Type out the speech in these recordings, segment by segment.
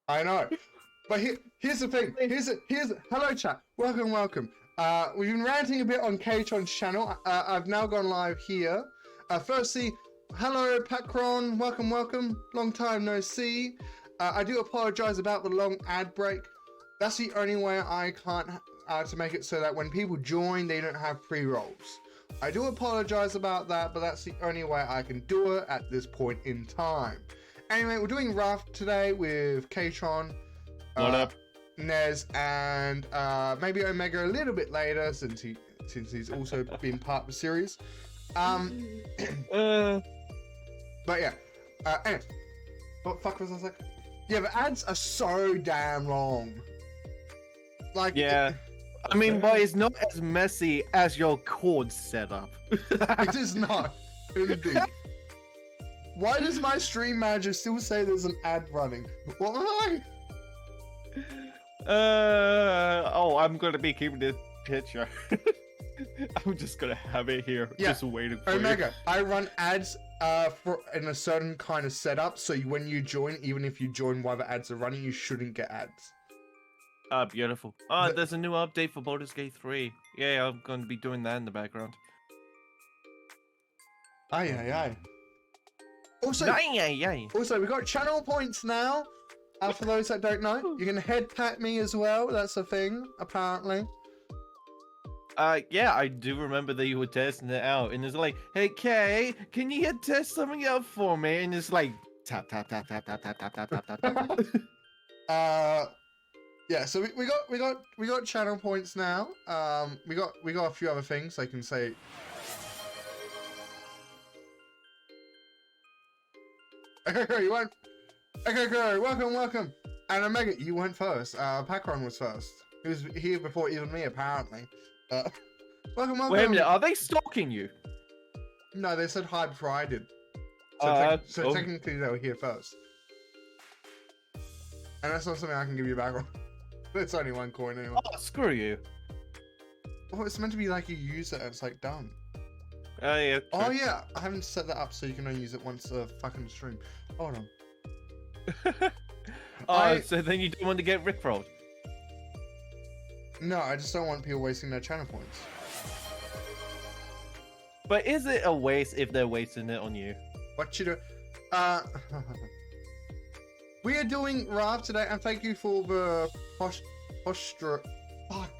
I know. But here's the thing. Hello, chat. Welcome. We've been ranting a bit on K-Tron's channel. I've now gone live here. Firstly, hello, Pacron. Welcome. Long time no see. I do apologize about the long ad break. That's the only way I can't to make it so that when people join, they don't have pre-rolls. I do apologize about that, but that's the only way I can do it at this point in time. Anyway, we're doing Raft today with K-Tron, What up? Nez, and maybe Omega a little bit later since he's also been part of the series. But yeah. Anyway, what the fuck was I saying? Yeah, the ads are so damn long. Like, Yeah. I mean, but it's not as messy as your chord setup. it is not. Indeed. Why does my stream manager still say there's an ad running? What the heck? I'm gonna be keeping this picture. I'm just gonna have it here, just waiting for Omega, I run ads in a certain kind of setup, so when you join, even if you join while the ads are running, you shouldn't get ads. Ah, beautiful. There's a new update for Baldur's Gate 3. Yeah, I'm gonna be doing that in the background. Aye. Also, we got channel points now. For those that don't know, you can head pat me as well. That's a thing, apparently. Yeah, I do remember that you were testing it out, and it's like, hey Kay, can you test something out for me? And it's like tap. Yeah, so we got channel points now. We got a few other things I can say. Okay, you went. Okay, welcome. And Omega, you went first. Pacron was first. He was here before even me, apparently. Welcome. Wait a minute, are they stalking you? No, they said hi before I did. So technically they were here first. And that's not something I can give you back on. It's only one coin anyway. Oh, screw you. Oh, it's meant to be like you use it and it's like done. Yeah. True. Oh yeah, I haven't set that up so you can only use it once a fucking stream. Hold on. So then you don't want to get rickrolled? No, I just don't want people wasting their channel points. But is it a waste if they're wasting it on you? What you do? We are doing Raft today, and thank you for the posture. Fuck.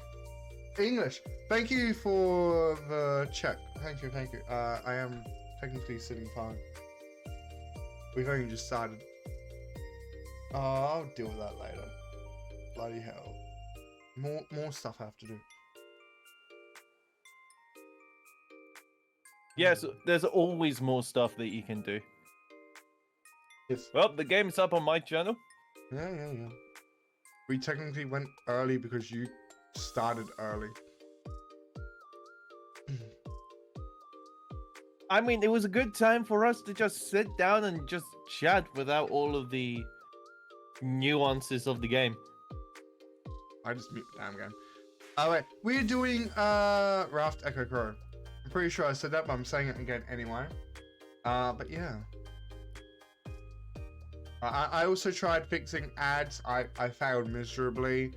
English. Thank you for the check. Thank you. I am technically sitting fine. We've only just started. Oh, I'll deal with that later. Bloody hell. More stuff I have to do. Yes, there's always more stuff that you can do. Yes. Well, the game's up on my channel. Yeah. We technically went early because you started early. I mean, it was a good time for us to just sit down and just chat without all of the nuances of the game. I just mute the damn game. Oh wait, we're doing Raft Echo Crow. I'm pretty sure I said that, but I'm saying it again anyway. But yeah. I also tried fixing ads. I failed miserably.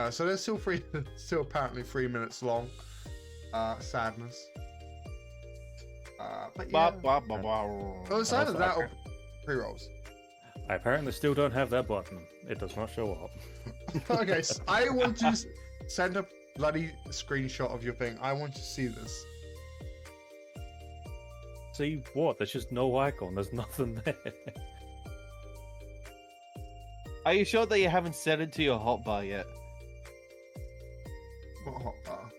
So they're still still apparently 3 minutes long. Sadness. But yeah. Oh, it's either that or pre-rolls. I apparently still don't have that button. It does not show up. Okay, so I want to send a bloody screenshot of your thing. I want to see this. See what? There's just no icon. There's nothing there. Are you sure that you haven't set it to your hotbar yet? What hotbar?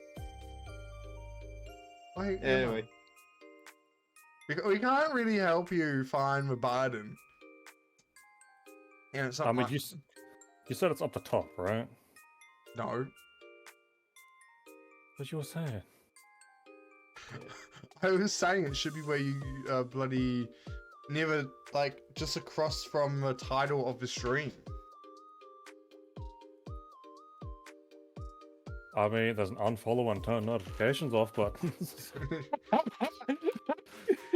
Wait, Anyway. We can't really help you find the button. Yeah, it's I mean, you said it's up the top, right? No. What you were saying? I was saying it should be where you bloody never, like, just across from the title of the stream. I mean, there's an unfollow and turn notifications off button.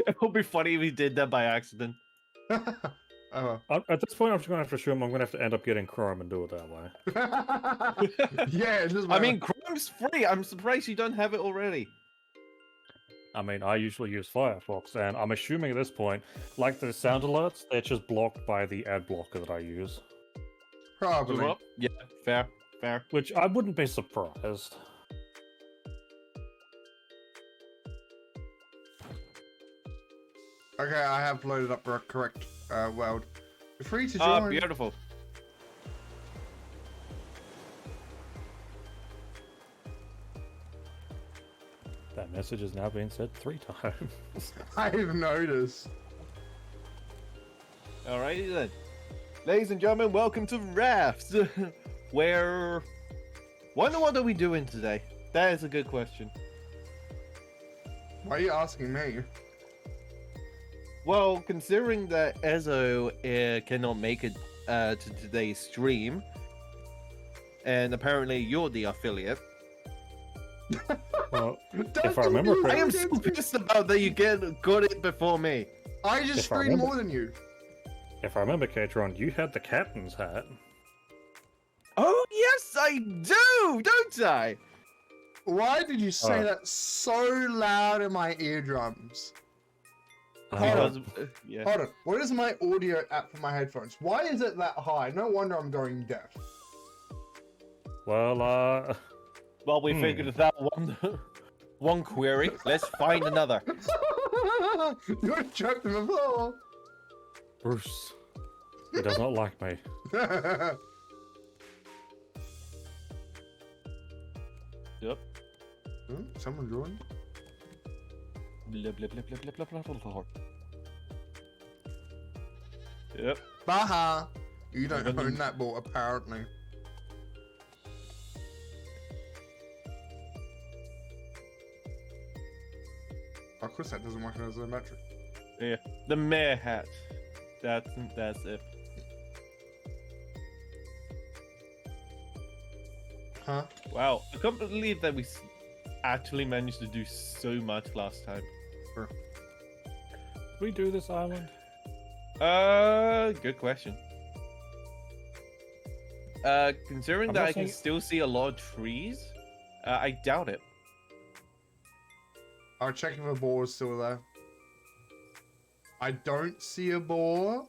It would be funny if he did that by accident. At this point, I'm just gonna have to assume I'm gonna have to end up getting Chrome and do it that way. Yeah, it's just I mean, Chrome's free. I'm surprised you don't have it already. I mean, I usually use Firefox, and I'm assuming at this point, like the sound alerts, they're just blocked by the ad blocker that I use. probably. Yeah, fair, fair. Which I wouldn't be surprised. Okay, I have loaded up the correct world. You're free to Ah, join. beautiful. That message has now been said 3 times. I've noticed. Alrighty then. Ladies and gentlemen, welcome to Rafts, where... Wonder what are we doing today? That is a good question. Why are you asking me? Well, considering that Ezo cannot make it to today's stream, and apparently you're the affiliate, Well, Don't if I remember confuse I am me so against me. pissed about that you got it before me. I just If I streamed remember- more than you. if I remember, Katron, you had the captain's hat. Oh yes, I do, don't I? Why did you say Oh. that so loud in my eardrums? Because, yeah. Hold on. What is my audio app for my headphones? Why is it that high? No wonder I'm going deaf. Well, Well, we figured it out one query. Let's find another. You're joking before. Bruce, he does not like me. Yep. Someone joined? Blah, blah, blah, blah, blah, blah, blah, blah. Yep. Baha! You don't I'm gonna- own that ball, apparently. Of course that doesn't work as a metric. Yeah. The mayor hat. That's it. Huh? Wow. I can't believe that we actually managed to do so much last time. Did we do this island? Good question. Considering I'm that not I can saying- still see a lot of trees, I doubt it. I'll check if a boar is still there. I don't see a boar.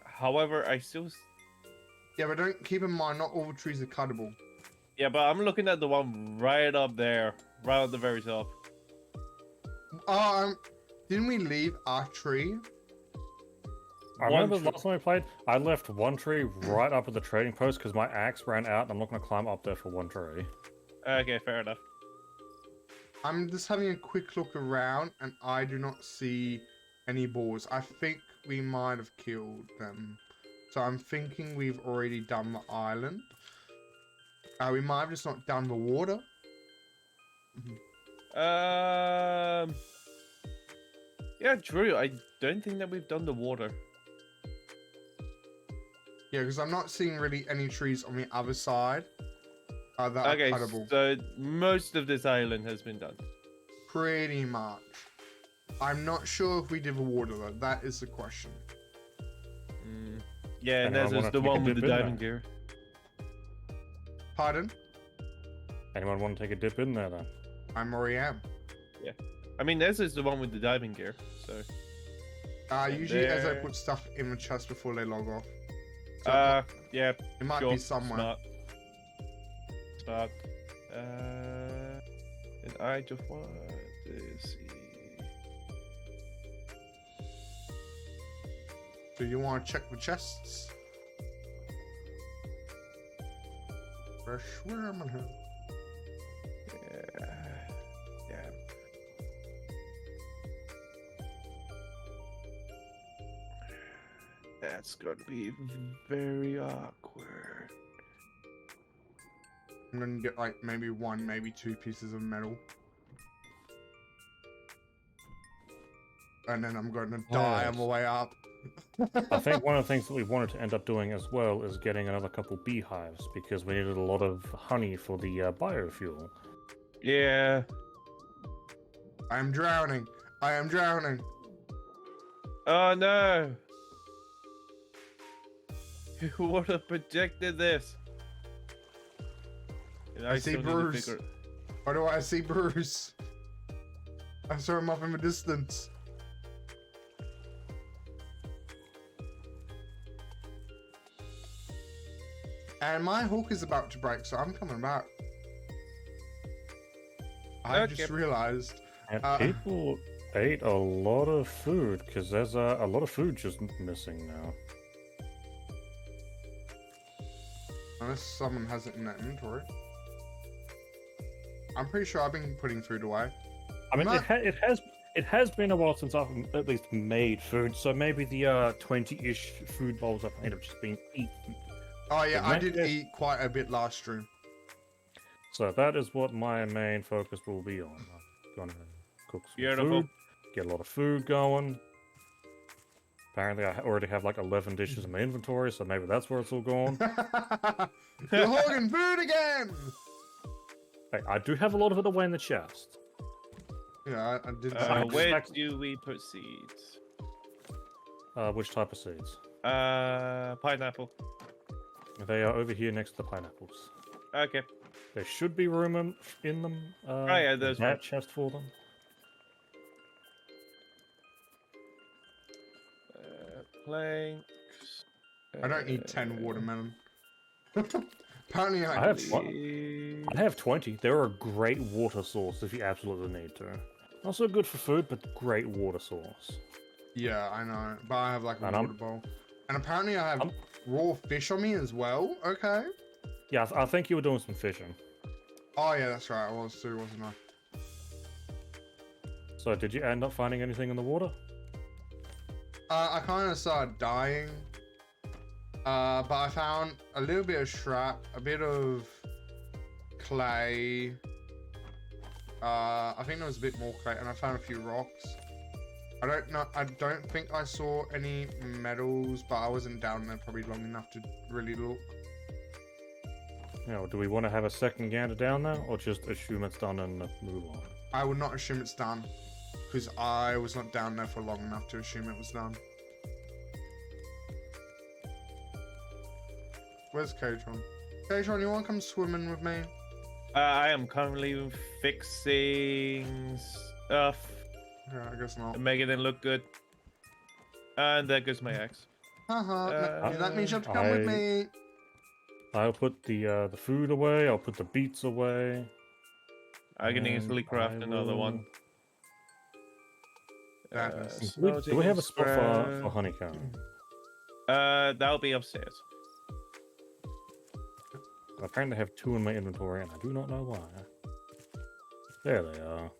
However, I still... Yeah, but don't keep in mind, not all trees are cuttable. Yeah, but I'm looking at the one right up there, right at the very top. Didn't we leave our tree? I remember the last time we played, I left one tree right up at the trading post because my axe ran out and I'm not going to climb up there for one tree. Okay, fair enough. I'm just having a quick look around and I do not see any boars. I think we might have killed them. So I'm thinking we've already done the island. We might have just not done the water. Yeah, true. I don't think that we've done the water. Yeah, because I'm not seeing really any trees on the other side that Okay, are cuttable. so most of this island has been done. Pretty much. I'm not sure if we did the water though. That is the question. Yeah, and Anyone there's wanna the take a one with dip the in diving there? gear. Pardon? Anyone want to take a dip in there then? I'm already am. I mean, this is the one with the diving gear, so... Usually as I there. put stuff in the chest before they log off. So yeah, it might sure. be somewhere. Smart. And I just want to see... So you want to check the chests? Fresh, where am I? Yeah. That's gonna be very awkward. I'm gonna get like maybe one, maybe two pieces of metal. And then I'm gonna die on the way up. I think one of the things that we wanted to end up doing as well is getting another couple beehives because we needed a lot of honey for the biofuel. Yeah. I am drowning. I am drowning. Oh no. Who would have projected this? And I see still need to Bruce. figure- Why do I see Bruce? I saw him off in the distance. And my hook is about to break, so I'm coming back. I Okay. just realized. And Uh, people ate a lot of food because there's a lot of food just missing now. Unless someone has it in their inventory. I'm pretty sure I've been putting food away. I mean, Not- it has been a while since I've at least made food, so maybe the 20-ish food bowls I've made have just been eaten. Oh yeah, In I that did case- eat quite a bit last stream. So that is what my main focus will be on. I'm gonna cook some Beautiful. food, get a lot of food going. Apparently, I already have like 11 dishes in my inventory, so maybe that's where it's all going. You're hogging food again! Hey, I do have a lot of it away in the chest. Yeah, I did. Where expect- do we put seeds? Which type of seeds? Pineapple. They are over here next to the pineapples. Okay. There should be room in them. yeah, in there's that room. chest for them. Planks. I don't need 10 watermelon. Apparently, I have I have 20. They're a great water source if you absolutely need to. Also good for food, but great water source. Yeah, I know, but I have like a And water I'm- bowl, and apparently I have I'm- raw fish on me as well. Okay. Yeah, I think you were doing some fishing. Oh yeah, that's right. I was too, wasn't I? So did you end up finding anything in the water? I kind of started dying, but I found a little bit of scrap, a bit of clay. I think there was a bit more clay, and I found a few rocks. I don't know. I don't think I saw any metals, but I wasn't down there probably long enough to really look. You know, do we want to have a second gander down there, or just assume it's done and move on? I would not assume it's done, because I was not down there for long enough to assume it was done. Where's Katron? Katron, you want to come swimming with me? I am currently fixing stuff, Yeah, I guess not. making it look good. And there goes my axe. Haha, that means you have to come with I- me. I'll put the food away. I'll put the beets away. I can and easily craft I another one. will- Madness. Do we have a spot for smelting honeycomb? That'll be upstairs. I apparently have 2 in my inventory, and I do not know why. There they are.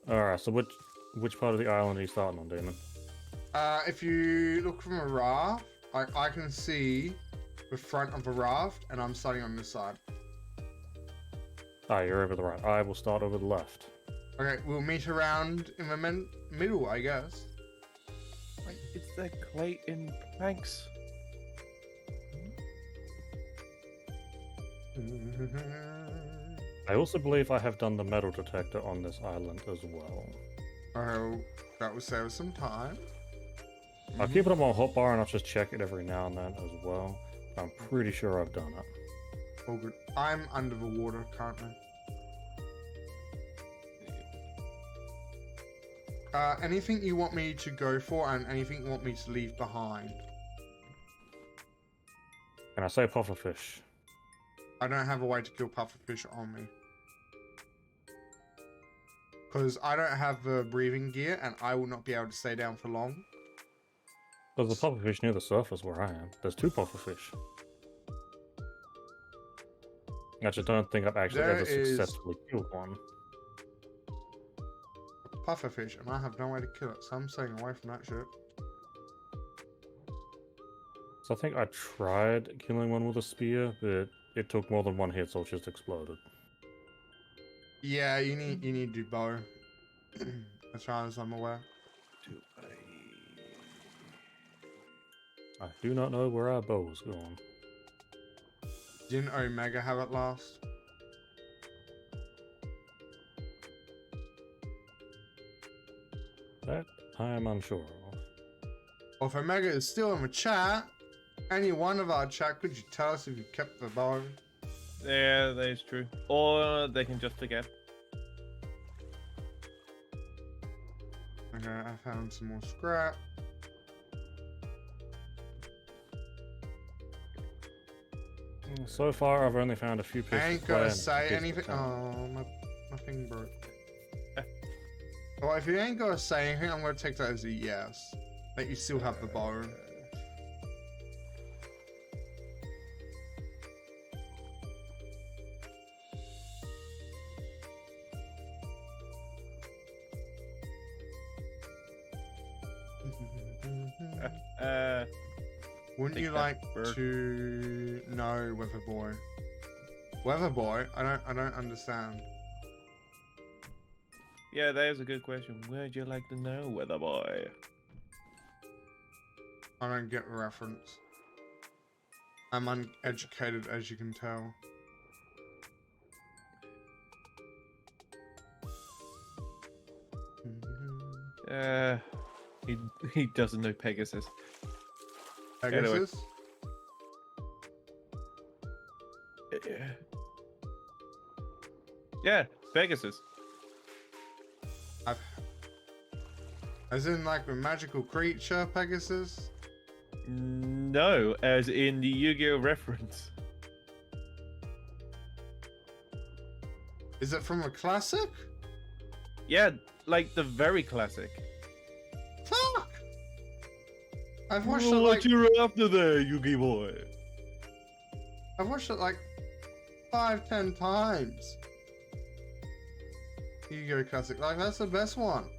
Alright, so which part of the island are you starting on, Damon? If you look from a raft, I can see the front of a raft, and I'm starting on this side. Ah, you're over the right. I will start over the left. Okay, we'll meet around in the middle, I guess. Wait, it's the clay in planks. I also believe I have done the metal detector on this island as well. Oh, that would save us some time. I'll keep it on my hotbar and I'll just check it every now and then as well. I'm pretty sure I've done it. Oh, good. I'm under the water currently. Anything you want me to go for, and anything you want me to leave behind? Can I say pufferfish? I don't have a way to kill pufferfish on me. Because I don't have the breathing gear, and I will not be able to stay down for long. There's a pufferfish near the surface where I am. There's 2 pufferfish. I just don't think I've actually There ever is- successfully killed one. Pufferfish, and I have no way to kill it, so I'm staying away from that shit. So I think I tried killing one with a spear, but it took more than 1 hit, so it just exploded. Yeah, you need to do bow. As far as I'm aware. I do not know where our bow is going. Didn't Omega have it last? That I am unsure of. Well, if Omega is still in the chat, any one of our chat, could you tell us if you kept the bow? Yeah, that is true. Or they can just forget. Okay, I found some more scrap. So far, I've only found a few I pieces ain't of gonna clay and say pieces of anything. sand. Oh, my thing broke. Well, if you ain't gonna say anything, I'm gonna take that as a yes. That you still have the bow. Wouldn't Take you that like bird. to know, Weather Boy? Weather Boy? I don't understand. Yeah, that is a good question. Would you like to know, Weather Boy? I don't get the reference. I'm uneducated, as you can tell. He he doesn't know Pegasus. Pegasus? Yeah, Pegasus. As in, like, the magical creature, Pegasus? No, as in the Yu-Gi-Oh reference. Is it from a classic? Yeah, like the very classic. Fuck! I've watched it What like you after there, Yu-Gi boy? I've watched it like 5-10 times. Yu-Gi-Oh! Classic, like that's the best one.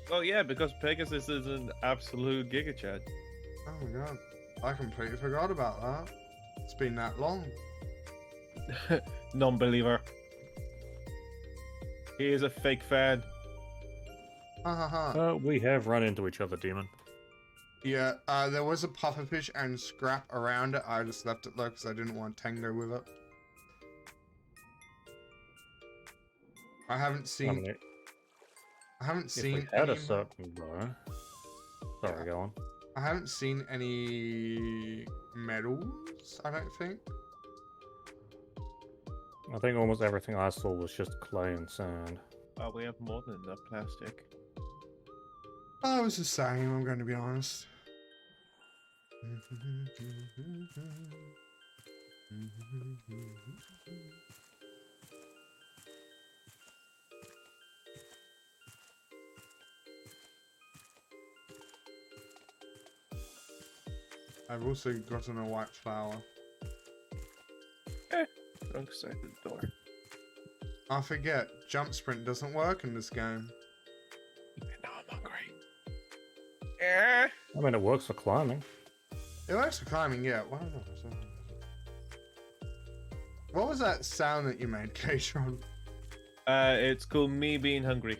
Well, yeah, because Pegasus is an absolute Giga Chad. Oh my god, I completely forgot about that. It's been that long. Non-believer. He is a fake fan. Ha ha ha. We have run into each other, Demon. Yeah, there was a pufferfish and scrap around it. I just left it there because I didn't want Tango with it. I haven't seen. I haven't If seen. we had any a certain bow. Sorry, go on. I haven't seen any medals. I don't think. I think almost everything I saw was just clay and sand. Oh, we have more than enough plastic. I was the same. I'm going to be honest. I've also gotten a white flower. Wrong side of the door. I forget, jump sprint doesn't work in this game. Now I'm hungry. Yeah. I mean, it works for climbing. It works for climbing, yeah. What was that sound that you made, Katron? It's called me being hungry.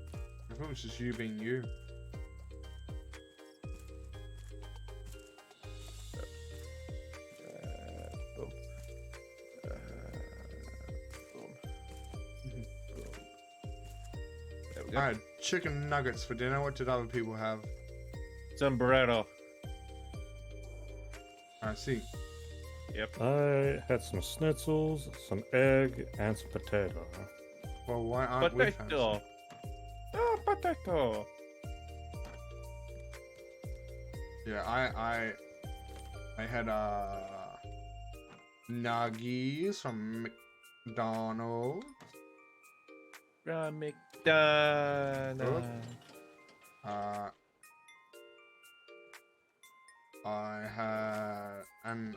I thought it was just you being you. Boom. Boom. Boom. There we go. I had chicken nuggets for dinner. What did other people have? Sombrero. I see. Yep. I had some schnitzels, some egg, and some potato. Well, why aren't we fancy? Potato. Oh, potato. Yeah, I had nuggies from McDonald's. From McDonald's. I had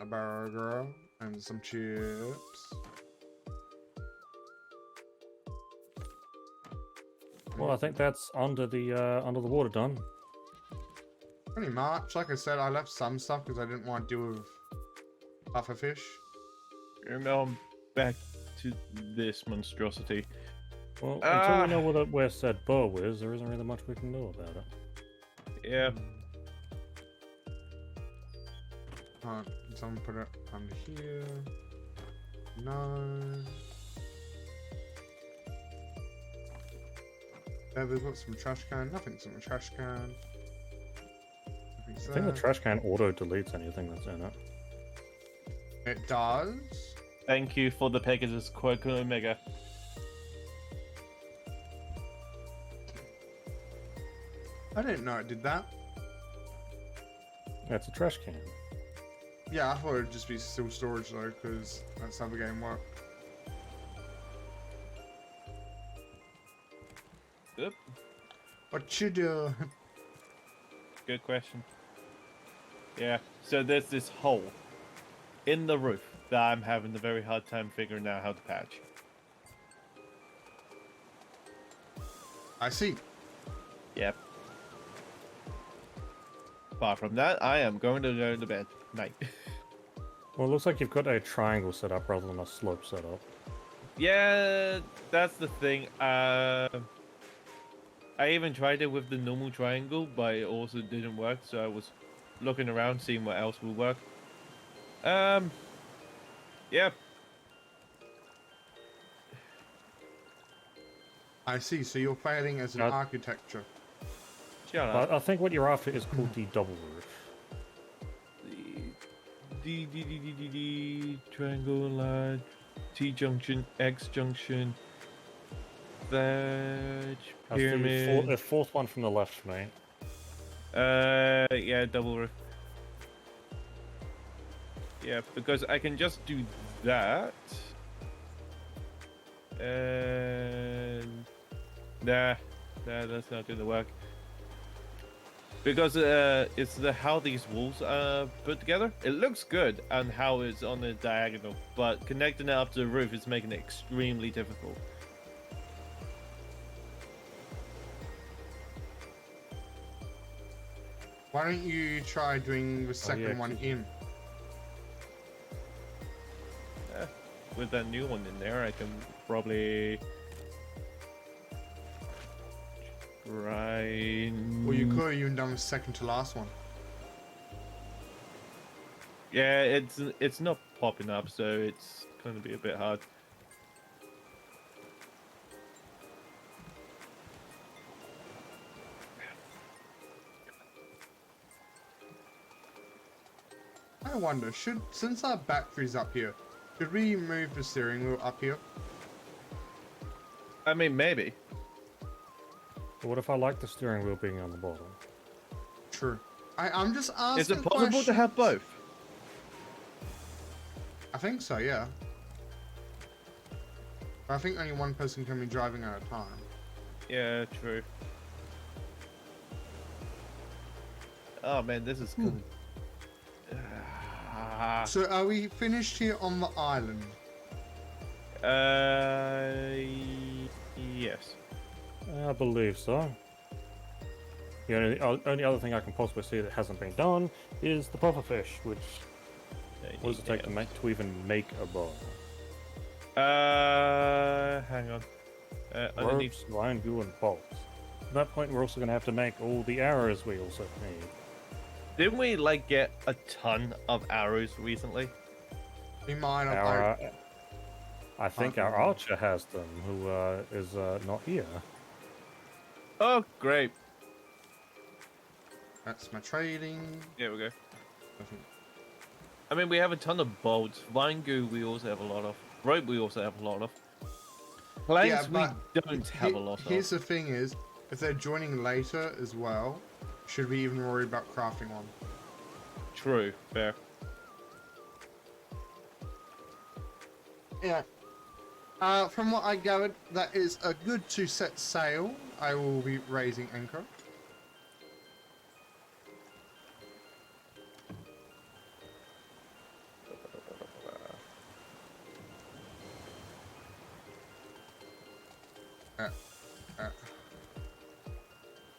a burger and some chips. Well, I think that's under the water done. Pretty much. Like I said, I left some stuff because I didn't want to deal with pufferfish. And now I'm back to this monstrosity. Well, until we know where said bow is, there isn't really much we can do about it. Yeah. Alright, someone put it under here. No. Yeah, we've got some trash can. Nothing's in the trash can. Nothing's I think the trash can auto deletes anything that's in it. It does. Thank you for the Pegasus Quirk Omega. I didn't know it did that. Yeah, it's a trash can. Yeah, I thought it'd just be still storage though, because that's how the game worked. Yep. What you do? Good question. Yeah, so there's this hole in the roof that I'm having a very hard time figuring out how to patch. I see. Yep. Apart from that, I am going to go to bed. Night. Well, it looks like you've got a triangle set up rather than a slope set up. Yeah, that's the thing. I even tried it with the normal triangle, but it also didn't work, so I was looking around, seeing what else would work. Yeah. I see. So you're failing as an architecture. Shut up. But I think what you're after is called the double roof. The triangle line, T junction, X junction, that That's pyramid. the fourth one from the left, mate. Yeah, double roof. Yeah, because I can just do that. And nah, that's not gonna work. Because it's how these walls are put together. It looks good and how it's on the diagonal, but connecting it up to the roof is making it extremely difficult. Why don't you try doing the second one in? With that new one in there, I can probably try. Well, you could have even done the second to last one. Yeah, it's not popping up, so it's going to be a bit hard. I wonder, since our battery's up here, should we move the steering wheel up here? I mean, maybe. But what if I like the steering wheel being on the bottom? True. I'm just asking. Is it possible to have both? I think so, yeah. But I think only one person can be driving at a time. Yeah, true. Oh man, this is good. So are we finished here on the island? Yes. I believe so. The only other thing I can possibly see that hasn't been done is the pufferfish, which what does it take to even make a bow? Hang on. Underneath. Ropes, line glue, and bolts. At that point, we're also going to have to make all the arrows we also need. Didn't we like get a ton of arrows recently? We might have. I think our archer has them, who is not here. Oh, great. That's my trading. Here we go. I mean, we have a ton of bolts. Vine goo we also have a lot of. Rope we also have a lot of. Planks we don't have a lot of. Here's the thing is, if they're joining later as well, should we even worry about crafting one? True, fair. Yeah. From what I gathered, that is a good to set sail. I will be raising anchor.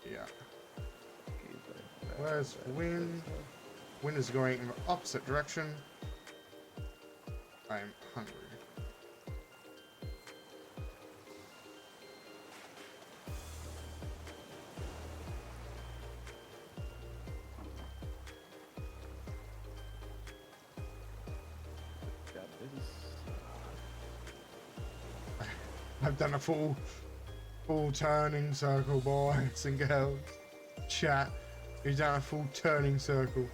Yeah. Where's wind? Wind is going in the opposite direction. I'm hungry. I've done a full turning circle, boys and girls. Chat. He's done a full turning circle.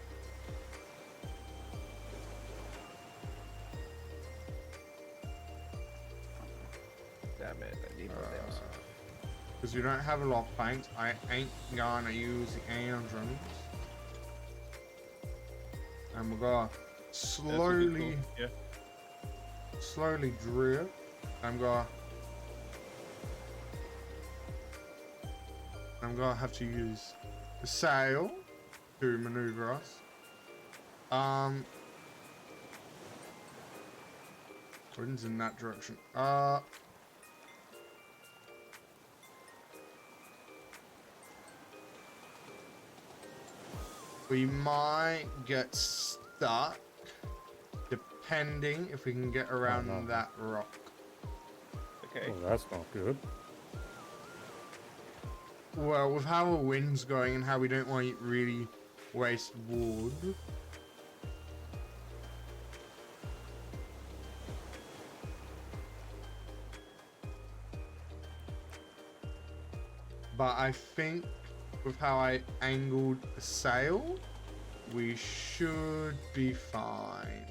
Damn it, I need more nails. Because we don't have a lot of planks, I ain't gonna use the engines. And we're gonna slowly, Yeah. slowly drift. I'm gonna have to use the sail to maneuver us. Wind's in that direction. We might get stuck, depending if we can get around that rock. Okay. Well, that's not good. Well, with how the wind's going and how we don't want to really waste wood. But I think with how I angled the sail, we should be fine.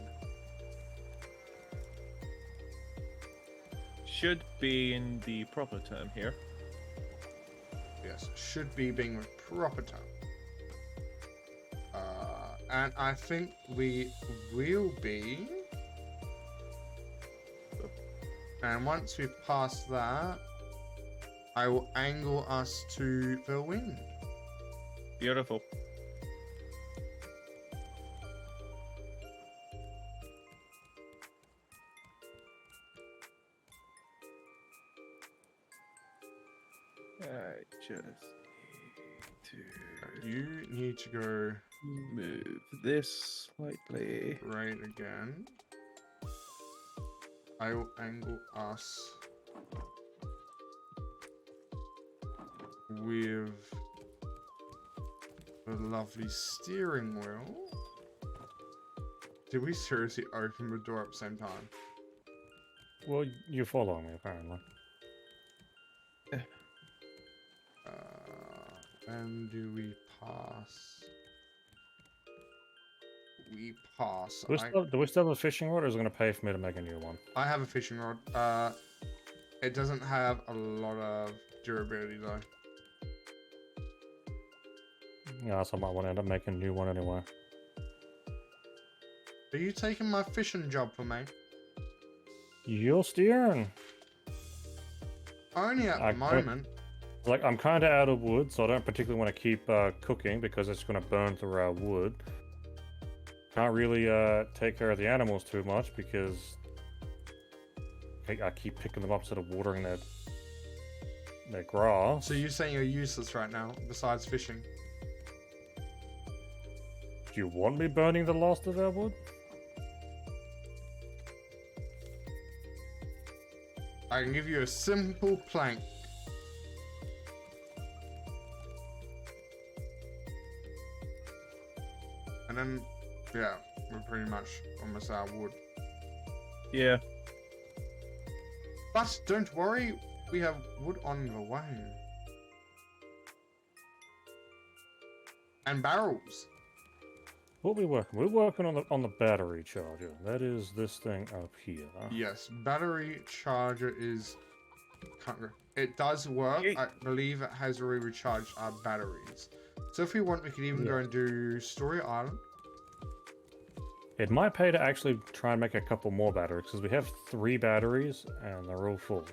Should be in the proper term here. Yes, should be being a proper time. And I think we will be. And once we've passed that, I will angle us to the wind. Beautiful. I just need to You need to go move this slightly. right again. I will angle us with the lovely steering wheel. Did we seriously open the door at the same time? Well, you follow me, apparently. When do we pass? We pass. Do we still have a fishing rod, or is it going to pay for me to make a new one? I have a fishing rod. It doesn't have a lot of durability though. Yeah, so I might want to end up making a new one anyway. Are you taking my fishing job for me? You're steering. Only at I the could- moment. Like, I'm kind of out of wood, so I don't particularly want to keep cooking because it's going to burn through our wood. Can't really take care of the animals too much because I keep picking them up instead of watering their grass. So you're saying you're useless right now, besides fishing? Do you want me burning the last of our wood? I can give you a simple plank. And then, yeah, we're pretty much almost out of wood. Yeah. But don't worry, we have wood on the way. And barrels. What are we working? We're working on the battery charger. That is this thing up here. Yes, battery charger is... It does work. I believe it has already recharged our batteries. So if we want, we could even go and do Story Island. It might pay to actually try and make a couple more batteries, because we have 3 batteries, and they're all full.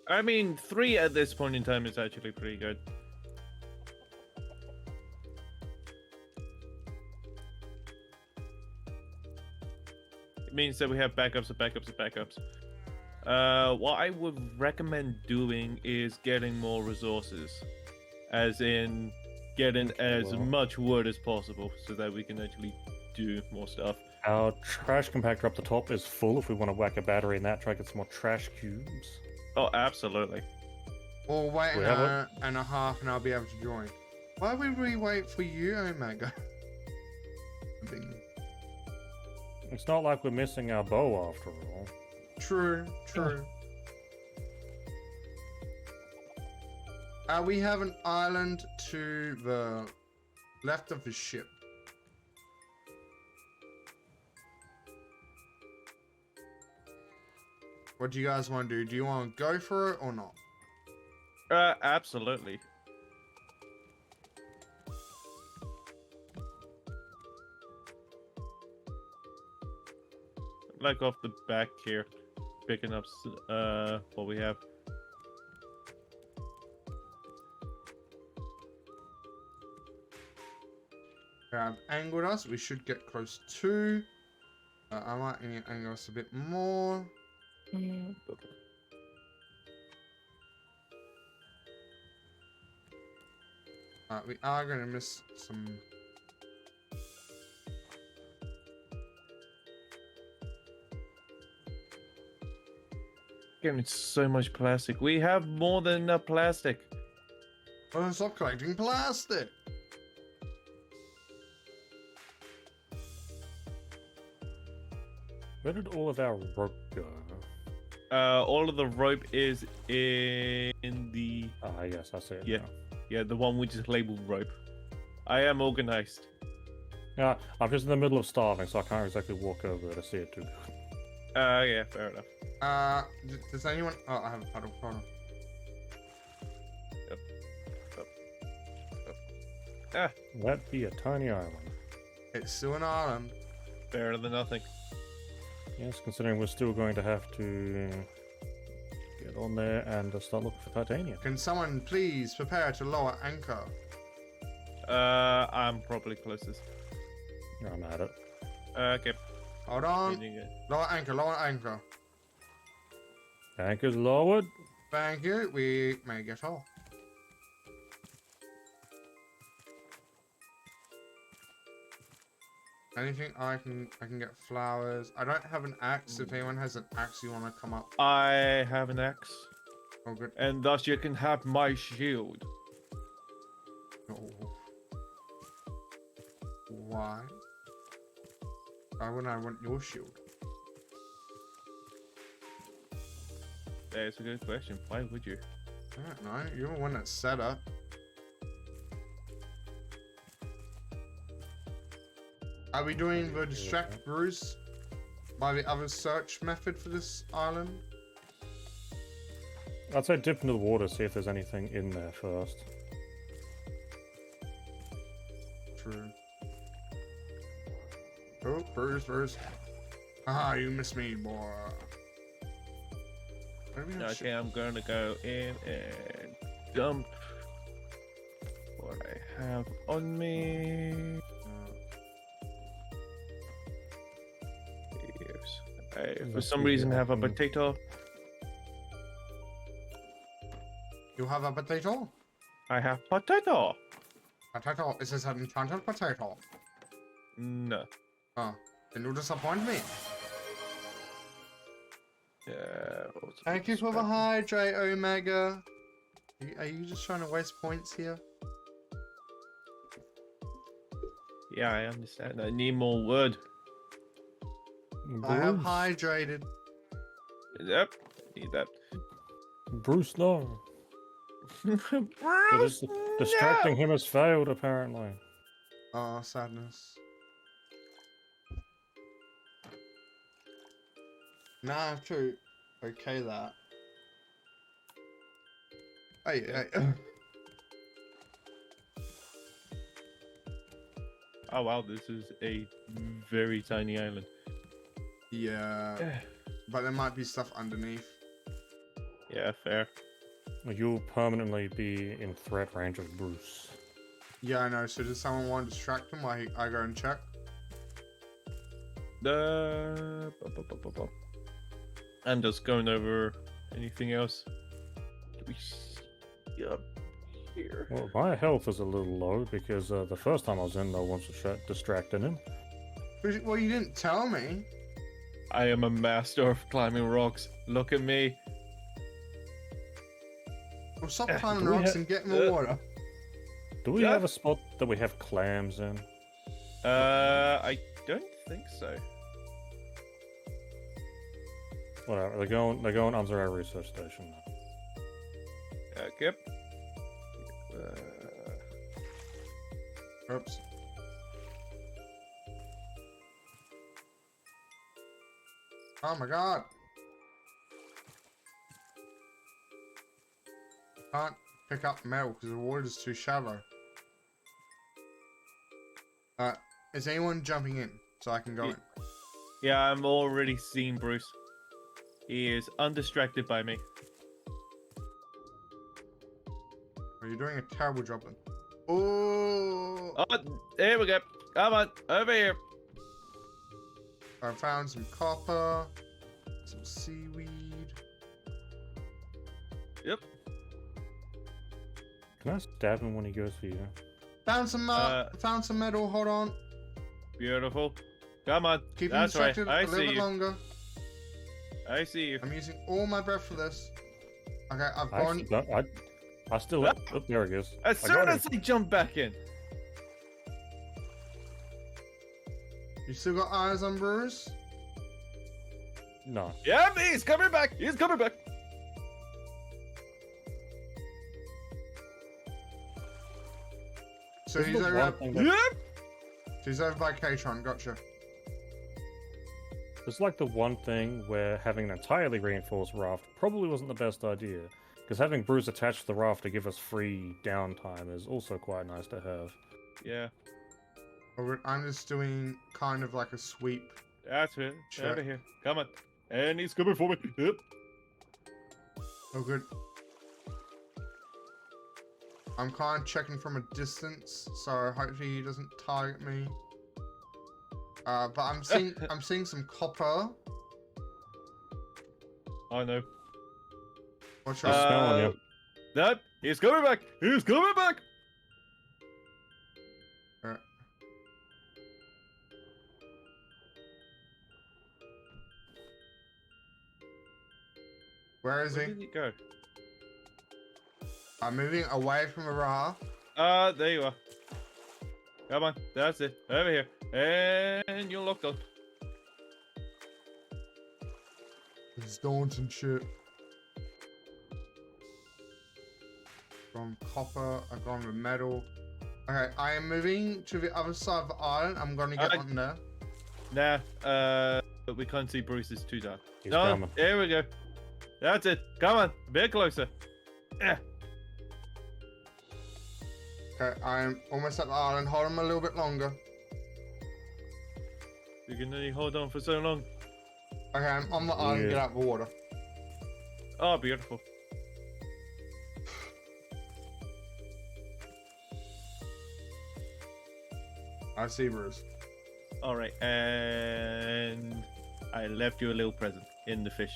I mean, 3 at this point in time is actually pretty good. It means that we have backups and backups and backups. What I would recommend doing is getting more resources. As in, getting as much wood as possible so that we can actually do more stuff. Our trash compactor up the top is full if we want to whack a battery in that, try to get some more trash cubes. Oh, absolutely. Or wait We an have hour and a half and I'll be able to join. Why would we wait for you, Omega? It's not like we're missing our bow after all. True, true. We have an island to the left of the ship. What do you guys want to do? Do you want to go for it or not? Absolutely. Like off the back here, picking up what we have. I've angled us. We should get close to. I might angle us a bit more. We are going to miss some. Getting so much plastic. We have more than enough plastic. Oh, stop collecting plastic. Where did all of our rope go? All of the rope is in the Ah, yes, I see it. Yeah. now. yeah, the one which is labeled rope. I am organized. Yeah, I'm just in the middle of starving, so I can't exactly walk over there to see it too. Yeah, fair enough. Does anyone? Oh, I have a puddle. Hold on. Ah, That'd be a tiny island. It's still an island. better than nothing. Yes, considering we're still going to have to get on there and start looking for titanium. Can someone please prepare to lower anchor? I'm probably closest. I'm at it. Okay. Hold on. Meaning it. Lower anchor. Lower anchor. Anchor's lowered. Thank you. We may get off. Anything I can get flowers. I don't have an axe. If anyone has an axe, you want to come up? I have an axe, Oh, good. and thus you can have my shield. Oh. Why? Why wouldn't I want your shield? That's a good question. Why would you? I don't know. You're the one that set up. Are we doing the distract Bruce by the other search method for this island? I'd say dip into the water, see if there's anything in there first. True. Oh, Bruce. Ah, you missed me, boy. Maybe I should- Okay, I'm gonna go in and dump what I have on me. Here's, I, for some reason, have a potato. You have a potato? I have potato. Potato. Is this an enchanted potato? No. Oh, then you disappoint me. Thank you for the hydrate, Omega. Are you just trying to waste points here? Yeah, I understand. I need more wood. I have Bruce. hydrated. Yep, need that. Bruce, no. Bruce, Distracting him has failed, apparently. Oh, sadness. Now I have to okay that. Hey. Oh wow, this is a very tiny island. Yeah, but there might be stuff underneath. Yeah, fair. You'll permanently be in threat range of Bruce. Yeah, I know. So does someone want to distract him while I go and check? I'm just going over anything else. Do we see up here? Well, my health is a little low because the first time I was in, no one was distracting him. Well, you didn't tell me. I am a master of climbing rocks. Look at me. Well, stop climbing do we rocks ha- and get in the water. Do we Yeah. have a spot that we have clams in? I don't think so. Whatever. They're going under our research station now. Yep. Oops. Oh my god. Can't pick up metal because the water's too shallow. Is anyone jumping in so I can go in? Yeah, I'm already seeing Bruce. He is undistracted by me. Oh, you're doing a terrible job then. Oh! Oh, there we go. Come on, over here. I found some copper, some seaweed. Yep. Can I stab him when he goes for you? Found some metal. Hold on. Beautiful. Come on. Keep him That's right. distracted I a little see bit you. longer. I see you. I'm using all my breath for this. Okay, I've I gone. actually don't, I still. Ah! Oh, there he goes. As I soon got as him. he jumped back in. You still got eyes on Bruce? No. Yeah, he's coming back. He's coming back. So This he's is the over, one thing that- Yep. he's over by Katron. Gotcha. It's like the one thing where having an entirely reinforced raft probably wasn't the best idea. Because having Bruce attached to the raft to give us free downtime is also quite nice to have. Yeah, I'm just doing kind of like a sweep. that's it. Sure. Over here. Come on. And he's coming for me. Yep. Oh, good. I'm kind of checking from a distance, so hopefully he doesn't target me. But I'm seeing some copper. I know. Watch I'm out. smelling you. Nope. He's coming back. He's coming back. Alright. Where is Where he? did he go? I'm moving away from the raft. There you are. Come on. That's it. Over here. And you're locked on. This is daunting shit. Gone copper, I've gone with metal. Okay, I am moving to the other side of the island. I'm gonna get on there. Nah, but we can't see Bruce. It's too dark. He's No, coming. there we go. That's it. Come on, a bit closer. Yeah. Okay, I am almost at the island. Hold on a little bit longer. You can only hold on for so long. Okay, I'm on the island. Yeah. Get out of the water. Oh, beautiful. I see Bruce. All right, and I left you a little present in the fish.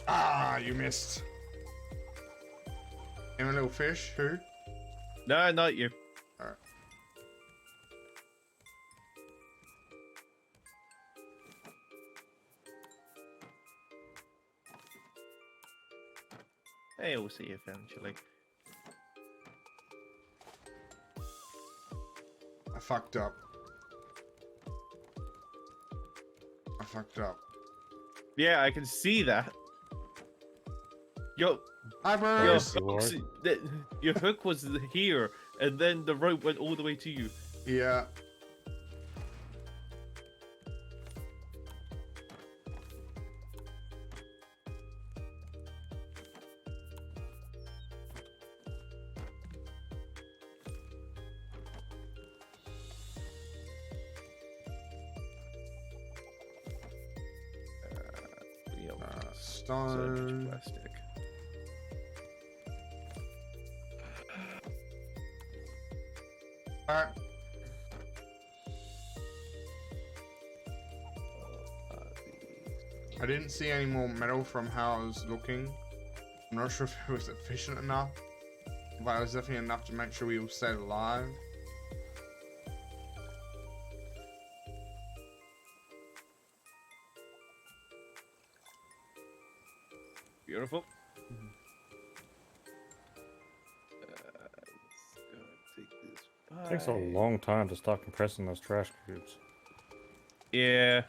Ah, you missed. And a little fish. Who? No, not you. Alright. Hey, we'll see eventually. I fucked up. I fucked up. Yeah, I can see that. Yo, Hi, your Bruce. You are? your hook was here, and then the rope went all the way to you. Yeah. Yeah, so much Stone. plastic. Alright. I didn't see any more metal from how I was looking. I'm not sure if it was efficient enough, but it was definitely enough to make sure we all stayed alive. Beautiful. Let's go and take this. Takes a pie. long time to start compressing those trash cubes. Yeah.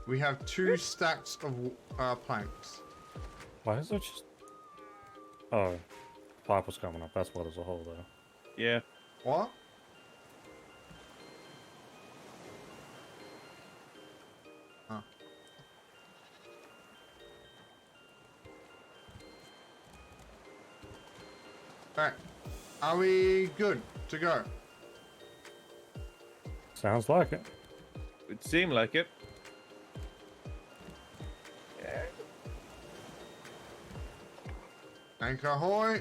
We have 2 stacks of planks. Why is it just... Oh, pipe was coming up. That's why there's a hole there. Yeah. What? Huh. Alright. Are we good to go? Sounds like it. It seemed like it. Anchor ahoy!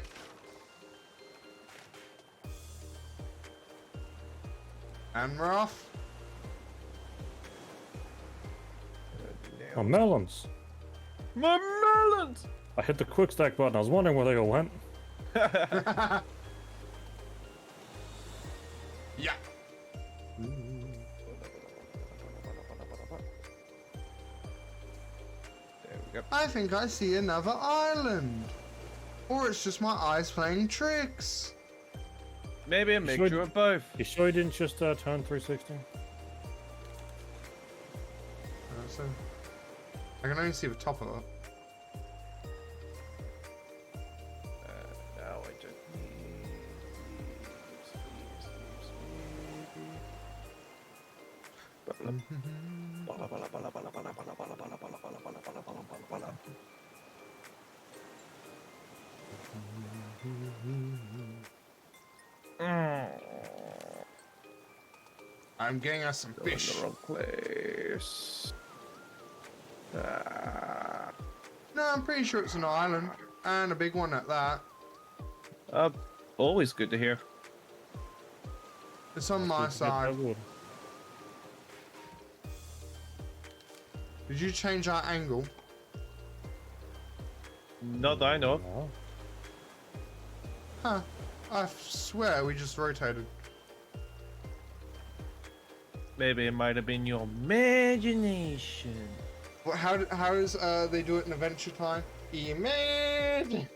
And we're off. Oh, melons. My melons! I hit the quick stack button. I was wondering where they all went. Yeah. There we go. I think I see another island. Or it's just my eyes playing tricks. Maybe a mixture of both. You sure you didn't just turn 360? So I can only see the top of it. Now I just need I'm getting us some Still in fish. the wrong place. No, I'm pretty sure it's an island. And a big one at that. Always good to hear. It's on my side. Wood. Did you change our angle? Not that I know of. No. Huh. I swear we just rotated. Maybe it might have been your imagination. What, how does they do it in Adventure Time? Imagine.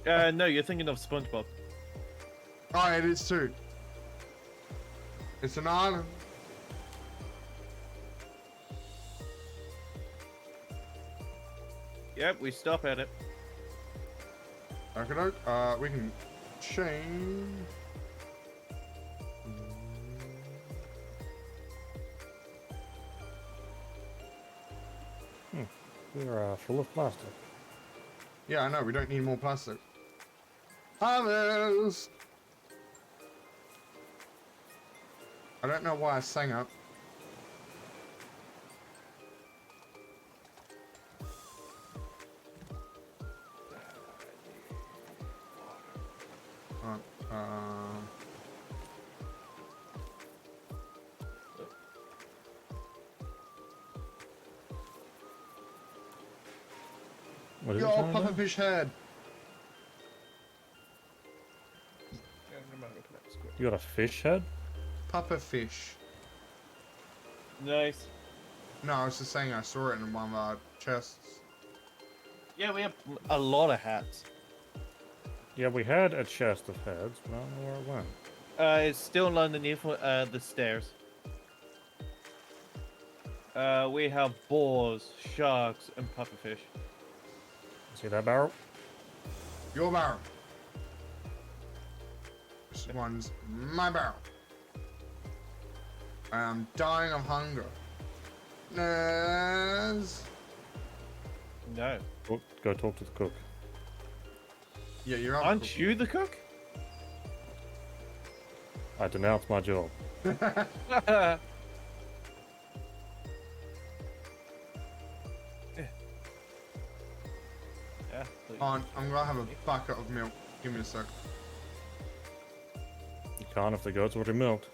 No, you're thinking of SpongeBob. Oh, it is too. It's an island. Yep, we stop at it. Okay, we can change. We're full of plastic. Yeah, I know. We don't need more plastic. Harvest. I don't know why I sang up. What is it Yo, trying to do? pufferfish head. You got a fish head? Pufferfish. Nice. No, I was just saying I saw it in one of our chests. Yeah, we have a lot of hats. Yeah, we had a chest of heads, but I don't know where it went. It's still underneath the stairs. We have boars, sharks, and pufferfish. See that barrel? Your barrel. This one's my barrel. I'm dying of hunger. Nez. No. Go talk to the cook. Yeah, you're up. Aren't you the cook? I denounce my job. Yeah, I'm gonna have a bucket of milk. Give me a sec. You can't if the goat's already milked.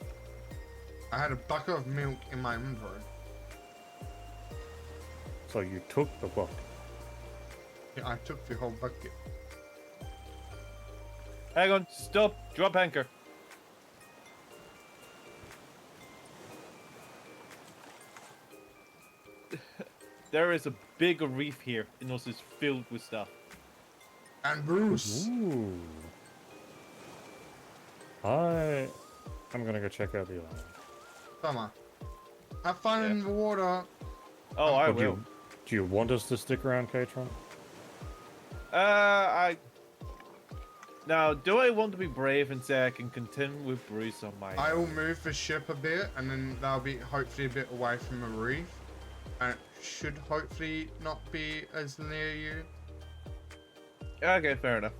I had a bucket of milk in my inventory. So you took the bucket. Yeah, I took the whole bucket. Hang on, stop, drop anchor. There is a big reef here, and also it's filled with stuff. And Bruce. Ooh. I'm gonna go check out the island. Come on. Have fun Yeah. in the water. Oh, I But will. do you want us to stick around, Katron? Now, do I want to be brave and say I can contend with Bruce on my I will own? move the ship a bit, and then that'll be hopefully a bit away from the reef. And it should hopefully not be as near you. Okay, fair enough.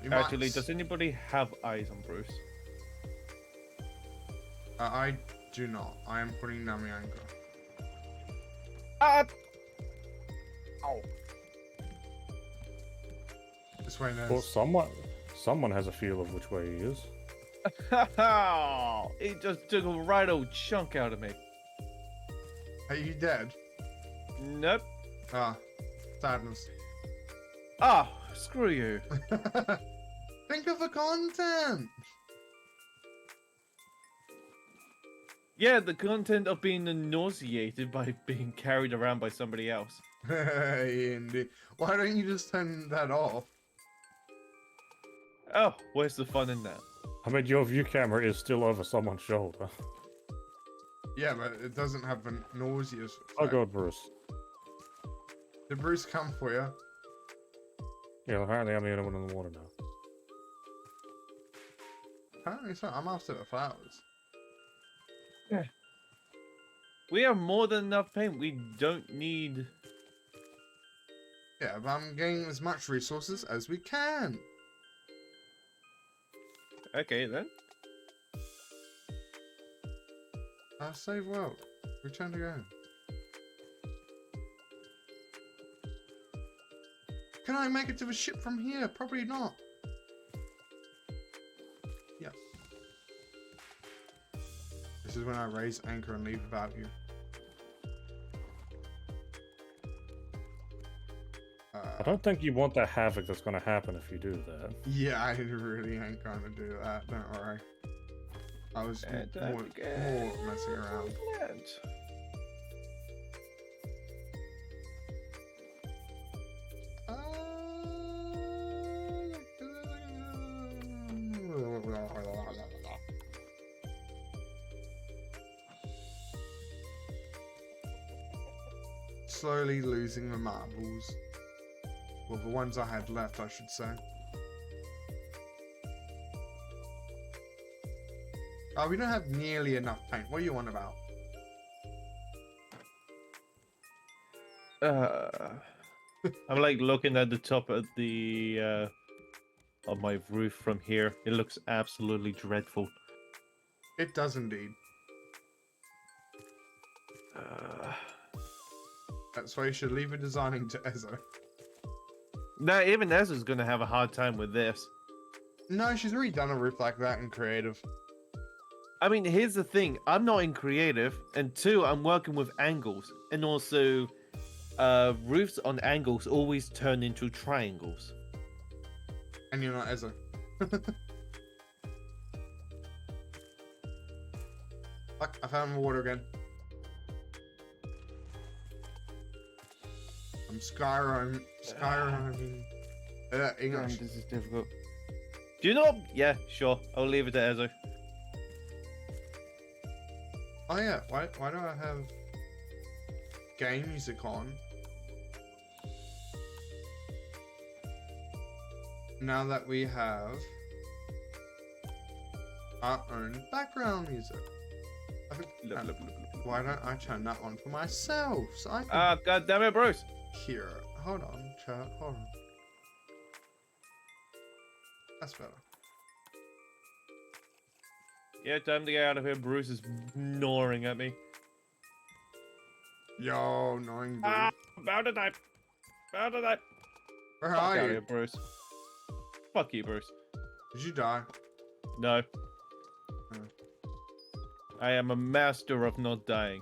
You might Actually, does anybody have eyes on Bruce? I do not. I am putting down the anchor. Ah! Ow. This way, Well, Nez. someone has a feel of which way he is. He just took a right old chunk out of me. Are you dead? Nope. Ah, sadness. Ah, screw you. Think of the content. Yeah, the content of being nauseated by being carried around by somebody else. Indeed. Why don't you just turn that off? Oh, where's the fun in that? I mean, your view camera is still over someone's shoulder. Yeah, but it doesn't have a nauseous effect. Oh god, Bruce. Did Bruce come for you? Yeah, apparently I'm the only one in the water now. Apparently so. I'm after the flowers. We have more than enough paint. We don't need... Yeah, but I'm getting as much resources as we can. Okay, then. Save world. Return to game. Can I make it to the ship from here? Probably not. Yeah. This is when I raise anchor and leave without you. I don't think you want the havoc that's going to happen if you do that. Yeah, I really ain't gonna do that. Don't worry. I was more messing around. Slowly losing the marbles. Well, the ones I had left, I should say. Oh, we don't have nearly enough paint. What are you on about? I'm like looking at the top of the of my roof from here. It looks absolutely dreadful. It does indeed. That's why you should leave the designing to Ezo. Now, even Ezra's gonna have a hard time with this. No, she's already done a roof like that in creative. I mean, here's the thing. I'm not in creative, and two, I'm working with angles. And also, roofs on angles always turn into triangles. And you're not Ezo. Fuck, I found the water again. I'm Skyrim. English. This is difficult. Do you know? Yeah, sure. I'll leave it to Ezo. Oh yeah, why do I have game music on? Now that we have our own background music. Why don't I turn that on for myself so I can Ah, god damn it, Bruce. hear it? Hold on, chat, hold on. That's better. Yeah, time to get out of here. Bruce is gnawing at me. Yo, knowing dude. Ah, about to die. About to die. Where Fuck are out of you? here, Bruce. Fuck you, Bruce. Did you die? No. Oh. I am a master of not dying.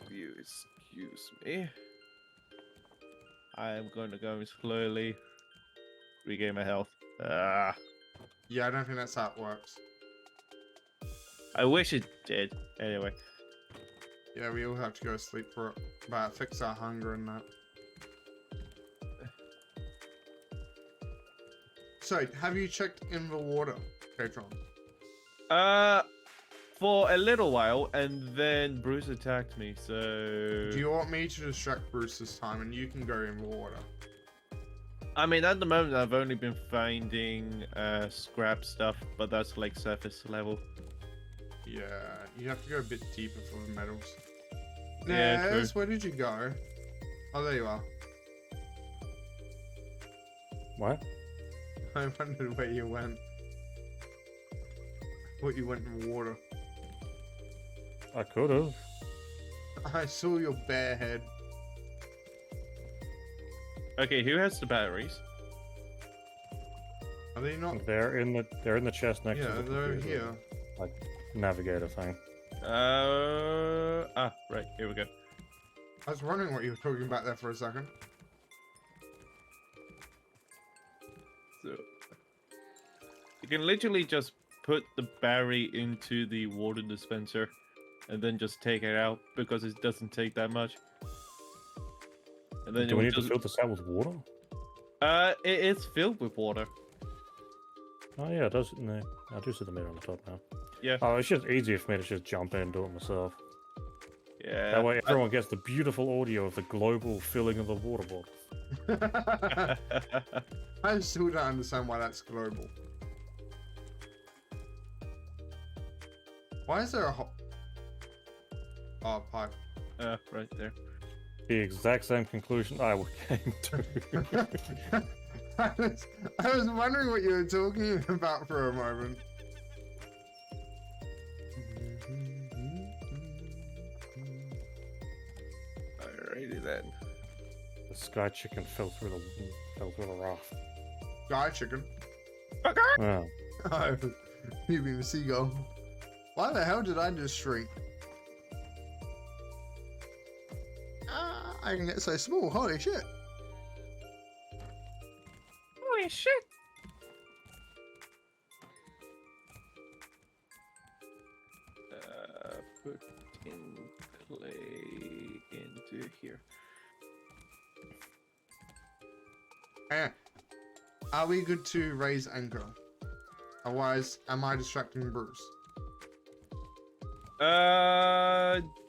You excuse me. I am going to go slowly regain my health. Ah. Yeah, I don't think that's how it works. I wish it did. Anyway. Yeah, we all have to go to sleep for it. But fix our hunger and that. So, have you checked in the water, Patron? For a little while, and then Bruce attacked me, so... Do you want me to distract Bruce this time and you can go in the water? I mean, at the moment, I've only been finding scrap stuff, but that's like surface level. Yeah, you have to go a bit deeper for the metals. Yeah, true. Nez, where did you go? Oh, there you are. What? I wondered where you went. I thought you went in the water. I could have. I saw your bare head. Okay, who has the batteries? Are they not? They're in the chest next to Yeah, the they're over computer, here. like navigator thing. Right, here we go. I was wondering what you were talking about there for a second. So, you can literally just put the battery into the water dispenser and then just take it out because it doesn't take that much. And then Do we need to fill this out with water? it's filled with water. Oh yeah, it does. No, I do see the meter on the top now. Yeah. Oh, it's just easier for me to just jump in and do it myself. Yeah. That way everyone gets the beautiful audio of the global filling of the water bottle. I still don't understand why that's global. Why is there a hot... Oh, pipe. Right there. The exact same conclusion I came to. I was wondering what you were talking about for a moment. Alrighty then. The sky chicken fell through the raft. Guy chicken. Oh. Oh, you mean the seagull. Why the hell did I just shrink? I can get so small, holy shit. Holy shit! Put in clay into here. Are we good to raise anchor? Otherwise, am I distracting Bruce?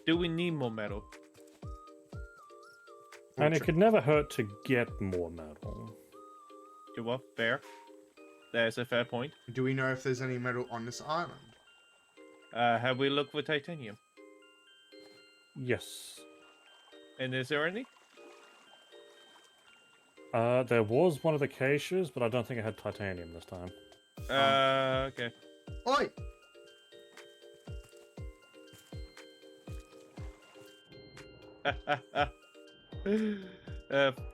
Do we need more metal? And it could never hurt to get more metal. You what? Fair. That's a fair point. Do we know if there's any metal on this island? Have we looked for titanium? Yes. And is there any? There was one of the caches, but I don't think it had titanium this time. Okay. Oi!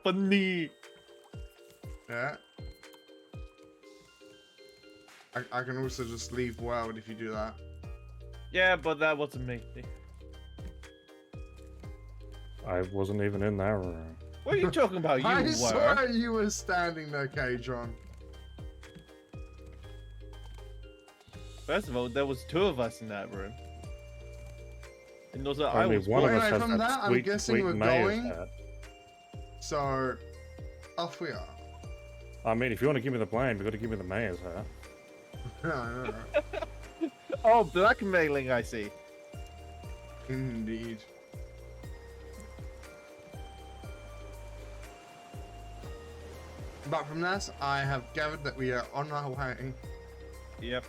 Funny. Yeah. I can also just leave world if you do that. Yeah, but that wasn't me. I wasn't even in that room. What are you talking about? You I were. saw you were standing there, K-Tron. First of all, there was two of us in that room. And also, I Only was. one of Well, us has from that that, I'm sweet, guessing sweet we're mayor's going. hat. So, off we are. I mean, if you want to give me the blame, you've got to give me the mayor's hat. No. Oh, blackmailing! I see. Indeed. But from this, I have gathered that we are on our way. Yep.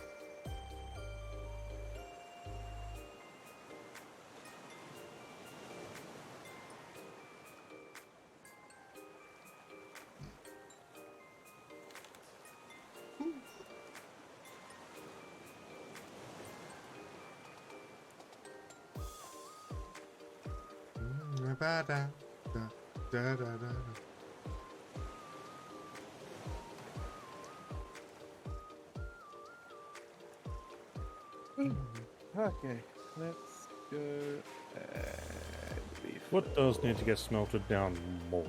Okay, let's go and leave. What does need to get smelted down more?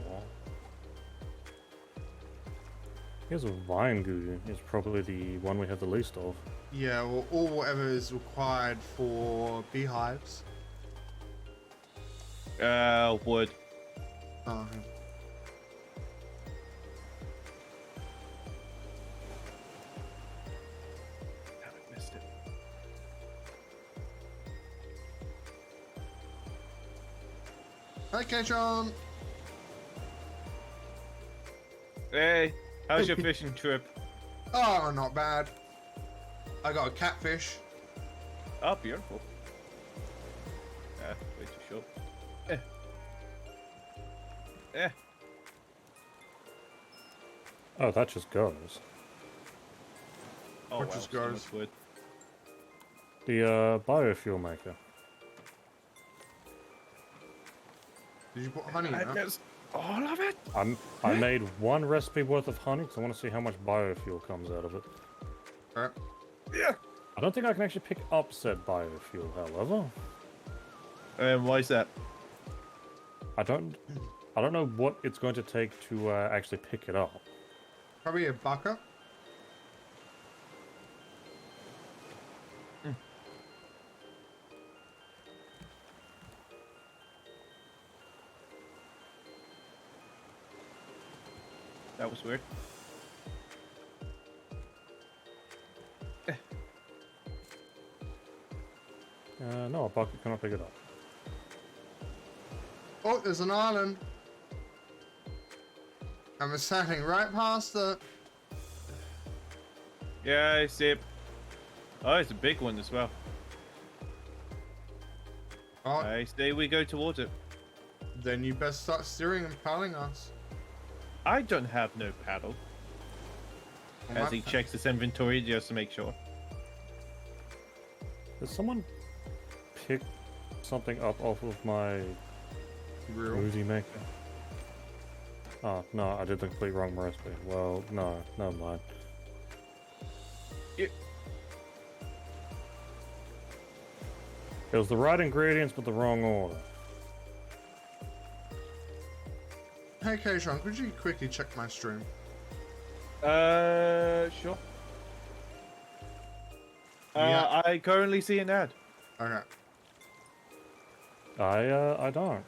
Here's a vine goo. It's probably the one we have the least of. Yeah, well, or whatever is required for beehives. Wood. Oh, okay. Damn it, missed it. Okay, John. Hey, how's your fishing trip? Oh, not bad. I got a catfish. Oh, beautiful. Way too short. Eh. Oh, that just goes. Oh, Which wow, is so gross. much wood. The biofuel maker. Did you put honey in I it? missed all of it? I made one recipe worth of honey because I want to see how much biofuel comes out of it. Alright. Yeah. I don't think I can actually pick up said biofuel, however. Why is that? I don't know what it's going to take to actually pick it up. Probably a bucket. That was weird. No, a bucket cannot pick it up. Oh, there's an island. And we're sailing right past it. Yeah, I see it. Oh, it's a big one as well. Oh, I say we go towards it. then you best start steering and paddling us. I don't have no paddle. On As my he pa- checks his inventory just to make sure. Did someone pick something up off of my Grill. movie maker? Oh, no, I did the complete wrong recipe. Well, no, never mind. It- It was the right ingredients, but the wrong order. Hey, Keishon, could you quickly check my stream? Sure. Yeah. I currently see an ad. Okay. I don't.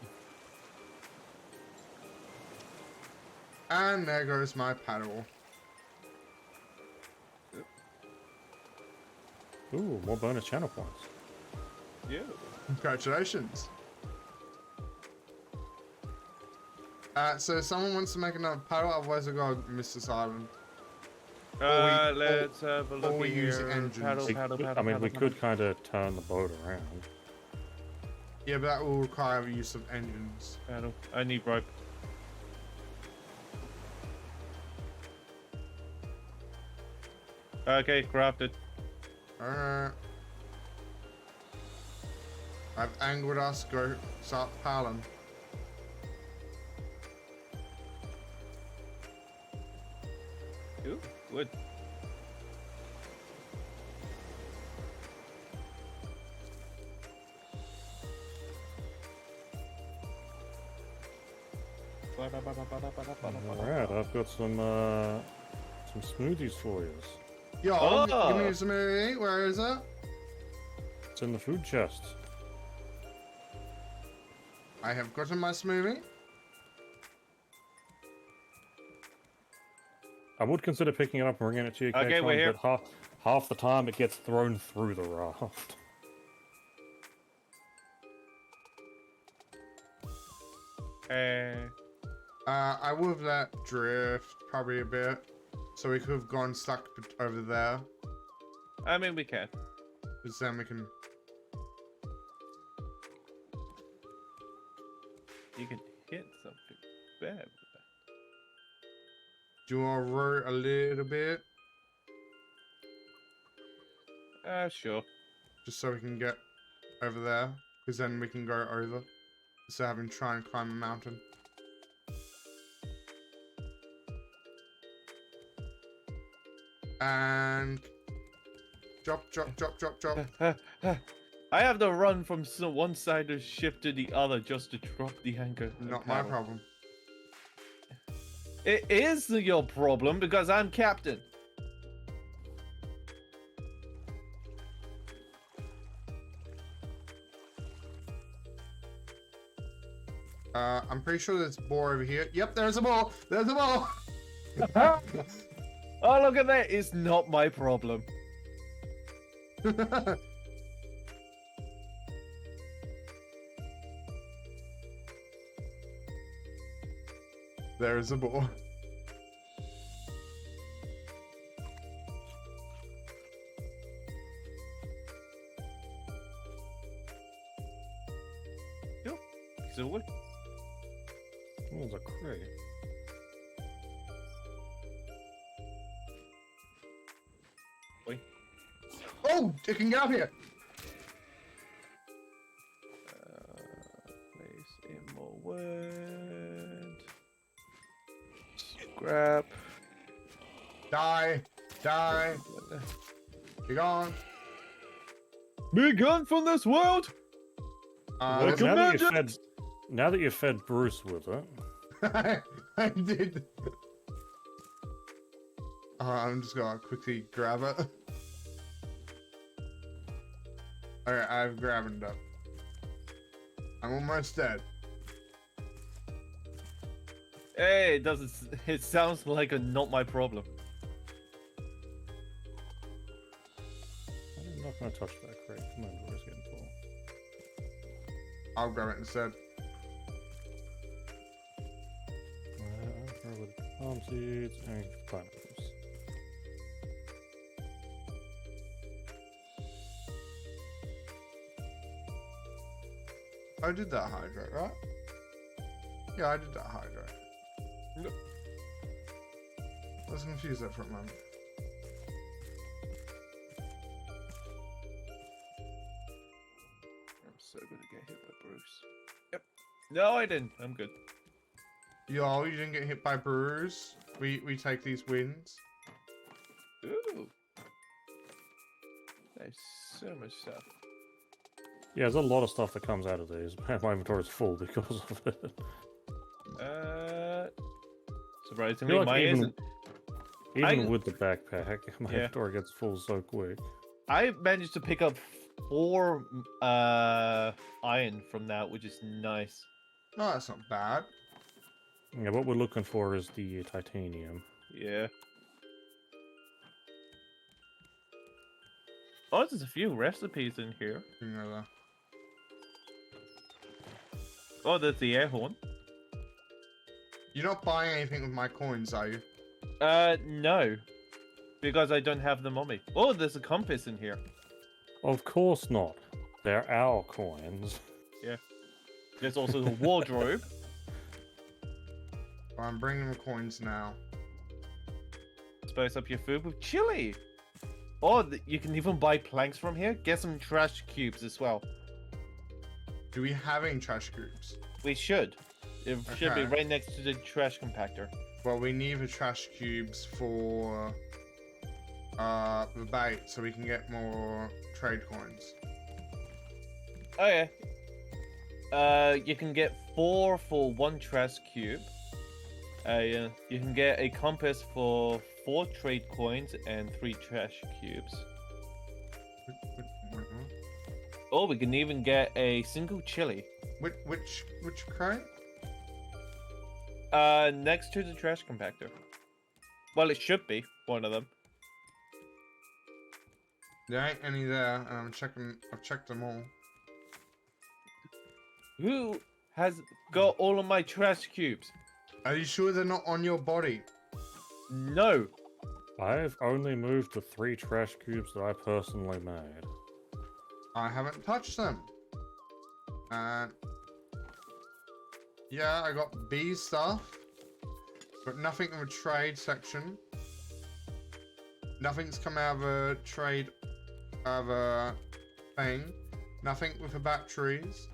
And there goes my paddle. Ooh, more bonus channel points. Yeah. Congratulations. So someone wants to make another paddle, otherwise I gotta miss this island. Let's have a look we use here. engines. Paddle, We paddle, could- paddle, I mean, paddle, we paddle. could kind of turn the boat around. Yeah, but that will require the use of engines. Paddle. I need rope. Okay, crafted. Alright. I've angled us, go start paddling. Ooh, wood. Alright, I've got some smoothies for you. Yo, Oh. give me some smoothie. Where is it? It's in the food chest. I have gotten my smoothie. I would consider picking it up and bringing it to you, Okay, Ketron, we're here. but half the time it gets thrown through the raft. I would have let drift probably a bit, so we could have gone stuck over there, I mean, we can. because then we can. You can hit something bad. Do you want to row a little bit, Sure. just so we can get over there, because then we can go over, instead of having to try and climb a mountain. And drop, drop, drop, drop, drop. I have to run from one side of the ship to the other just to drop the anchor. and Not my paddle. problem. It is your problem because I'm captain. I'm pretty sure there's a boar over here. Yep, there's a boar. There's a boar. Oh, look at that! It's not my problem. There's a boar. Yep. So what? Oh, there's a crate. Oh, it can get up here. Place in more wood. Scrap. Die. Die. Be gone. Be gone from this world. Well, Welcome now that you've fed Bruce with it, I did. I'm just gonna quickly grab it. Okay, I've grabbed it up. I'm almost dead. Hey, it doesn't. It sounds like a not my problem. I'm not going to touch that crate. Come on, Bruce, getting full. I'll grab it instead. I'll throw with palm seeds and pineapples. I did that hydrate, right? Yeah, I did that hydrate. Yep. I was confused there for a moment. I'm so gonna get hit by Bruce. Yep. No, I didn't. I'm good. Yo, you didn't get hit by Bruce. We take these wins. Ooh. There's so much stuff. Yeah, there's a lot of stuff that comes out of these. My inventory is full because of it. Surprisingly, like mine isn't. Even with the backpack, my Yeah. inventory gets full so quick. I managed to pick up 4 iron from that, which is nice. No, that's not bad. Yeah, what we're looking for is the titanium. Yeah. Oh, there's a few recipes in here. You know that. Oh, there's the air horn. You're not buying anything with my coins, are you? No. Because I don't have them on me. Oh, there's a compass in here. Of course not. They're our coins. There's also the wardrobe. Well, I'm bringing the coins now. Spice up your food with chili. Oh, you can even buy planks from here. Get some trash cubes as well. Do we have any trash cubes? We should. It should be Okay. right next to the trash compactor. Well, we need the trash cubes for the bait, so we can get more trade coins. Oh yeah. You can get 4 for 1 trash cube. Yeah. You can get a compass for 4 trade coins and 3 trash cubes. Oh, we can even get a single chili. Which crate? Next to the trash compactor. Well, it should be one of them. There ain't any there, and I'm checking. I've checked them all. Who has got all of my trash cubes? Are you sure they're not on your body? No. I've only moved the 3 trash cubes that I personally made. I haven't touched them. And yeah, I got B stuff, but nothing in the trade section. Nothing's come out of a trade of a thing. Nothing with the batteries,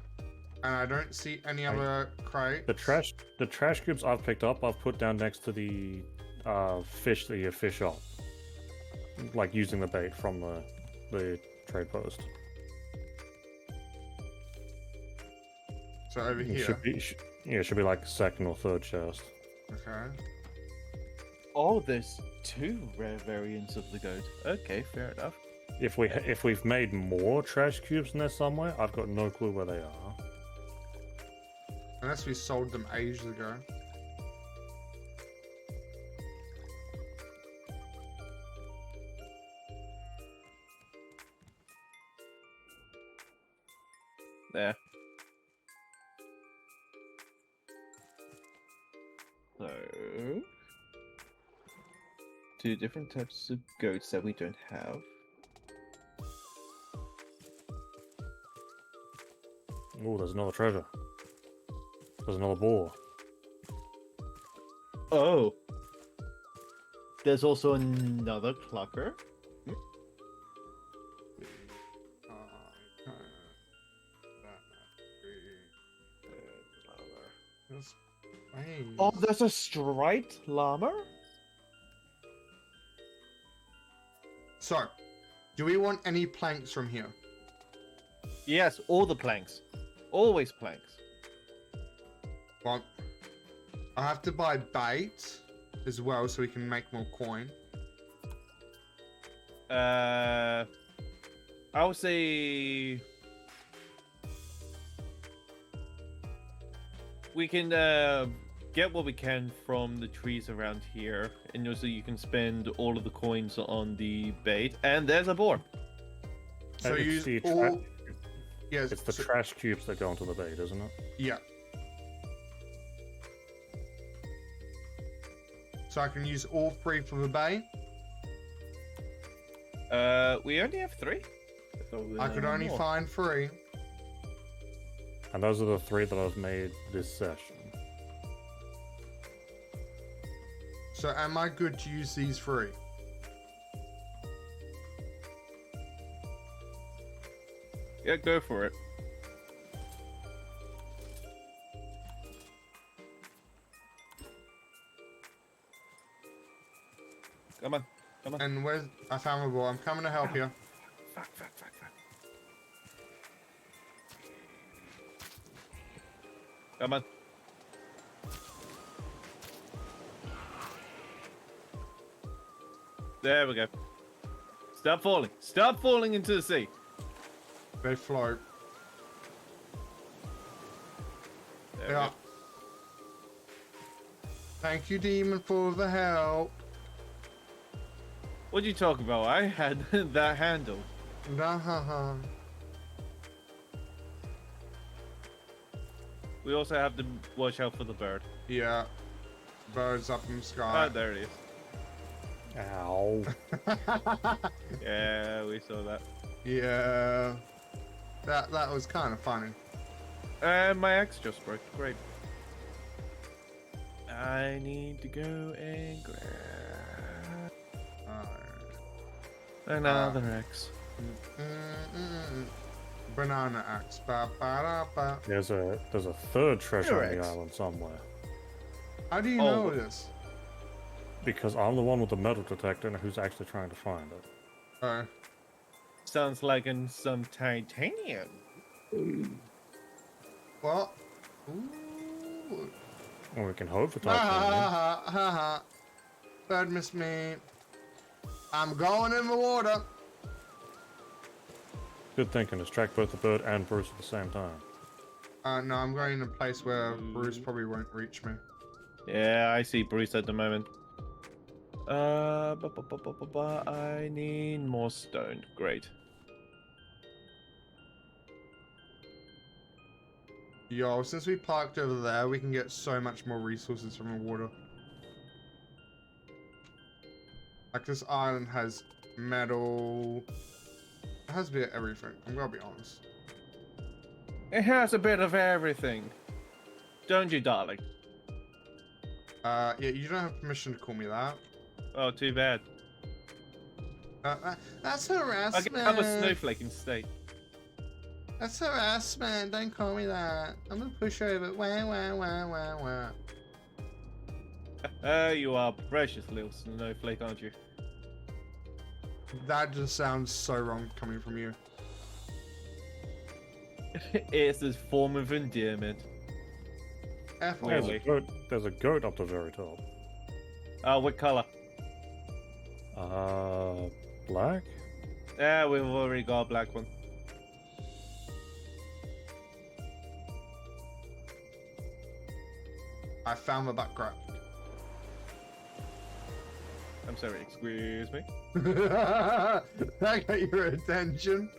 and I don't see any other crate. The trash cubes I've picked up, I've put down next to the fish that you fish up, like using the bait from the trade post. So over It here. it should be like second or third chest. Okay. Oh, there's 2 rare variants of the goat. Okay, fair enough. If we've made more trash cubes in there somewhere, I've got no clue where they are. Unless we sold them ages ago. There. So, two different types of goats that we don't have. Oh, there's another treasure. There's another boar. Oh. There's also another clucker. Oh, there's a striped llama? So, do we want any planks from here? Yes, all the planks. Always planks. Well, I have to buy bait as well so we can make more coin. I would say we can get what we can from the trees around here, and also you can spend all of the coins on the bait. And there's a boar. So It's use the all. Yes, It's the so- trash cubes that go into the bait, isn't it? Yeah. So I can use all 3 for the bait. We only have 3. I could only find 3. And those are the 3 that I've made this session. So am I good to use these 3? Yeah, go for it. Come on, come on. And where's I found the ball? I'm coming to help you. Fuck. Come on. There we go. Stop falling. Stop falling into the sea. They float. There we Yeah. go. Thank you, demon, for the help. What are you talking about? I had that handle. Nah. We also have to watch out for the bird. Yeah. Birds up in the Ah, sky. there it is. Ow. Yeah, we saw that. Yeah. That was kind of funny. And my axe just broke. Great. I need to go and grab another axe. Banana axe. Ba, ba, da, ba. There's a third treasure on the T-Rex. island somewhere. How do you Oh. know this? Because I'm the one with the metal detector and who's actually trying to find it. Oh. Sounds like some titanium. What? Ooh. And we can hope for Ha ha titanium. ha ha ha. Bird missed me. I'm going in the water. Good thinking. Let's track both the bird and Bruce at the same time. No, I'm going in a place where Bruce probably won't reach me. Yeah, I see Bruce at the moment. I need more stone. Great. Yo, since we parked over there, we can get so much more resources from the water. Like, this island has metal. It has a bit of everything. I'm gonna be honest. It has a bit of everything. Don't you, darling? Yeah, you don't have permission to call me that. Oh, too bad. That's I harassment. can have a snowflake instead. That's harassment. Don't call me that. I'm gonna push over. Wah, wah, wah, wah, wah. You are precious little snowflake, aren't you? That just sounds so wrong coming from you. It's a form of endearment. F off. There's a goat. There's a goat up the very top. What color? Black? Yeah, we've already got a black one. I found the background. I'm sorry, excuse me. That got your attention.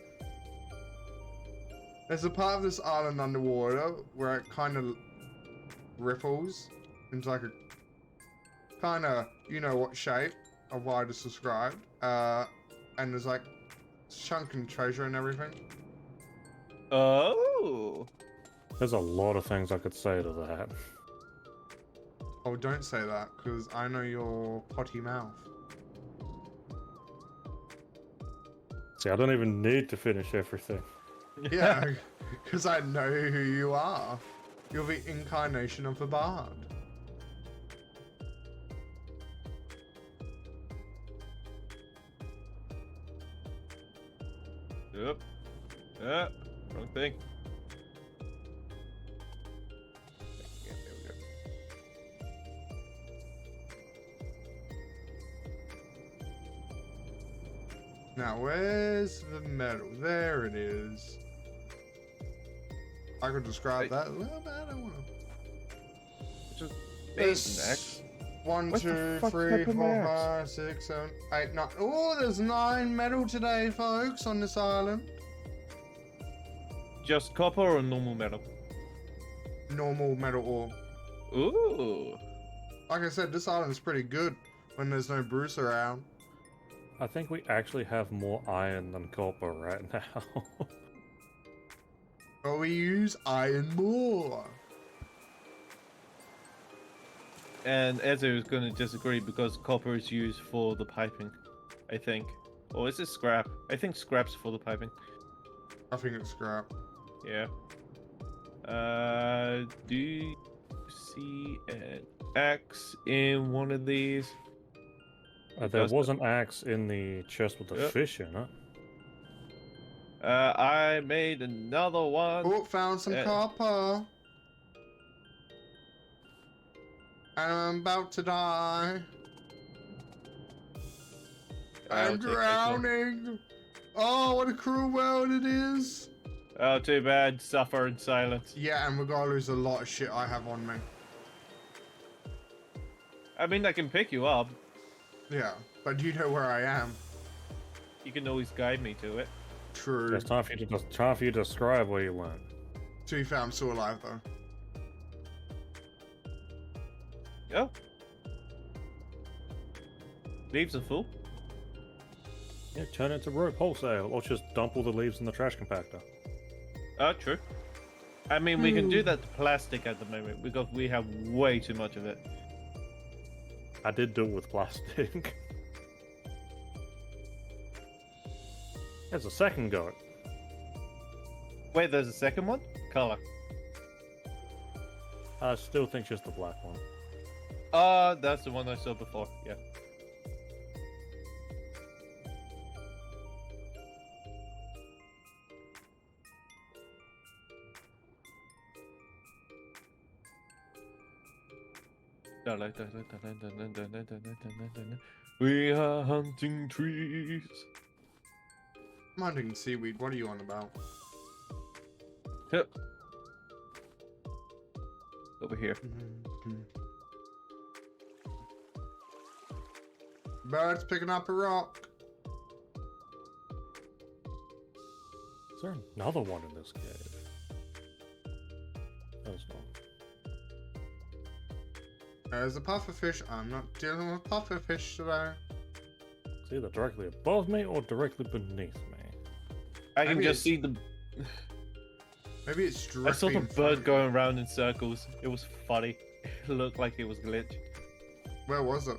There's a part of this island underwater where it kind of ripples into like a kind of, you know what shape of what I just described. And there's like chunking treasure and everything. Oh. There's a lot of things I could say to that. Oh, don't say that, because I know your potty mouth. See, I don't even need to finish everything. Yeah, because I know who you are. You're the incarnation of the bard. Yep. Wrong thing. Yeah, there we go. Now, where's the metal? There it is. I could describe that a little bit. I don't want to. Just There's next. 1, What the 2, fuck 3, happened 4, next? 5, 6, 7, 8, 9. Oh, there's 9 metal today, folks, on this island. Just copper or normal metal? Normal metal ore. Ooh. Like I said, this island's pretty good when there's no Bruce around. I think we actually have more iron than copper right now. But we use iron more. And Ezra is going to disagree because copper is used for the piping, I think. Or is it scrap? I think scrap's for the piping. I think it's scrap. Yeah. Do you see an axe in one of these? There was an axe in the chest with the Yep. fish in it. I made another one. Oh, found some copper. And I'm about to die. I'll I'm take this one. drowning. Oh, what a cruel world it is. Oh, too bad. Suffer in silence. Yeah, and we're gonna lose a lot of shit I have on me. I mean, I can pick you up. Yeah, but you know where I am. You can always guide me to it. True. It's time for you to describe where you went. To be fair, I'm still alive though. Oh. Leaves are full. Yeah, turn it to rope wholesale, or just dump all the leaves in the trash compactor. Oh, true. I mean, we can do that to plastic at the moment because we have way too much of it. I did do it with plastic. There's a second goat. Wait, there's a second one? Color. I still think just the black one. That's the one I saw before. Yeah. We are hunting trees. I'm hunting seaweed. What are you on about? Yep. Over here. Bird's picking up a rock. Is there another one in this cave? There's not. There's a pufferfish. I'm not dealing with pufferfish today. It's either directly above me or directly beneath me. I can Maybe just see the. Maybe it's I directly saw the in front bird of you. going around in circles. It was funny. It looked like it was glitched. Where was it?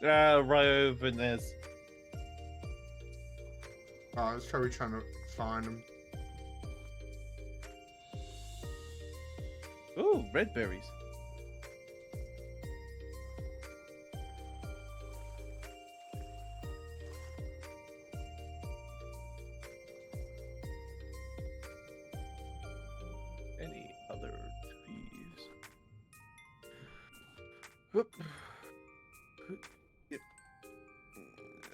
Right over there. Oh, I was probably trying to find him. Ooh, red berries. Any other thieves? Whoop. Yep.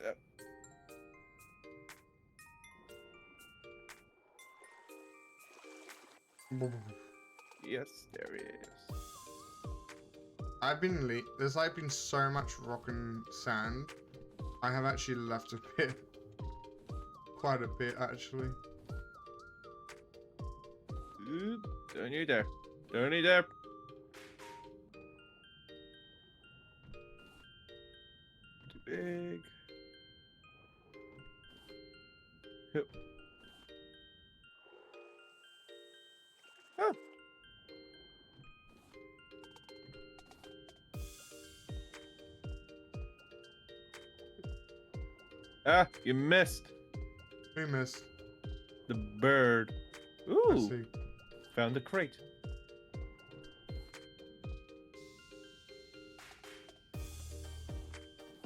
Yep. Yes, there is. There's like been so much rock and sand. I have actually left a bit. Quite a bit, actually. Oop, don't you dare. Don't you dare. Too big. Yep. Oh. Ah, you missed. Who missed? The bird. I Ooh, see. found a crate.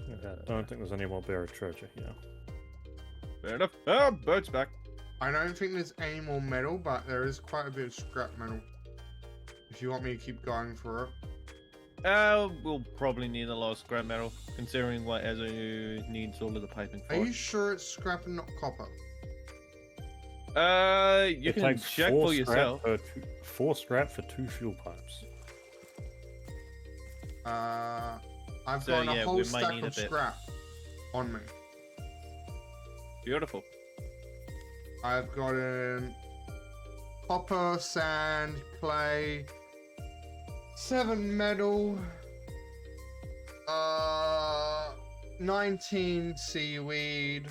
Okay, I don't think there's any more buried treasure here. Fair enough. Oh, bird's back. I don't think there's any more metal, but there is quite a bit of scrap metal. If you want me to keep going for it. We'll probably need a lot of scrap metal, considering what Ezo needs all of the piping for. Are you sure it's scrap and not copper? You It can takes check four for scrap yourself. for 4 scrap for 2 fuel pipes. I've So, got yeah, a whole we might stack need a of bit. scrap on me. Beautiful. I've got in copper, sand, clay, 7 metal, 19 seaweed,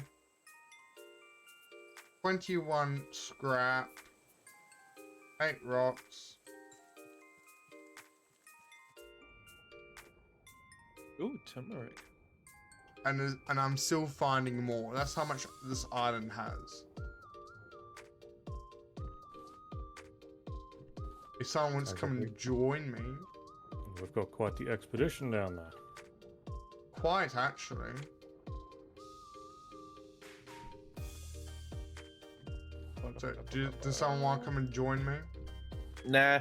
21 scrap, 8 rocks. Ooh, turmeric. And I'm still finding more. That's how much this island has. If someone wants to come and join me, We've got quite the expedition down there. quite actually. So, does someone want to come and join me? Nah.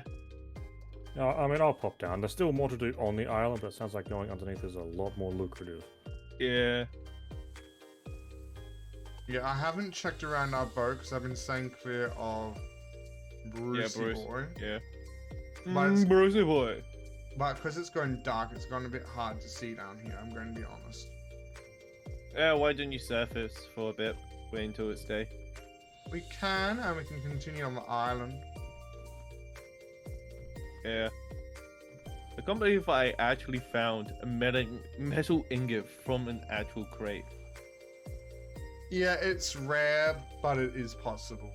No, I mean, I'll pop down. There's still more to do on the island, but it sounds like going underneath is a lot more lucrative. Yeah. Yeah, I haven't checked around our boat because I've been staying clear of Brucey Bruce. Boy. Yeah. But it's- Brucey boy. But because it's going dark, it's gone a bit hard to see down here, I'm going to be honest. Why didn't you surface for a bit? Wait until it's day. We can, and we can continue on the island. Yeah. I can't believe I actually found a metal ingot from an actual crate. Yeah, it's rare, but it is possible.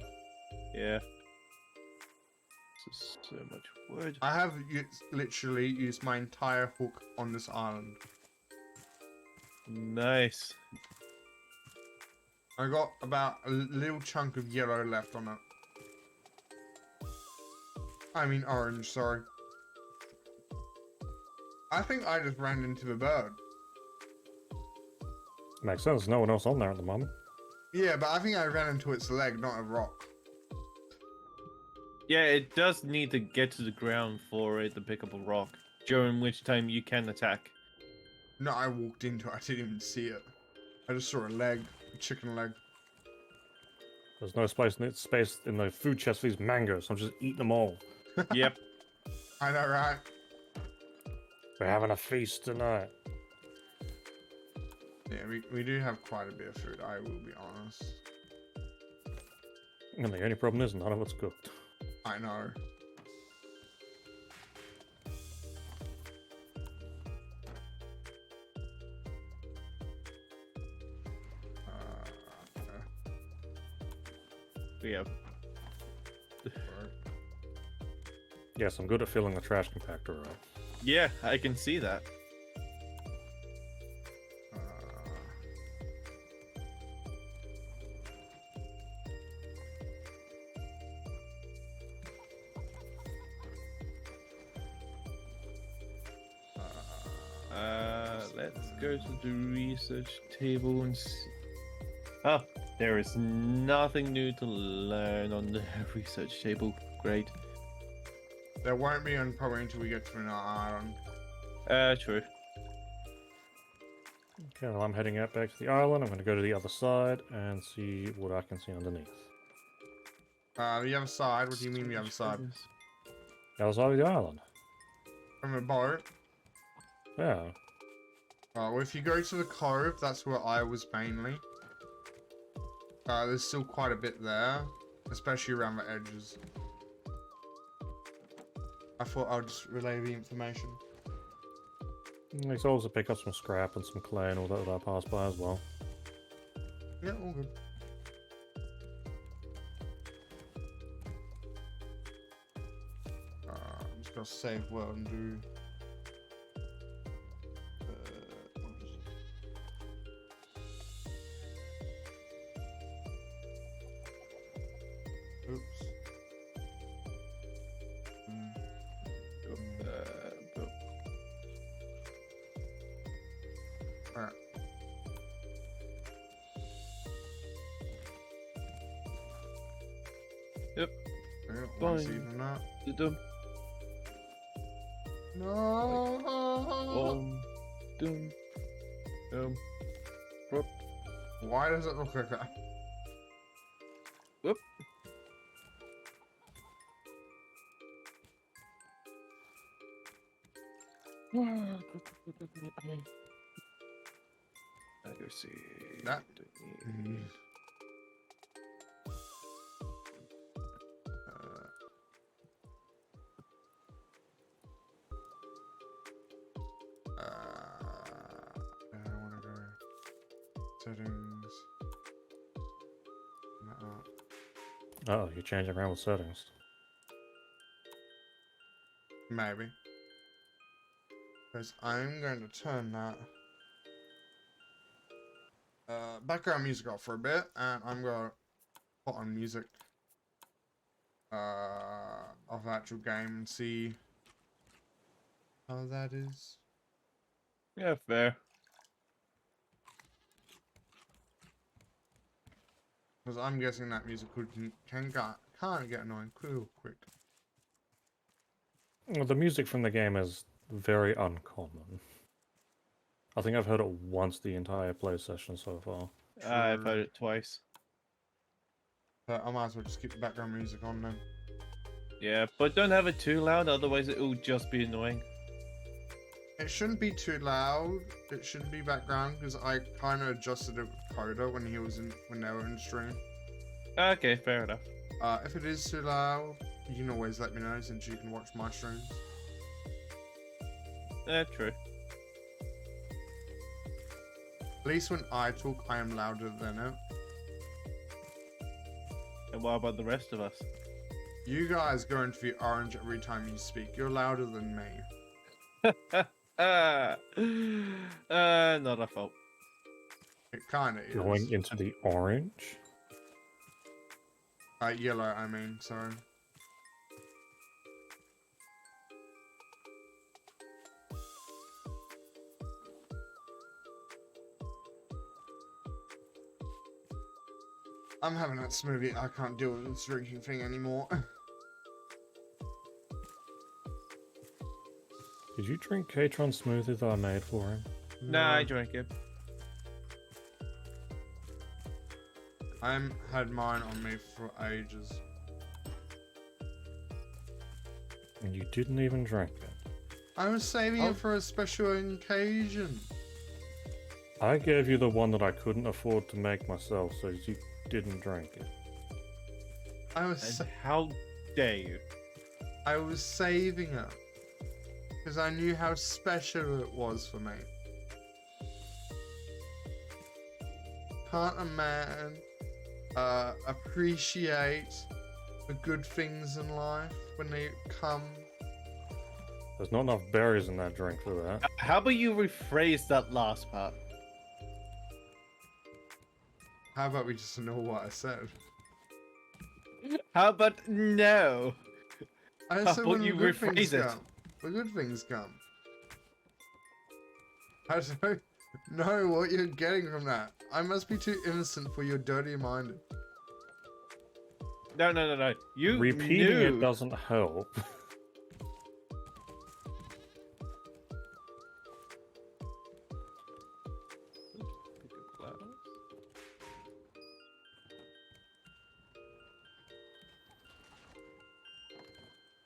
Yeah. This is so much wood. I have literally used my entire hook on this island. Nice. I got about a little chunk of yellow left on it. I mean orange, sorry. I think I just ran into the bird. Makes sense. No one else on there at the moment. Yeah, but I think I ran into its leg, not a rock. Yeah, it does need to get to the ground for it to pick up a rock, during which time you can attack. No, I walked into it. I didn't even see it. I just saw a leg, a chicken leg. There's no space in the food chest for these mangoes. So I'm just eating them all. Yep. I know, right? We're having a feast tonight. Yeah, we do have quite a bit of food, I will be honest. And the only problem is none of it's cooked. I know. Yeah. Yes, I'm good at filling the trash compactor up. Yeah, I can see that. Let's go to the research table and see. Oh, there is nothing new to learn on the research table. Great. There won't be on probably until we get to an island. True. Okay, well, I'm heading out back to the island. I'm going to go to the other side and see what I can see underneath. The other side? What do you mean the other side? The other side of the island. From a boat? Yeah. Well, if you go to the cove, that's where I was mainly. There's still quite a bit there, especially around the edges. I thought I'll just relay the information. You can also pick up some scrap and some clay and all that I passed by as well. Yeah, all good. I'm just gonna save world and do. Oops. Boop. Alright. Yep. Yeah, Fine. once even that. Dum. No. Dum. Whoop. Why does it look like that? Whoop. I go see. That- I don't want to go. Settings. Oh, you're changing around with settings. Maybe. Because I'm going to turn that background music off for a bit, and I'm going to put on music of the actual game and see how that is. Yeah, fair. Because I'm guessing that music can't get annoying real quick. Well, the music from the game is very uncommon. I think I've heard it once the entire play session so far. I've heard it twice. But I might as well just keep the background music on then. Yeah, but don't have it too loud, otherwise it will just be annoying. It shouldn't be too loud. It shouldn't be background because I kind of adjusted it with Coda when they were in stream. Okay, fair enough. If it is too loud, you can always let me know since you can watch my streams. True. At least when I talk, I am louder than it. And what about the rest of us? You guys go into the orange every time you speak. You're louder than me. Not our fault. It kind of is. Going into the orange? Yellow, I mean, sorry. I'm having that smoothie. I can't deal with this drinking thing anymore. Did you drink Katron smoothie that I made for him? Nah, I drank it. I'm had mine on me for ages. And you didn't even drink it. I was saving it for a special occasion. I gave you the one that I couldn't afford to make myself, so you didn't drink it. And how dare you? I was saving it because I knew how special it was for me. Can't a man appreciate the good things in life when they come? There's not enough berries in that drink for that. How about you rephrase that last part? How about we just know what I said? How about no? I How said about when you the good rephrase things it? come. The good things come. I don't know what you're getting from that. I must be too innocent for your dirty mind. No. You Repeating knew. it doesn't help.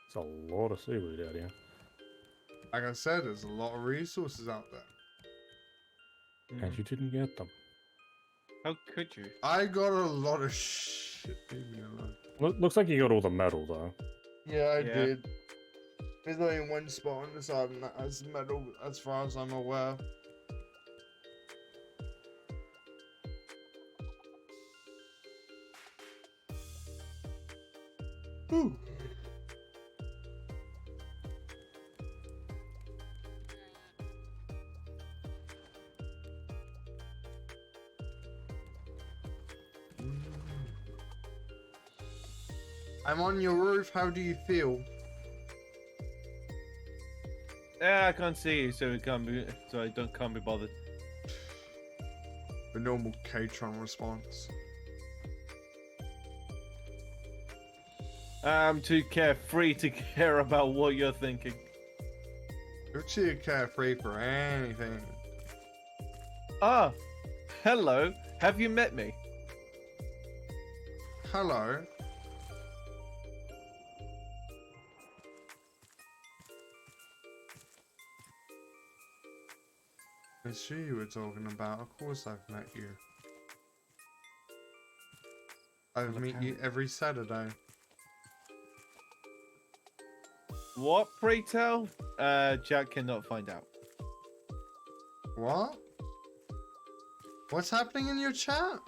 It's a lot of seaweed out here. Like I said, there's a lot of resources out there. And you didn't get them. How could you? I got a lot of shit. Leave me alone. Looks like you got all the metal though. Yeah, I Yeah. did. There's only one spot on this island that has metal, as far as I'm aware. Ooh. I'm on your roof. How do you feel? Yeah, I can't see you, so I can't be bothered. The normal K-Tron response. I'm too carefree to care about what you're thinking. You're too carefree for anything. Ah, hello. Have you met me? Hello. It's you were talking about. Of course I've met you. I meet you every Saturday. What, pray tell? Jack cannot find out. What? What's happening in your chat?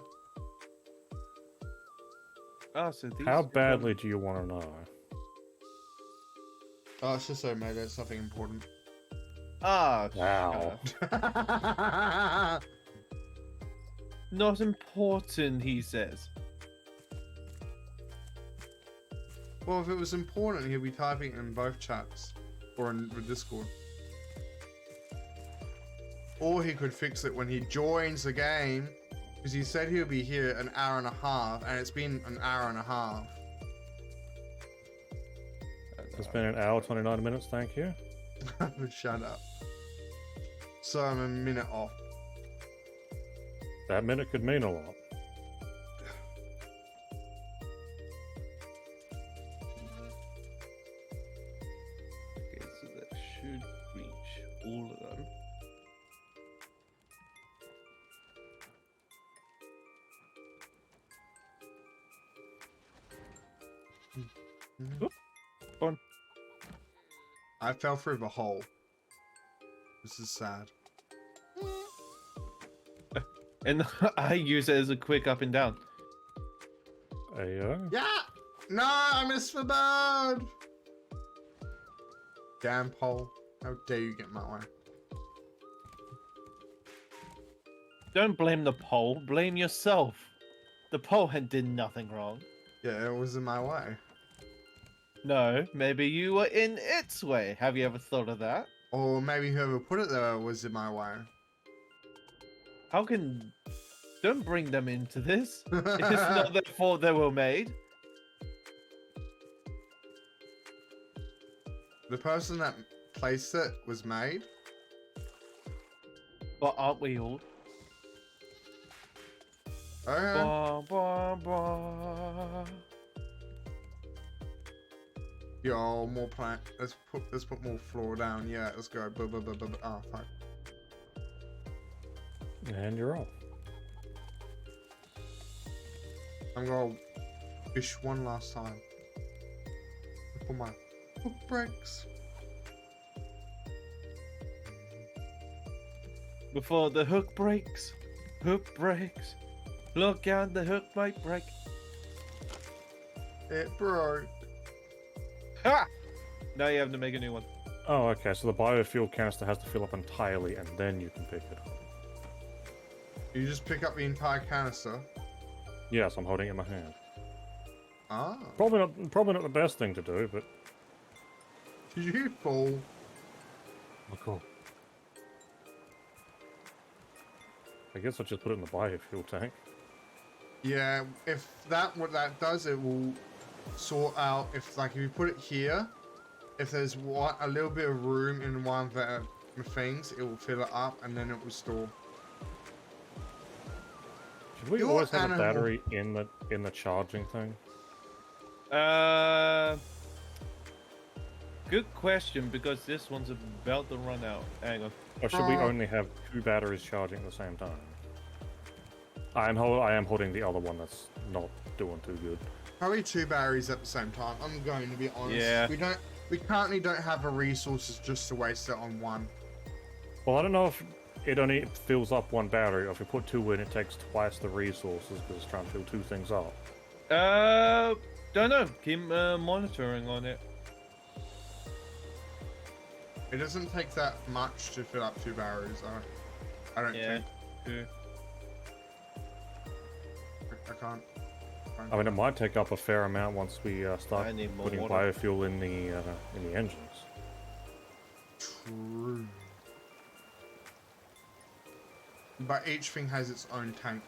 Oh, so these. How badly do you want to know? Oh, it's just Omega. It's nothing important. Ah, Wow. not important, he says. Well, if it was important, he'd be typing it in both chats or in the Discord. Or he could fix it when he joins the game, because he said he'll be here an hour and a half, and it's been an hour and a half. It's been an hour, 29 minutes, thank you. Shut up. So I'm a minute off. That minute could mean a lot. Okay, so that should reach all of them. Oop, fun. I fell through the hole. This is sad. And I use it as a quick up and down. Ayo. Yeah! No, I missed the bird! Damn pole. How dare you get in my way? Don't blame the pole, blame yourself. The pole had did nothing wrong. Yeah, it was in my way. No, maybe you were in its way. Have you ever thought of that? Or maybe whoever put it there was in my way. How can... Don't bring them into this. It's not their fault they were made. The person that placed it was made. But aren't we all? Okay. Bah, bah, bah. Yo, more plant. Let's put more floor down. Yeah, let's go. Oh, fuck. And you're off. I'm gonna fish one last time. Put my hook breaks. Before the hook breaks. Hook breaks. Look out, the hook might break. It broke. Ha! Now you have to make a new one. Oh, okay, so the biofuel canister has to fill up entirely and then you can pick it up. You just pick up the entire canister. Yes, I'm holding it in my hand. Ah. Probably not the best thing to do, but... Did you fall? Oh, cool. I guess I'll just put it in the biofuel tank. Yeah, if what that does, it will sort out if you put it here, if there's a little bit of room in one of the things, it will fill it up and then it will store. Should we Your always have animal- a battery in the charging thing? Good question, because this one's about to run out. Hang on. Or should we only have 2 batteries charging at the same time? I am holding the other one that's not doing too good. Probably 2 batteries at the same time. I'm going to be honest. Yeah. We currently don't have the resources just to waste it on one. Well, I don't know if it only fills up 1 battery, or if you put 2 in, it takes twice the resources because it's trying to fill 2 things up. Don't know. Keep monitoring on it. It doesn't take that much to fill up 2 batteries, I don't Yeah. think. True. I can't. I mean, it might take up a fair amount once we start I need more putting water. biofuel in the engines. True. But each thing has its own tank.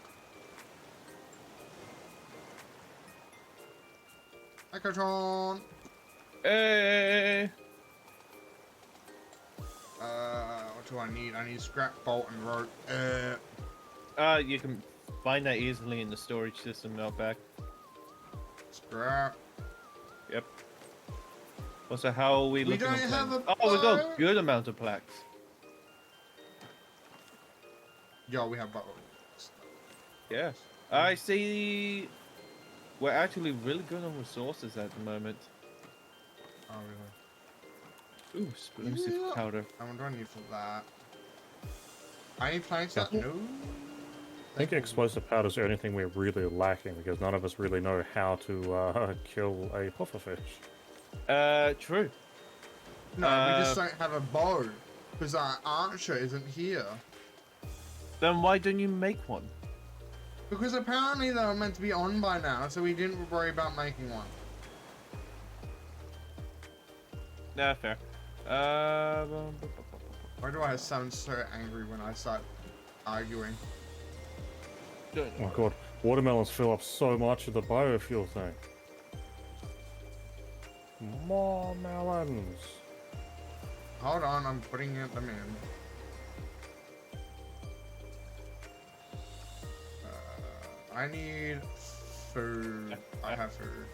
Ecotron! Hey. What do I need? I need scrap, bolt, and rope. You can find that easily in the storage system out back. Scrap. Yep. Also, how are we looking don't on have planes? a Oh, we got a boat. good amount of plaques. Yo, we have boat. Yeah. I see. We're actually really good on resources at the moment. Oh, really? Ooh, explosive Yeah. powder. How much do I need for that? I need planks that. No. I think explosive powder is the only thing we're really lacking because none of us really know how to kill a pufferfish. True. No, we just don't have a bow because our archer isn't here. Then why don't you make one? Because apparently they were meant to be on by now, so we didn't worry about making one. Nah, fair. Why do I sound so angry when I start arguing? Oh my god, watermelons fill up so much of the biofuel thing. More melons. Hold on, I'm putting them in. I need food. I have food.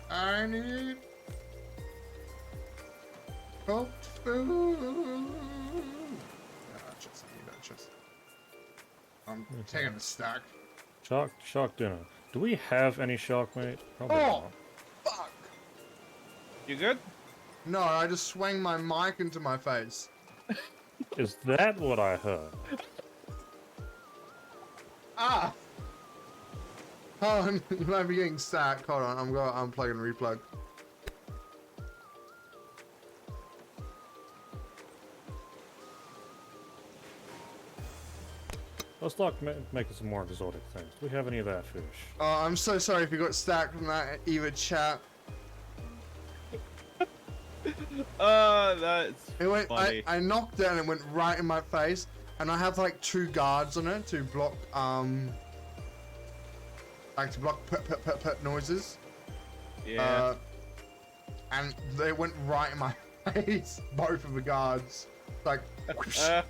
I need cooked food. I need that chest. I'm taking a stack. Shark dinner. Do we have any shark meat? Probably Oh, not. fuck! You good? No, I just swung my mic into my face. Is that what I heard? Ah! Hold on, you might be getting stacked. Hold on, I'm going to unplug and replug. Let's start making some more exotic things. Do we have any of that fish? Oh, I'm so sorry if you got stacked from that Eva chat. That's It went. funny. I knocked it and it went right in my face, and I have like 2 guards on it to block like to block put noises. Yeah. And they went right in my face, both of the guards. Like. Whoosh. Ah.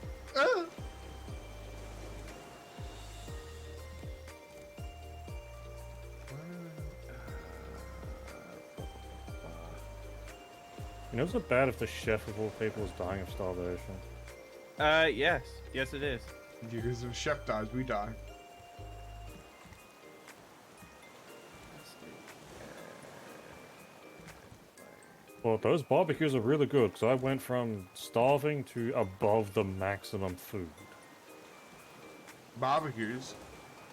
You know, is it bad if the chef of all people is dying of starvation? Yes. Yes, it is. Because if the chef dies, we die. Well, those barbecues are really good because I went from starving to above the maximum food. Barbecues.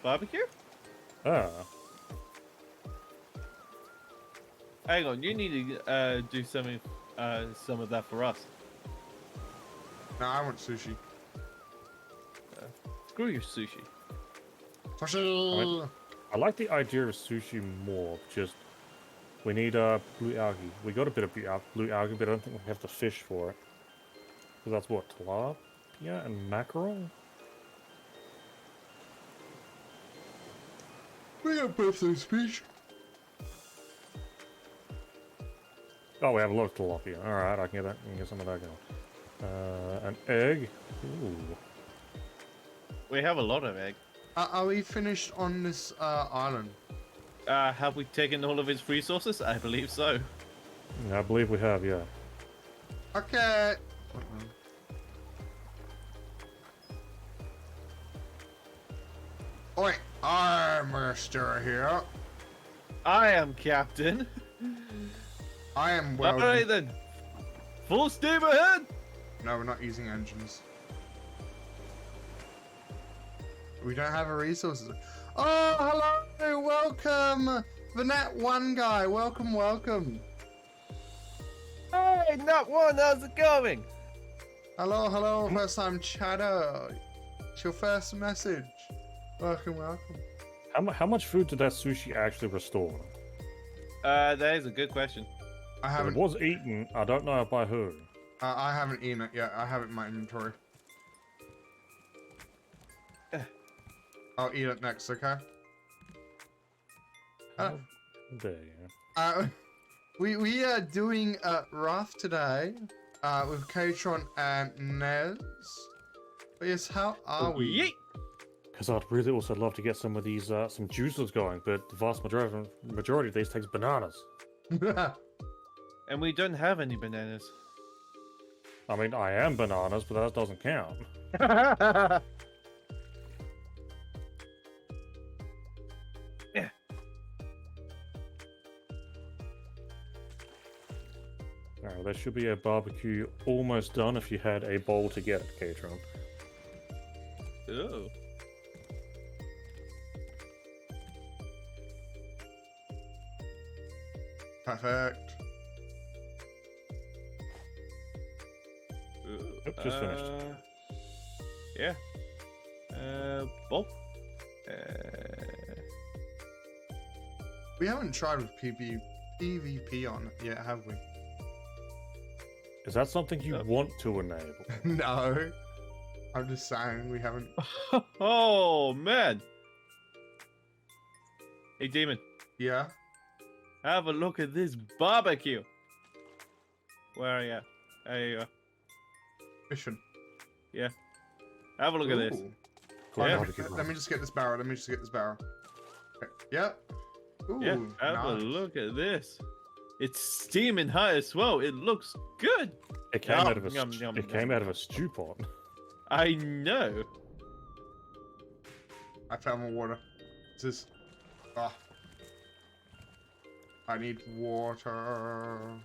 Barbecue? Ah, Hang on, you need to do something, some of that for us. No, I want sushi. Screw your sushi. Sushi. I like the idea of sushi more. Just we need blue algae. We got a bit of blue algae, but I don't think we have the fish for it. So that's what, tilapia and mackerel. We got both those fish. Oh, we have a lot of tilapia. All right, I can get that. I can get some of that going. An egg. Ooh. We have a lot of egg. Are we finished on this island? have we taken all of his resources? I believe so. Yeah, I believe we have, yeah. Okay. Oi, I'm Mr. here. I am captain. I am All welding. right then. Full steam ahead. No, we're not using engines. We don't have a resources. Oh, hello, welcome, the Nat One guy. Welcome, welcome. Hey, not one. How's it going? Hello, first time chatter. It's your first message. Welcome, welcome. How much food did that sushi actually restore? That is a good question. I 'Cause haven't. it was eaten. I don't know by who. I haven't eaten it yet. I have it in my inventory. I'll eat it next, okay? There you go. We are doing Rough today with Katron and Nez. But yes, how are we? Yeet. Because I'd really also love to get some of these some juices going, but the vast majority of these takes bananas. And we don't have any bananas. I mean, I am bananas, but that doesn't count. Yeah. Alright, there should be a barbecue almost done if you had a bowl to get, Katron. Ooh. Perfect. Ooh. Yep, just finished. Yeah. Well. We haven't tried with PvP on it yet, have we? Is that something you Yep. want to enable? No. I'm just saying we haven't. Oh man. Hey Demon, Yeah. have a look at this barbecue. Where are you? There you go. Mission. Have a look at this. Ooh. Quite Yeah. hard to get Let me just get this barrel. Okay. Yep. Ooh, Yeah, have a nice. look at this. It's steaming hot as well. It looks good. It came Yum, out of a yum, yum, it came yum. out of a stew pot. I know. I found more water. This is. Ah. I need water.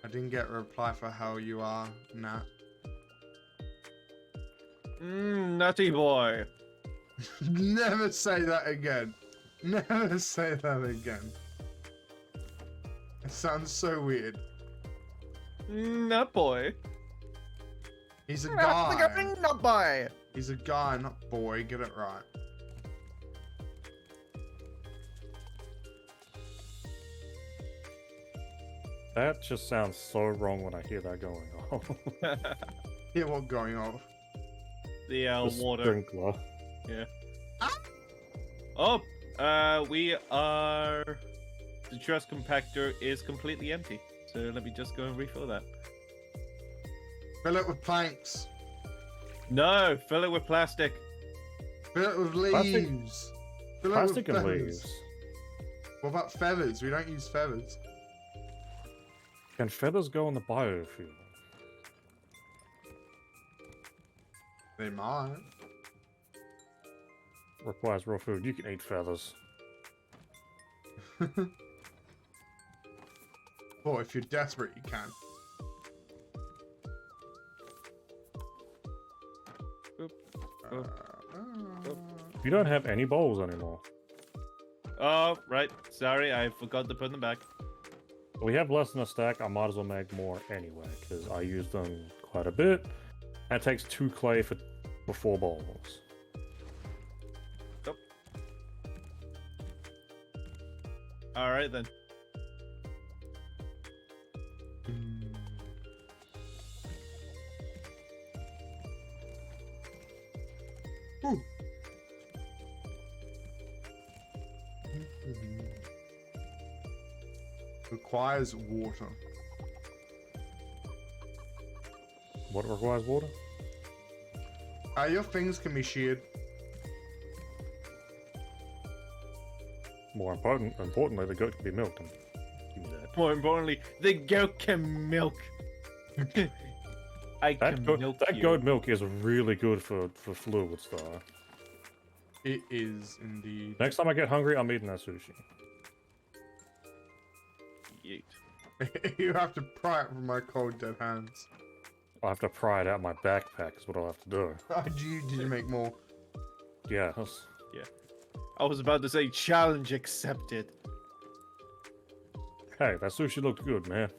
I didn't get a reply for how you are, Nat. Nutty boy. Never say that again. Never say that again. It sounds so weird. Nut boy. He's a guy. Nut boy. He's a guy, not boy. Get it right. That just sounds so wrong when I hear that going on. Hear what going on? The The water. sprinkler. Yeah. Ah! Oh, we are. The trust compactor is completely empty. So let me just go and refill that. Fill it with planks. No, fill it with plastic. Fill it with Plastic- leaves. Fill it Plastic with and feathers. leaves. What about feathers? We don't use feathers. Can feathers go in the biofuel? They might. Requires raw food. You can eat feathers. Or if you're desperate, you can. Oop. Uh, Oop. You don't have any bowls anymore. Oh, right. Sorry, I forgot to put them back. We have less than a stack. I might as well make more anyway, because I use them quite a bit. And it takes 2 clay for 4 bowls. All right then. Ooh. requires water. What requires water? Your things can be sheared. More importantly, the goat can be milked. And give me that. More importantly, the goat can milk. I can milk That you. goat milk is really good for fluids, though. It is indeed. Next time I get hungry, I'm eating that sushi. Yeet. You have to pry it from my cold dead hands. I have to pry it out of my backpack. Is what I'll have to do. Oh, did you make more? Yeah. That's... I was about to say challenge accepted. Hey, that sushi looked good, man.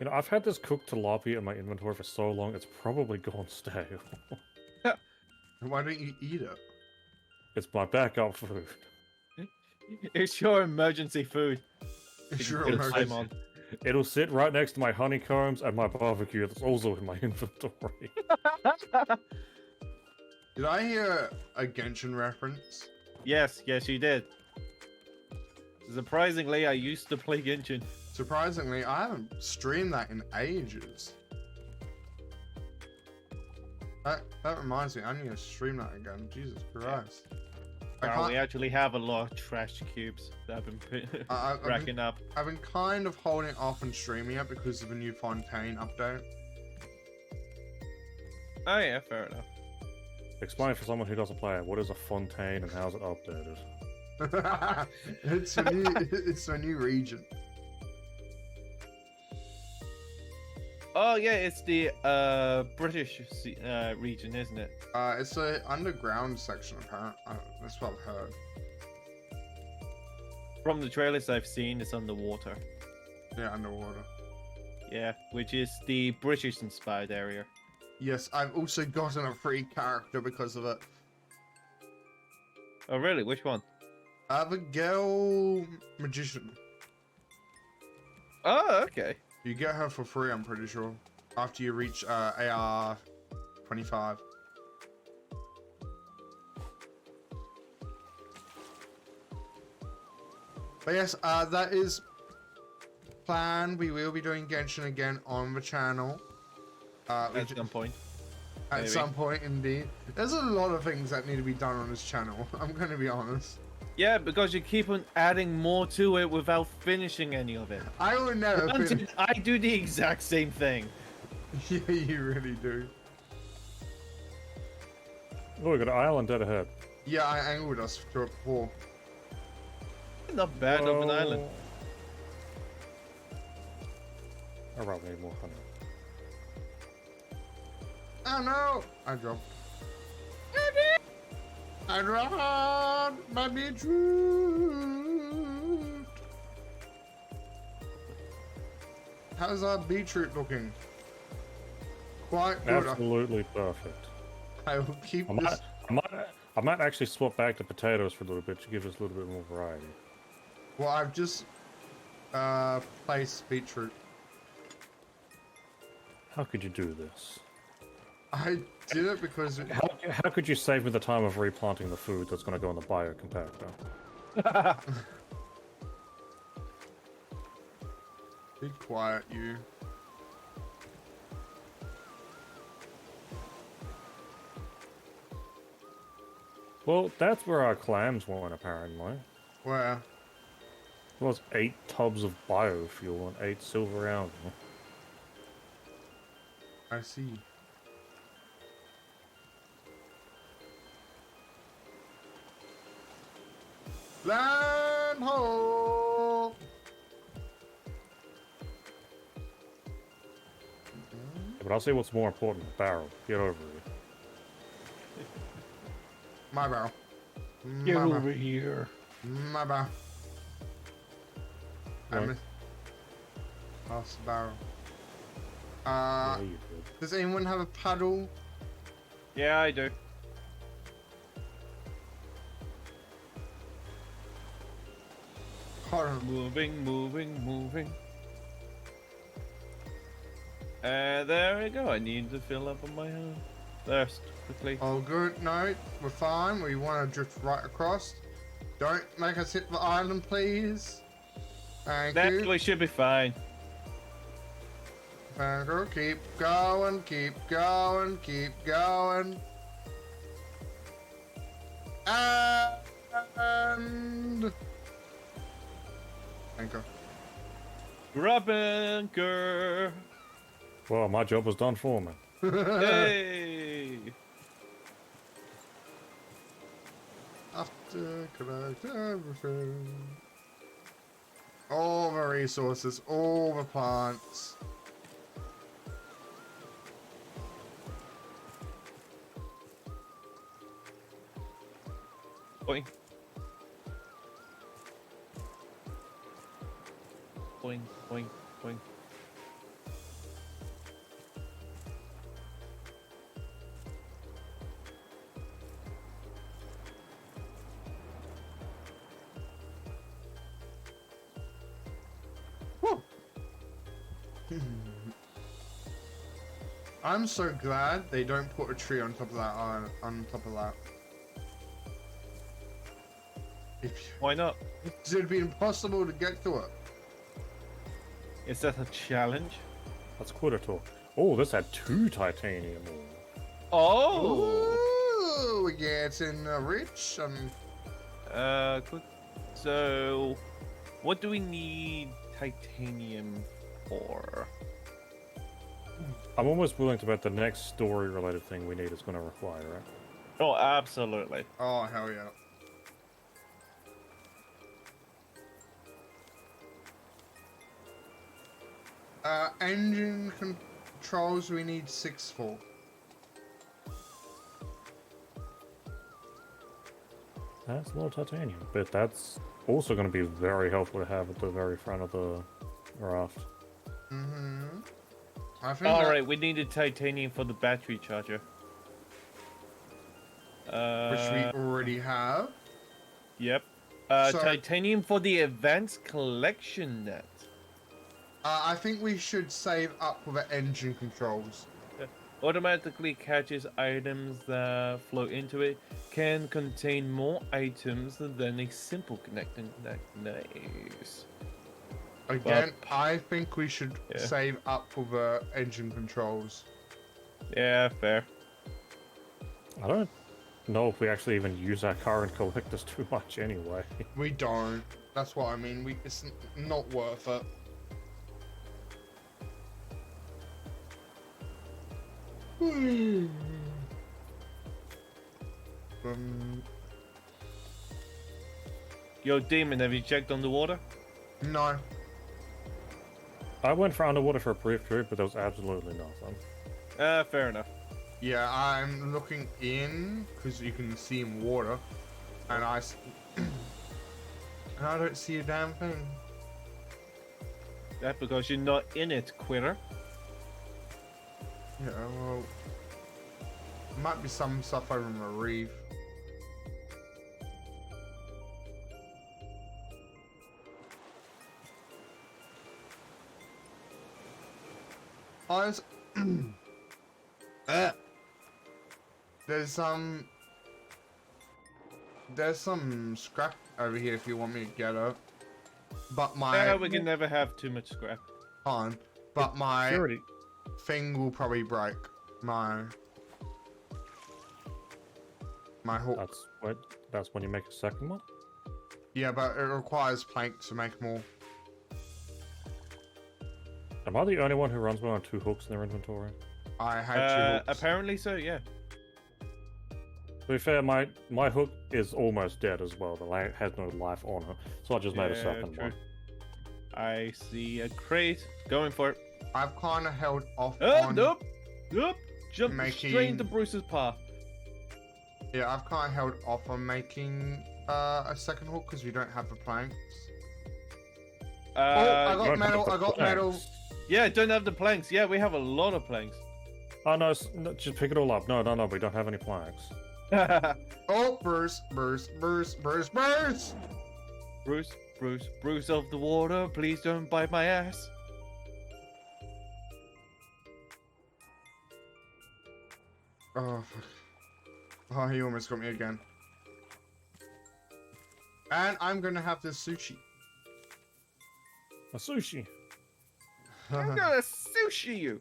You know, I've had this cooked tilapia in my inventory for so long, it's probably gone stale. Why don't you eat it? It's my backup food. It's your emergency food. It's You your can put emergency. time on. It'll sit right next to my honeycombs and my barbecue that's also in my inventory. Did I hear a Genshin reference? Yes, you did. Surprisingly, I used to play Genshin. Surprisingly, I haven't streamed that in ages. That reminds me, I need to stream that again. Jesus Christ. We actually have a lot of trash cubes that I've been I've racking up. I've been kind of holding off on streaming it because of a new Fontaine update. Oh yeah, fair enough. Explain for someone who doesn't play it, what is a fontaine and how's it updated? It's a new region. Oh yeah, it's the British region, isn't it? It's the underground section, apparently. That's what I've heard. From the trailers I've seen, it's underwater. Yeah, underwater. Yeah, which is the British-inspired area. Yes, I've also gotten a free character because of it. Oh really? Which one? The girl magician. Oh, okay. You get her for free, I'm pretty sure. After you reach AR 25. But yes, that is plan. We will be doing Genshin again on the channel. At some point. At maybe. some point, indeed. There's a lot of things that need to be done on this channel. I'm going to be honest. Yeah, because you keep on adding more to it without finishing any of it. I will never finish. I do the exact same thing. Yeah, you really do. Oh, we got an island dead ahead. Yeah, I angled us to it before. Not bad of an island. I probably need more honey. Oh no! I dropped. I dropped my beetroot. How's our beetroot looking? Quite good. Absolutely perfect. I will keep I this. might actually swap back to potatoes for a little bit to give us a little bit more variety. Well, I've just placed beetroot. How could you do this? I did it because How could you save me the time of replanting the food that's going to go in the biocompactor? Be quiet, you. Well, that's where our clams went, apparently. Where? There was 8 tubs of biofuel and 8 silver ounces. I see. Land ho! But I'll say what's more important, barrel. Get over it. My barrel. Get My over barrel. here. My barrel. I Right. missed. Lost the barrel. Yeah, you did. Does anyone have a paddle? Yeah, I do. Hold on. Moving. There we go. I need to fill up on my thirst quickly. Oh, good. No, we're fine. We want to drift right across. Don't make us hit the island, please. Thank That you. we should be fine. Thank you. Keep going, keep going, keep going. And... Anchor. Grab anchor. Well, my job was done for me. Hey. After collect everything. All the resources, all the plants. Boing. Boing, boing, boing. Woo. I'm so glad they don't put a tree on top of that island, on top of that. Why not? It'd be impossible to get to it. Is that a challenge? That's quarter talk. Oh, this had 2 titanium ore. Oh. Ooh, we're getting rich and Quick. So, what do we need titanium for? I'm almost willing to bet the next story-related thing we need is going to require it. Oh, absolutely. oh hell yeah. Engine controls we need 6 for. That's a lot of titanium, but that's also going to be very helpful to have at the very front of the raft. Mm-hmm. I think All that- right, we needed titanium for the battery charger. which we already have. Yep. So- Titanium for the advanced collection net. I think we should save up for the engine controls. Automatically catches items that flow into it. Can contain more items than a simple connecting net. Nice. Again, I think we should Yeah. save up for the engine controls. Yeah, fair. I don't know if we actually even use our current collectors too much anyway. We don't. That's what I mean. It's not worth it. um, Yo, Demon, have you checked on the water? no. I went for underwater for a brief period, but there was absolutely nothing. Fair enough. Yeah, I'm looking in because you can see in water, and and I don't see a damn thing. That because you're not in it, quitter. Yeah, well, might be some stuff over in the reef. I was, there's some scrap over here if you want me to get it. But my We can never have too much scrap. but my Purity. thing will probably break. My hook. That's when you make a second one. Yeah, but it requires planks to make more. Am I the only one who runs one on 2 hooks in their inventory? I had 2 hooks. Apparently so, yeah. To be fair, my hook is almost dead as well. The has no life on it, so I just made a Yeah, second true. one. I see a crate. Going for it. I've kind of held off Oh, on. nope. Nope. Jump straight making- into Bruce's path. Yeah, I've kind of held off on making a second hook because we don't have the planks. I got Don't metal, have the I got metal. planks. Yeah, don't have the planks. Yeah, we have a lot of planks. Oh no, no, just pick it all up. No, we don't have any planks. Oh, Bruce Bruce of the water, please don't bite my ass. Oh, fuck. Oh, he almost got me again. And I'm gonna have this sushi. A sushi. I'm gonna sushi you.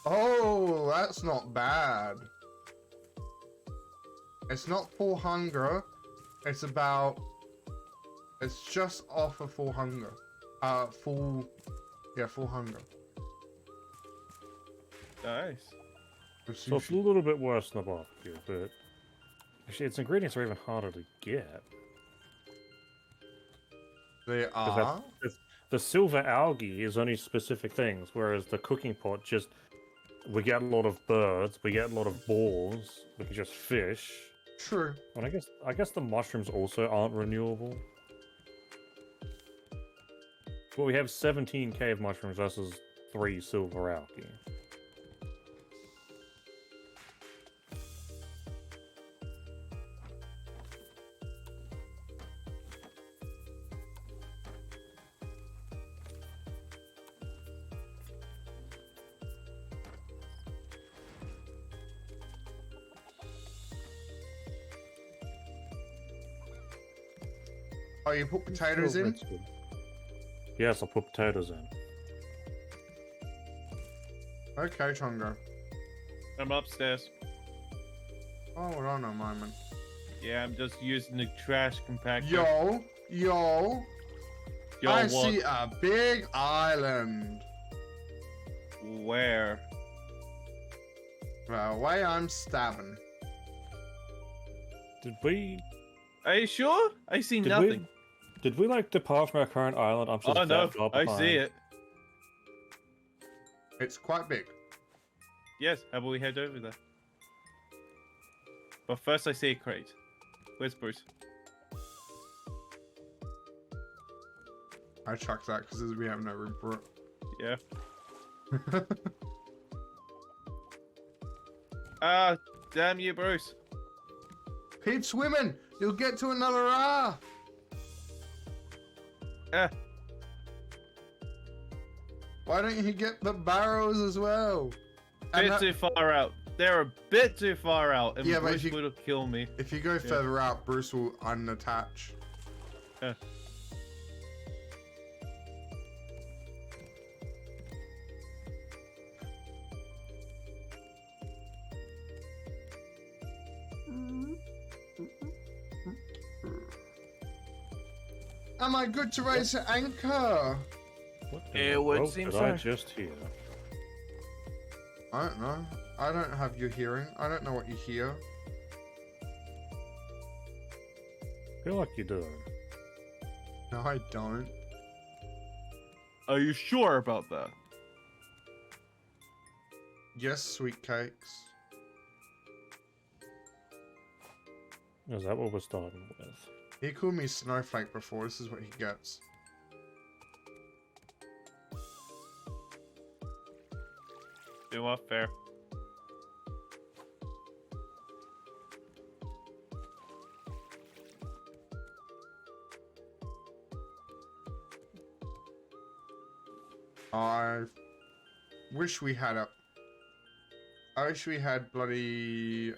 Oh, that's not bad. It's not full hunger. It's about... It's just off of full hunger. Full hunger. Nice. With So it's a sushi. little bit worse than the barbecue, but actually its ingredients are even harder to get. They 'Cause are. the silver algae is only specific things, whereas the cooking pot just we get a lot of birds, we get a lot of balls, we can just fish. True. And I guess the mushrooms also aren't renewable. But we have 17 cave mushrooms versus 3 silver algae. Oh, you put potatoes in? Yes, I'll put potatoes in. Okay, Chongo. I'm upstairs. Hold on a moment. Yeah, I'm just using the trash compactor. Yo. Yo, I what? see a big island. Where? The way I'm stabbing. Did we Are you sure? I see Did nothing. did we like depart from our current island? I'm just Oh no, that far I behind. see it. It's quite big. Yes, how about we head over there? But first I see a crate. Where's Bruce? I chucked that because we have no room for Yeah. it. Ah, damn you, Bruce. Keep swimming. You'll get to another raft. Ah, Why don't you get the barrels as well? And bit that- too far out. They're a bit too far out, and Yeah, but Bruce if you- will kill me. if you go further out, Bruce will unattach. Yeah. Am I good to raise an anchor? What It the would rope seem did I so. just hear? I don't know. I don't have your hearing. I don't know what you hear. I feel like you do. No, I don't. Are you sure about that? Yes, sweet cakes. Is that what we're starting with? He called me Snowflake before. This is what he gets. Do what? Fair. I wish we had a. I wish we had bloody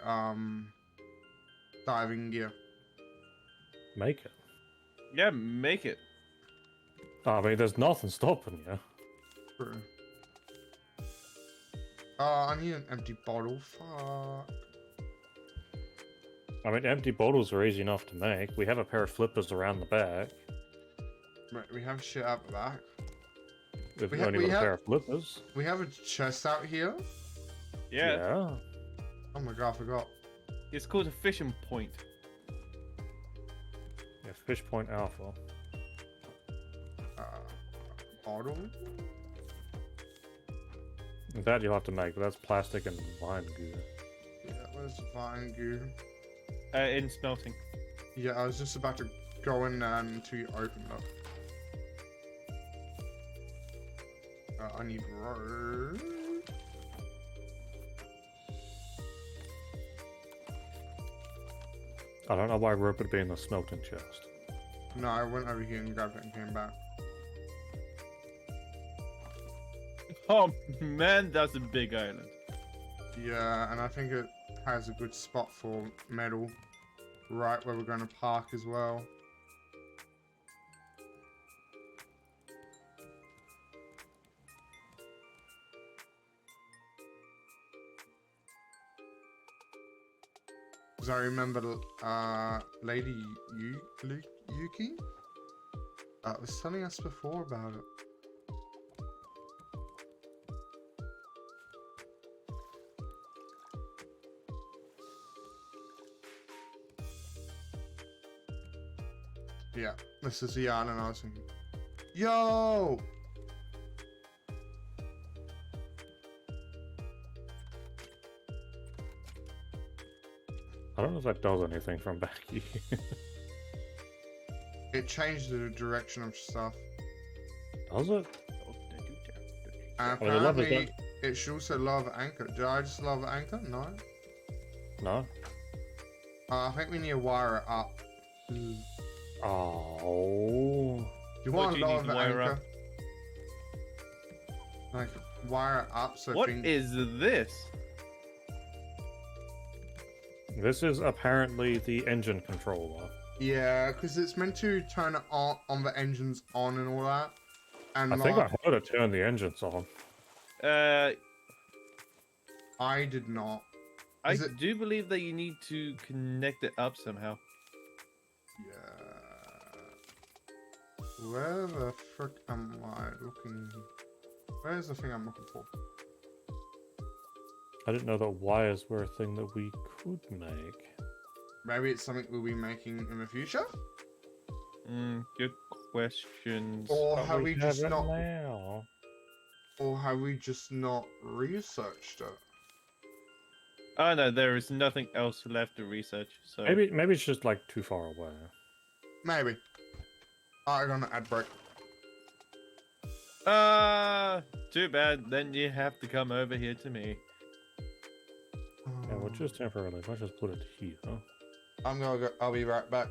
diving gear. Make it. Yeah, make it. I mean, there's nothing stopping you. True. Oh, I need an empty bottle. Fuck. I mean, empty bottles are easy enough to make. We have a pair of flippers around the back. Right, we have shit out the back. We've We ha- only we got a have- pair of flippers. We have a chest out here. Yeah. Oh my god, I forgot. It's called a fishing point. Yeah, Fish Point Alpha. Bottle. That you'll have to make, but that's plastic and vine goo. Yeah, where's the vine goo? In smelting. Yeah, I was just about to go in there until you opened up. I need rope. I don't know why rope would be in the smelting chest. No, I went over here and grabbed it and came back. Oh man, that's a big island. Yeah, and I think it has a good spot for metal, right where we're going to park as well. Because I remember Lady Yuki was telling us before about it. Yeah, this is the island I was thinking. Yo! I don't know if that does anything from back here. It changed the direction of stuff. Does it? And I mean, the love is apparently, it should also love anchor. Did I just love anchor? No. No. I think we need to wire it up. Oh. You What want do to you need love to wire anchor? up? Like, wire it up so What things... is this? This is apparently the engine controller. Yeah, because it's meant to turn it on the engines on and all that. And I think I heard it turn the engines on. I did not. I Is it- do believe that you need to connect it up somehow. Yeah. Where the frick am I looking? Where's the thing I'm looking for? I didn't know that wires were a thing that we could make. Maybe it's something we'll be making in the future? Good questions. Or But have we have just it not... now. Or have we just not researched it? Oh no, there is nothing else left to research. So Maybe it's just like too far away. Maybe. I'm gonna ad break. too bad. Then you have to come over here to me. Yeah, well, just temporarily. Let's just put it here. I'm gonna go. I'll be right back.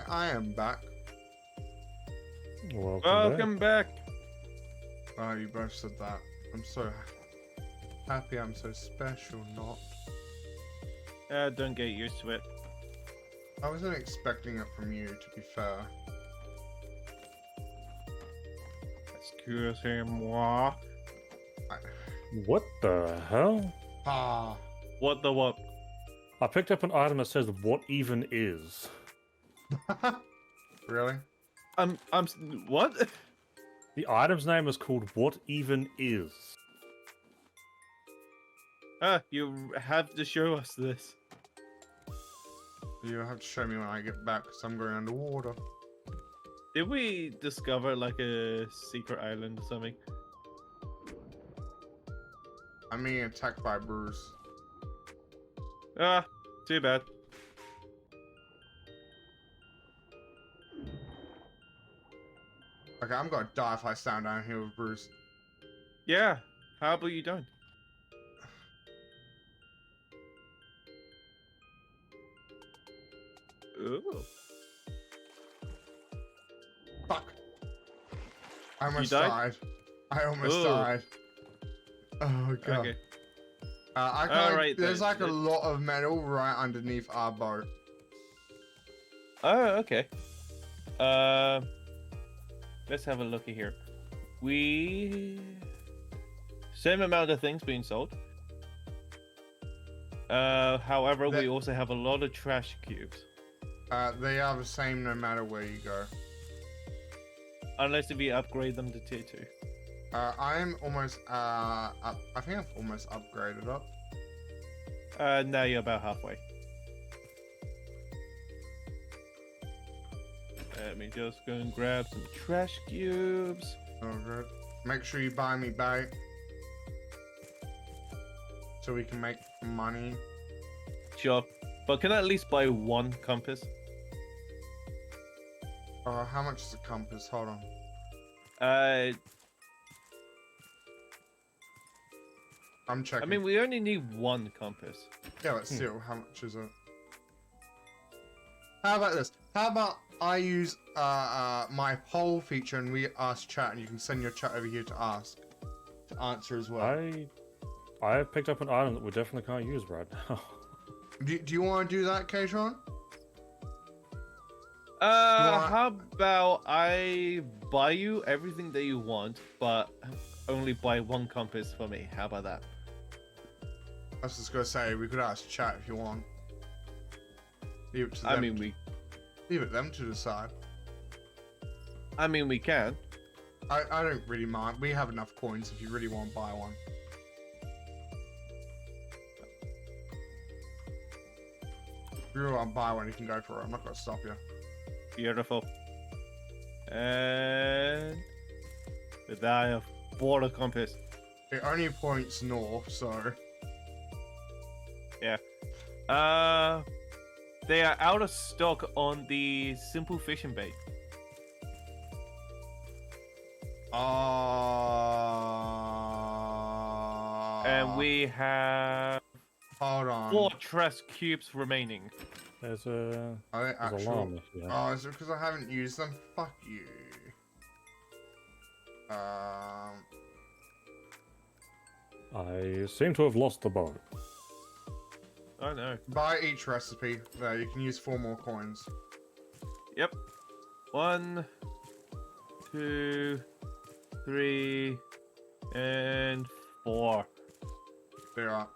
I am back. Welcome back. Oh, you both said that. I'm so happy. I'm so special. Not. Don't get used to it. I wasn't expecting it from you, to be fair. Excusez-moi. What the hell? Ah. What the what? I picked up an item that says "What even is." Really? What? The item's name is called "What even is." You have to show us this. You'll have to show me when I get back, because I'm going underwater. Did we discover like a secret island or something? I'm being attacked by Bruce. Ah, too bad. Okay, I'm gonna die if I stand down here with Bruce. Yeah, how about you don't? Ooh. Fuck. I almost died? died. I almost Ooh. died. Oh god. Okay. I can't. Alright There's then. like a lot of metal right underneath our boat. Oh, okay. Let's have a look at here. We same amount of things being sold. However, we also have a lot of trash cubes. They are the same no matter where you go. Unless if we upgrade them to tier 2. I'm almost up. I think I've almost upgraded up. Now you're about halfway. Let me just go and grab some trash cubes. Oh good. Make sure you buy me bait. So we can make money. Sure. But can I at least buy one compass? How much is a compass? Hold on. I'm checking. I mean, we only need one compass. Yeah, but still, how much is it? How about this? How about I use my poll feature and we ask chat, and you can send your chat over here to answer as well. I picked up an item that we definitely can't use right now. Do you want to do that, Katron? How about I buy you everything that you want, but only buy one compass for me? How about that? I was just gonna say we could ask chat if you want. Leave it to them. I mean, leave it them to decide. we can. I don't really mind. We have enough coins if you really want to buy one. If you really want to buy one, you can go for it. I'm not gonna stop you. Beautiful. And with that, I have bought a compass. It only points north, so. Yeah. They are out of stock on the simple fishing bait. And we have Hold on. 4 trash cubes remaining. There's a Are they there's a actual? llama here. Oh, is it because I haven't used them? Fuck you. I seem to have lost the boat. Oh no. Buy each recipe. There, you can use 4 more coins. Yep. 1, 2, 3, and 4. There are.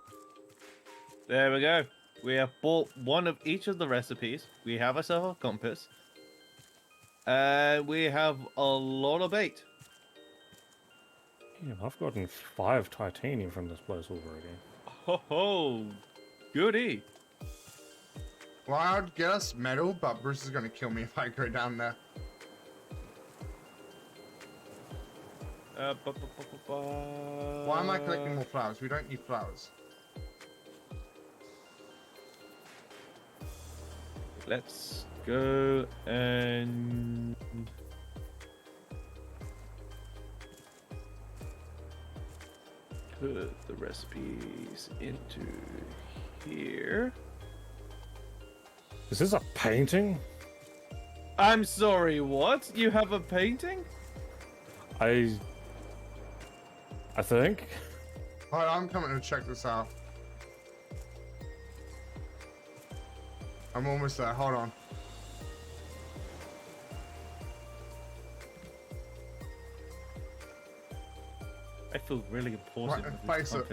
There we go. We have bought one of each of the recipes. We have ourselves a compass. And we have a lot of bait. Yeah, I've gotten 5 titanium from this place already. Ho ho! Goody! Well, I'd get us metal, but Bruce is gonna kill me if I go down there. Why am I collecting more flowers? We don't need flowers. Let's go and put the recipes into here. Is this a painting? I'm sorry, what? You have a painting? I think. Alright, I'm coming to check this out. I'm almost there. Hold on. I feel really important Right, with face this it.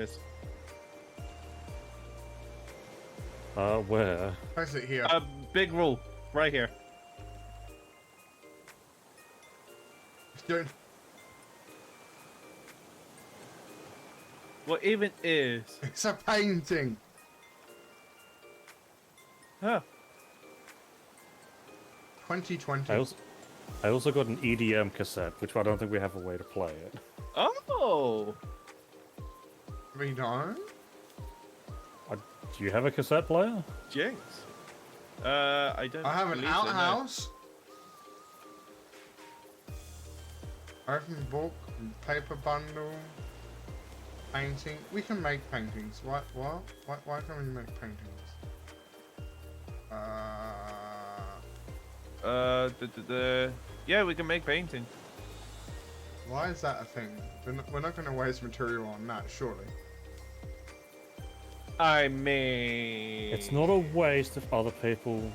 contest. Where? Place it here. A big rule, right here. Don't. What even is? It's a painting. Huh. 2020. I also got an EDM cassette, which I don't think we have a way to play it. Oh! We don't? Do you have a cassette player? Jinx. I don't. I have an believe so, no. outhouse. Open book, paper bundle, painting. We can make paintings. What? Why can't we make paintings? Yeah, we can make painting. Why is that a thing? We're not going to waste material on that, surely. I mean, It's not a waste if other people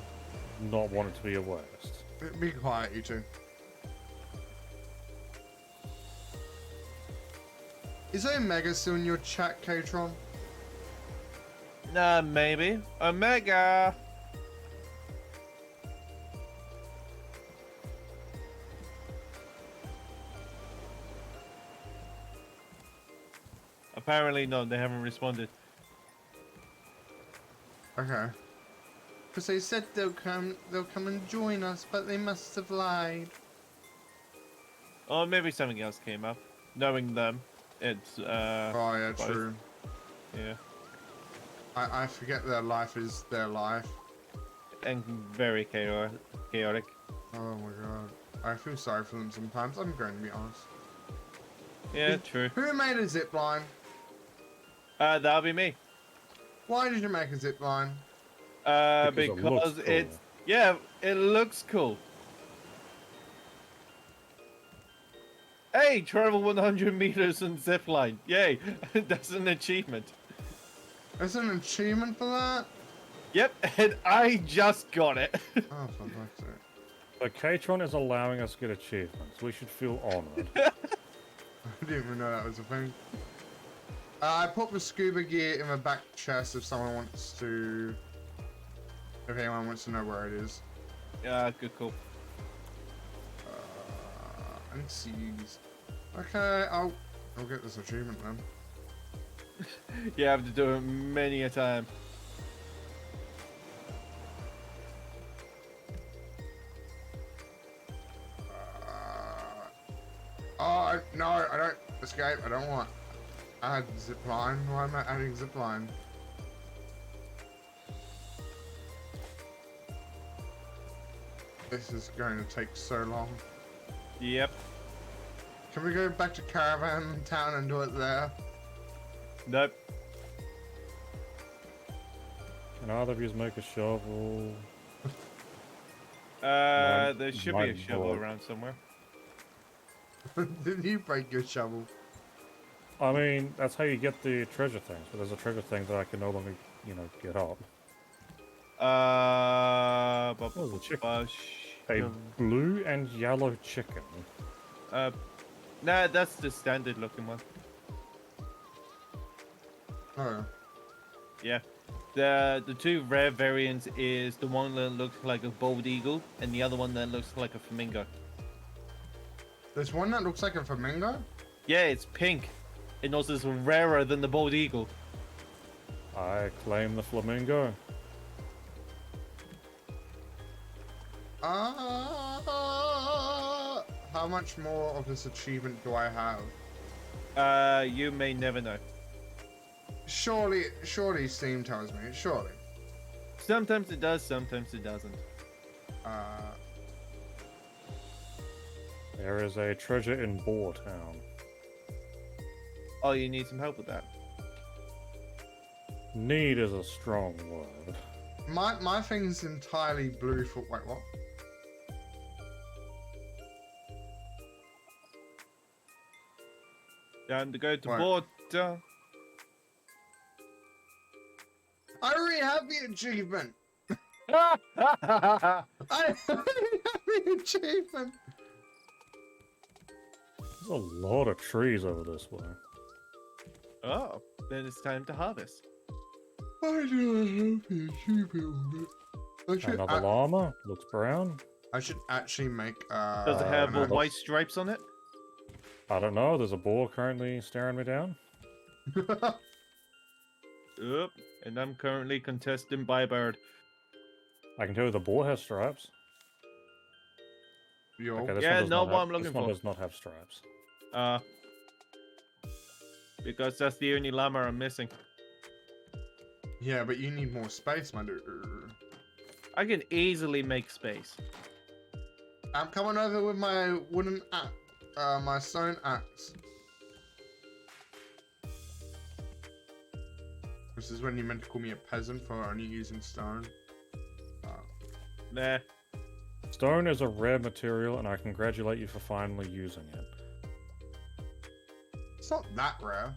not want it to be a waste. Be quiet, you two. Is Omega still in your chat, Katron? Nah, maybe Omega. Apparently not. They haven't responded. Okay. Because they said they'll come and join us, but they must have lied. Or maybe something else came up. Knowing them, it's Oh yeah, both. true. Yeah, I forget their life is their life. and very chaotic. Oh my god. I feel sorry for them sometimes, I'm going to be honest. Yeah, true. Who made a zip line? That'll be me. Why did you make a zip line? Because it Because looks it's cool. yeah, it looks cool. Hey, travel 100 meters and zip line. Yay, that's an achievement. There's an achievement for that? Yep, and I just got it. Oh, fantastic. So Katron is allowing us to get achievements. We should feel honored. I didn't even know that was a thing. I put the scuba gear in the back chest if someone wants to... If anyone wants to know where it is. Yeah, good call. And seize. Okay, I'll get this achievement then. You have to do it many a time. No, I don't escape. I don't want. Add zipline. Why am I adding zipline? This is going to take so long. Yep. Can we go back to Caravan Town and do it there? Nope. Can either of you make a shovel? There should be a my shovel board. around somewhere. Did you break your shovel? I mean, that's how you get the treasure things, but there's a treasure thing that I can no longer, get up. Bu- Oh, the chicken. uh, A blue and yellow chicken. Nah, that's the standard looking one. Oh. Yeah. The two rare variants is the one that looks like a bald eagle and the other one that looks like a flamingo. There's one that looks like a flamingo? Yeah, it's pink. And also it's rarer than the bald eagle. I claim the flamingo. How much more of this achievement do I have? You may never know. Surely Steam tells me. Surely. Sometimes it does, sometimes it doesn't. There is a treasure in Boar Town. Oh, you need some help with that. Need is a strong word. My thing's entirely blue for. Wait, what? Time to go to Right. border. I already have the achievement. I already have the achievement. There's a lot of trees over this way. Oh, then it's time to harvest. I do have the achievement. Another llama. Looks brown. I should actually make. Does it have no. white stripes on it? I don't know. There's a boar currently staring me down. Oop, and I'm currently contested by a bird. I can tell you the boar has stripes. Yo. Okay, this Yeah, one does not not what have, I'm looking this one for. does not have stripes. Because that's the only llama I'm missing. Yeah, but you need more space, my dude. I can easily make space. I'm coming over with my wooden axe, my stone axe. This is when you meant to call me a peasant for only using stone. Nah. Stone is a rare material, and I congratulate you for finally using it. It's not that rare.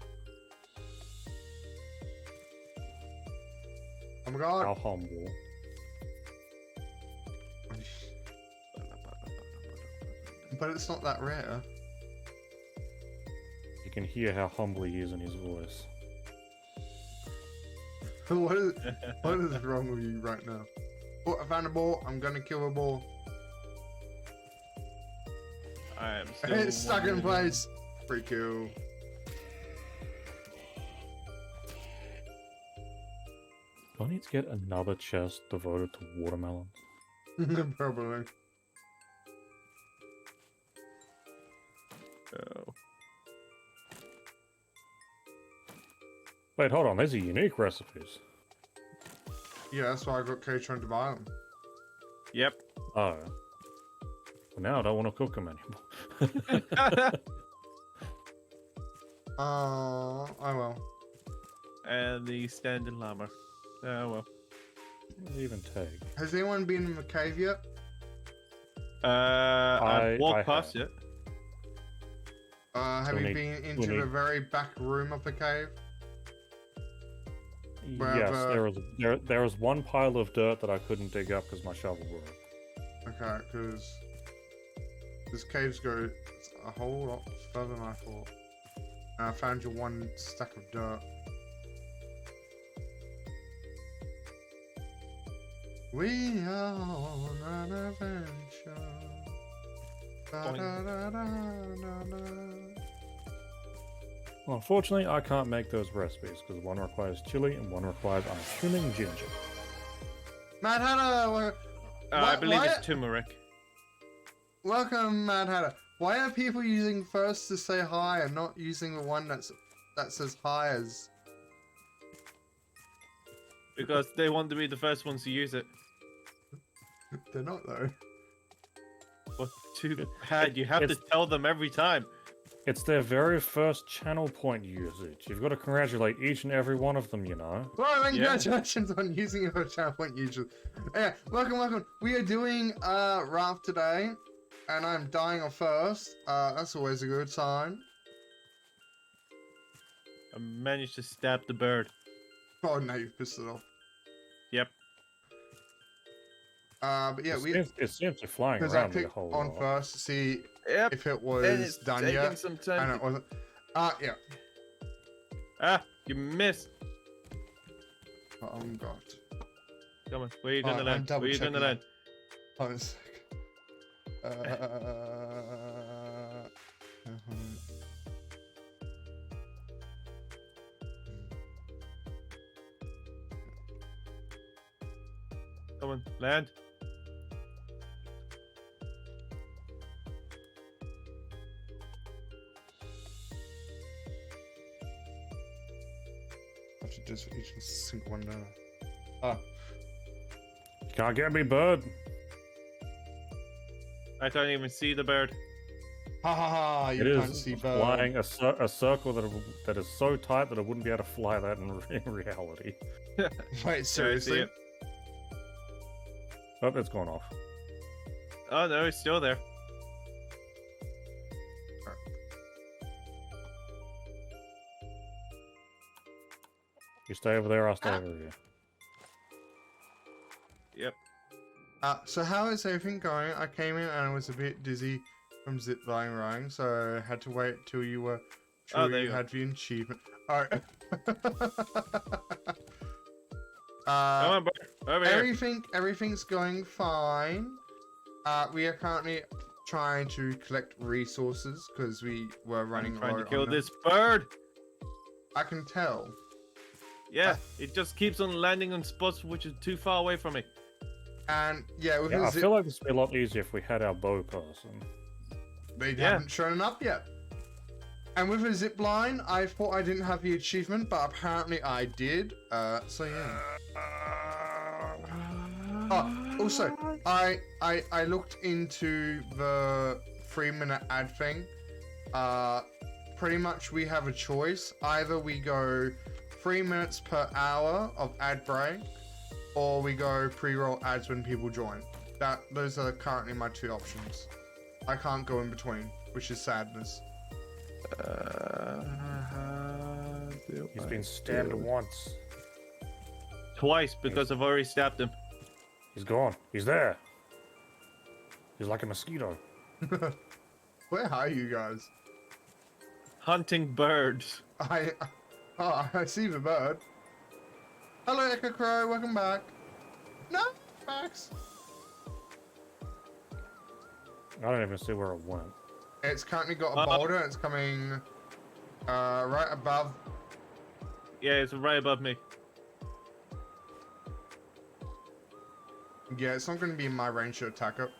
Oh my god. How humble. But it's not that rare. You can hear how humble he is in his voice. what is wrong with you right now? Oh, I found a ball. I'm gonna kill a ball. I am still It's stuck in wondering- place. Pretty cool. Do I need to get another chest devoted to watermelons? Probably. Oh. Wait, hold on. These are unique recipes. Yeah, that's why I got K-Tron to buy them. Yep. Oh. Well, now I don't want to cook them anymore. Oh well. And the standing llama. Oh well. What does it even take? Has anyone been in the cave yet? I've walked I past have. it. Have Still you need- been still into the need- very back room of the cave? Where Yes, the- there was one pile of dirt that I couldn't dig up because my shovel broke. Okay, because this cave's go a whole lot further than I thought. And I found your one stack of dirt. We are on an adventure. Da, da, da, da, da, da. Well, unfortunately, I can't make those recipes because one requires chili and one requires unassuming ginger. Mad Hatter, I believe why- it's turmeric. welcome, Mad Hatter. Why are people using first to say hi and not using the one that says hi as? Because they want to be the first ones to use it. They're not though. Well, too bad. You have to It's- tell them every time. It's their very first channel point usage. You've got to congratulate each and every one of them, you know. Well, congratulations on using your channel point usually. Yeah, welcome. We are doing raft today, and I'm dying off first. That's always a good sign. I managed to stab the bird. Oh no, you've pissed it off. Yep. But yeah, It seems to be flying because I around me a clicked whole on lot. first to see Yep. if it And was it's done taking yet, some and time. it wasn't. Yeah. Ah, you missed. Oh god. Come on. Where are you going to I'm land? Where are you going to double-checking land? Hold on a sec. Come on, land. I should just each single one down. Oh, Can't get me, bird. I can't even see the bird. ha ha ha! You It can't is see bird. flying a circle that is so tight that I wouldn't be able to fly that in reality. Wait, Yeah, I see seriously? it. Oh, it's gone off. Oh no, it's still there. You stay over there, I'll stay Ah. over here. Yep. So how is everything going? I came in and I was a bit dizzy from zip lining, so I had to wait till you were Oh, sure there you you go. had the achievement. Alright. Come on, bird. Over here. Everything's going fine. We are currently trying to collect resources because we were running I'm trying low to kill on them. this bird. I can tell. Yeah, it just keeps on landing on spots which are too far away from me. And yeah, with Yeah, the I zip, feel like this would be a lot easier if we had our bow person. they Yeah. haven't shown up yet. And with a zip line, I thought I didn't have the achievement, but apparently I did. So yeah. Oh, also, I looked into the 3-minute ad thing. Pretty much we have a choice. Either we go 3 minutes per hour of ad break, or we go pre-roll ads when people join. Those are currently my 2 options. I can't go in between, which is sadness. He's been stabbed once. Twice, because I've already stabbed him. He's gone. He's there. He's like a mosquito. Where are you guys? Hunting birds. I see the bird. Hello, Echo Crow. Welcome back. No, Max. I don't even see where it went. It's currently got a boulder. It's coming right above. Yeah, it's right above me. Yeah, it's not going to be in my range to attack it.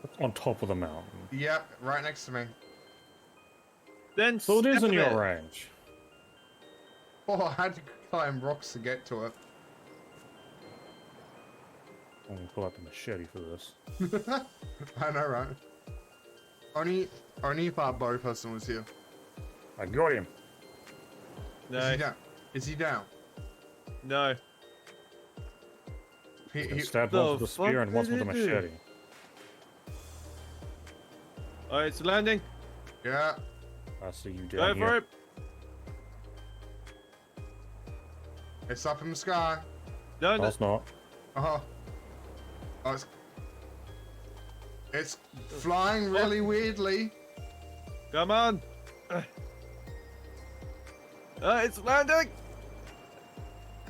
It's on top of the mountain. Yep, right next to me. Then So it is in step your it. range. Oh, I had to climb rocks to get to it. I'm gonna pull out the machete for this. I know, right? Only if our bow person was here. I got him. Is No, he down? Is he down? no. He stabbed once with the spear and once with the machete. Alright, it's landing. Yeah. I see you Go down for here. it. It's up in the sky. No, No, no. it's not. Oh, it's flying really weirdly. Come on. It's landing.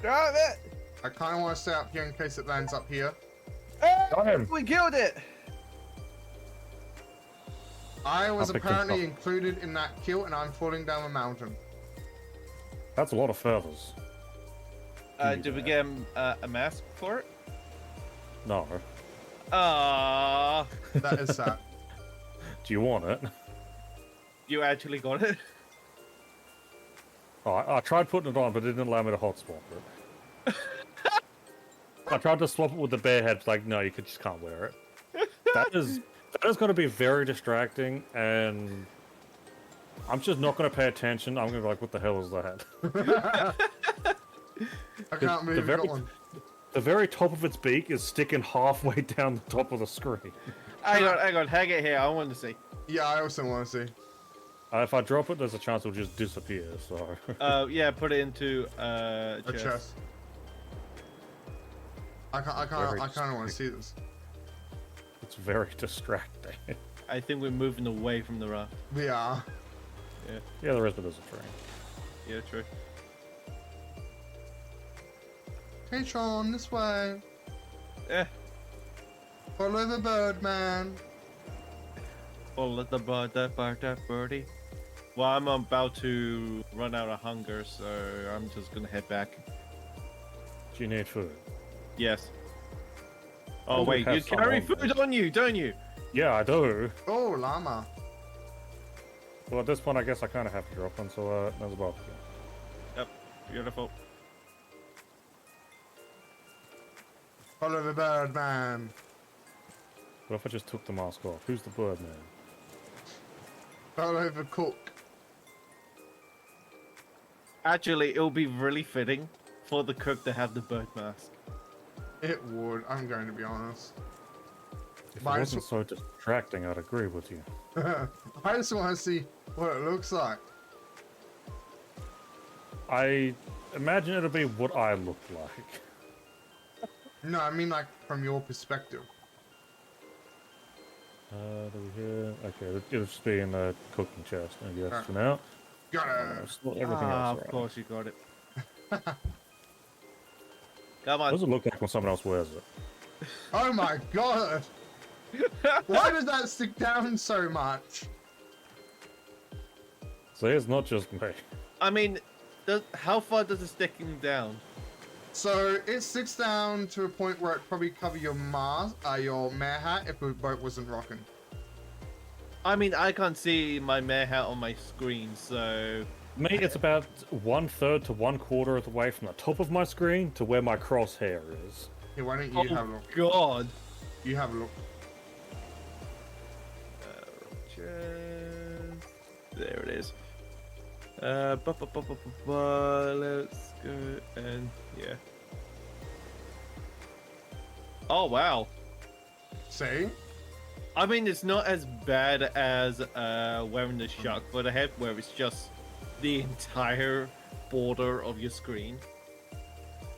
Grab it. I kind of want to stay up here in case it lands up here. Got him. We killed it. I was I'll pick apparently them up. included in that kill, and I'm falling down the mountain. That's a lot of feathers. Did we get a mask for it? No. Ah, That is sad. Do you want it? you actually got it. Oh, I tried putting it on, but it didn't allow me to hot swap it. I tried to swap it with the bear head. It's like, no, you just can't wear it. That is going to be very distracting, and I'm just not going to pay attention. I'm going to be like, what the hell is that? I can't believe we got one. The very top of its beak is sticking halfway down the top of the screen. Hang on, hang it here. I want to see. Yeah, I also want to see. If I drop it, there's a chance it'll just disappear. So. Yeah, put it into A chest. I kind of want to see this. It's very distracting. I think we're moving away from the raft. We are. Yeah, the rest of it is a train. Yeah, true. Hey, Sean, this way. Eh. Follow the bird, man. Follow the bird, that birdie. Well, I'm about to run out of hunger, so I'm just gonna head back. Do you need food? Yes. Oh Probably wait, have you some carry on food there. on you, don't you? Yeah, I do. Oh, llama. Well, at this point, I guess I kind of have to drop one, so that's about it. Yep. Beautiful. Follow the bird, man. What if I just took the mask off? Who's the bird man? Follow the cook. Actually, it'll be really fitting for the cook to have the bird mask. It would, I'm going to be honest. If it Mine wasn't so distracting, I'd agree with you. I just want to see what it looks like. I imagine it'll be what I look like. No, I mean like from your perspective. Do we hear? Okay, it'll just be in the cooking chest, I guess, Alright. for now. Got it. Still everything else. Of course you got it. Come What on. does it look like when someone else wears it? Oh my god! Why does that stick down so much? See, it's not just me. I mean, how far does it sticking down? So it sticks down to a point where it probably cover your mask, your mare hat if the boat wasn't rocking. I mean, I can't see my mare hat on my screen, so Me, it's about 1/3 to 1/4 of the way from the top of my screen to where my crosshair is. Hey, why don't you have a look? God. You have a look. There it is. Let's go and yeah. Oh wow. See? I mean, it's not as bad as wearing the shark foot ahead, where it's just the entire border of your screen.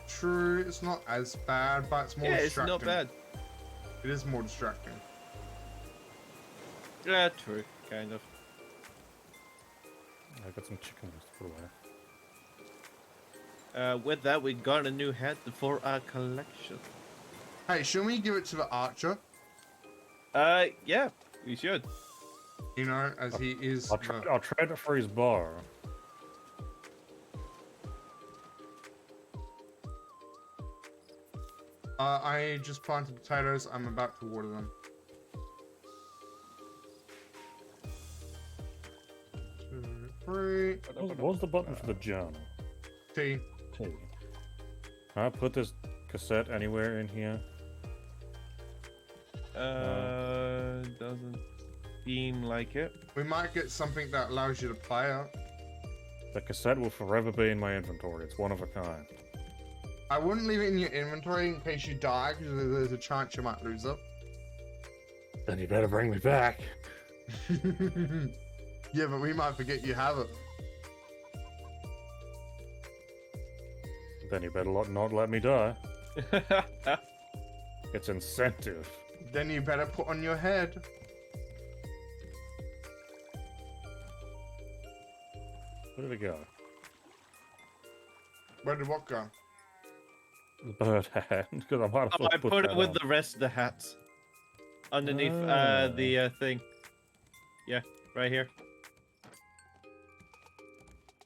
True, it's not as bad, but it's more Yeah, it's distracting. not bad. It is more distracting. Yeah, true, kind of. I got some chicken wings to put away. With that, we got a new hat for our collection. Hey, should we give it to the archer? Yeah, we should. You know, as he is. I'll trade it for his bar. I just planted potatoes. I'm about to water them. 2, 3. What was the button for the journal? T. T. Can I put this cassette anywhere in here? Doesn't seem like it. We might get something that allows you to play it. The cassette will forever be in my inventory. It's one of a kind. I wouldn't leave it in your inventory in case you die, because there's a chance you might lose it. Then you better bring me back. Yeah, but we might forget you have it. Then you better not let me die. It's incentive. Then you better put on your head. Where did it go? Where did what go? The bird hat. Because I might as well I put it that with on. the rest of the hats underneath Ah. the thing. Yeah, right here.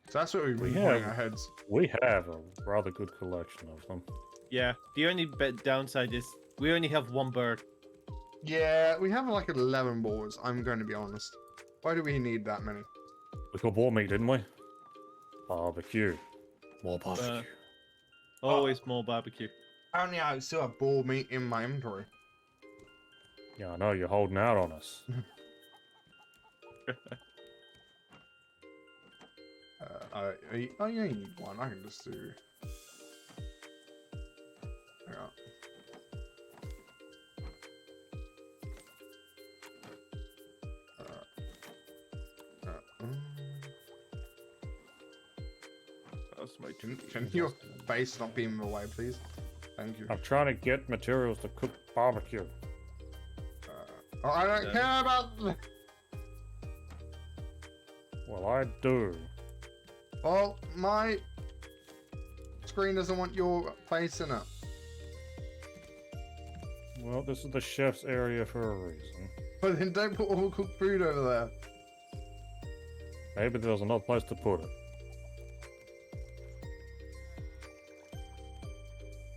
So that's what we've been We putting have- our heads. We have a rather good collection of them. Yeah. The only downside is we only have one bird. Yeah, we have like 11 boars, I'm going to be honest. Why do we need that many? We got boar meat, didn't we? Barbecue. More barbecue. Always more barbecue. Apparently I still have boar meat in my inventory. Yeah, I know, you're holding out on us. You only need one, I can just do... Yeah. That's my Can your face not be in the way, please? Thank you. I'm trying to get materials to cook barbecue. Oh, I don't Yeah. care about... Well, I do. Well, my screen doesn't want your face in it. Well, this is the chef's area for a reason. But then don't put all cooked food over there. Maybe there's another place to put it.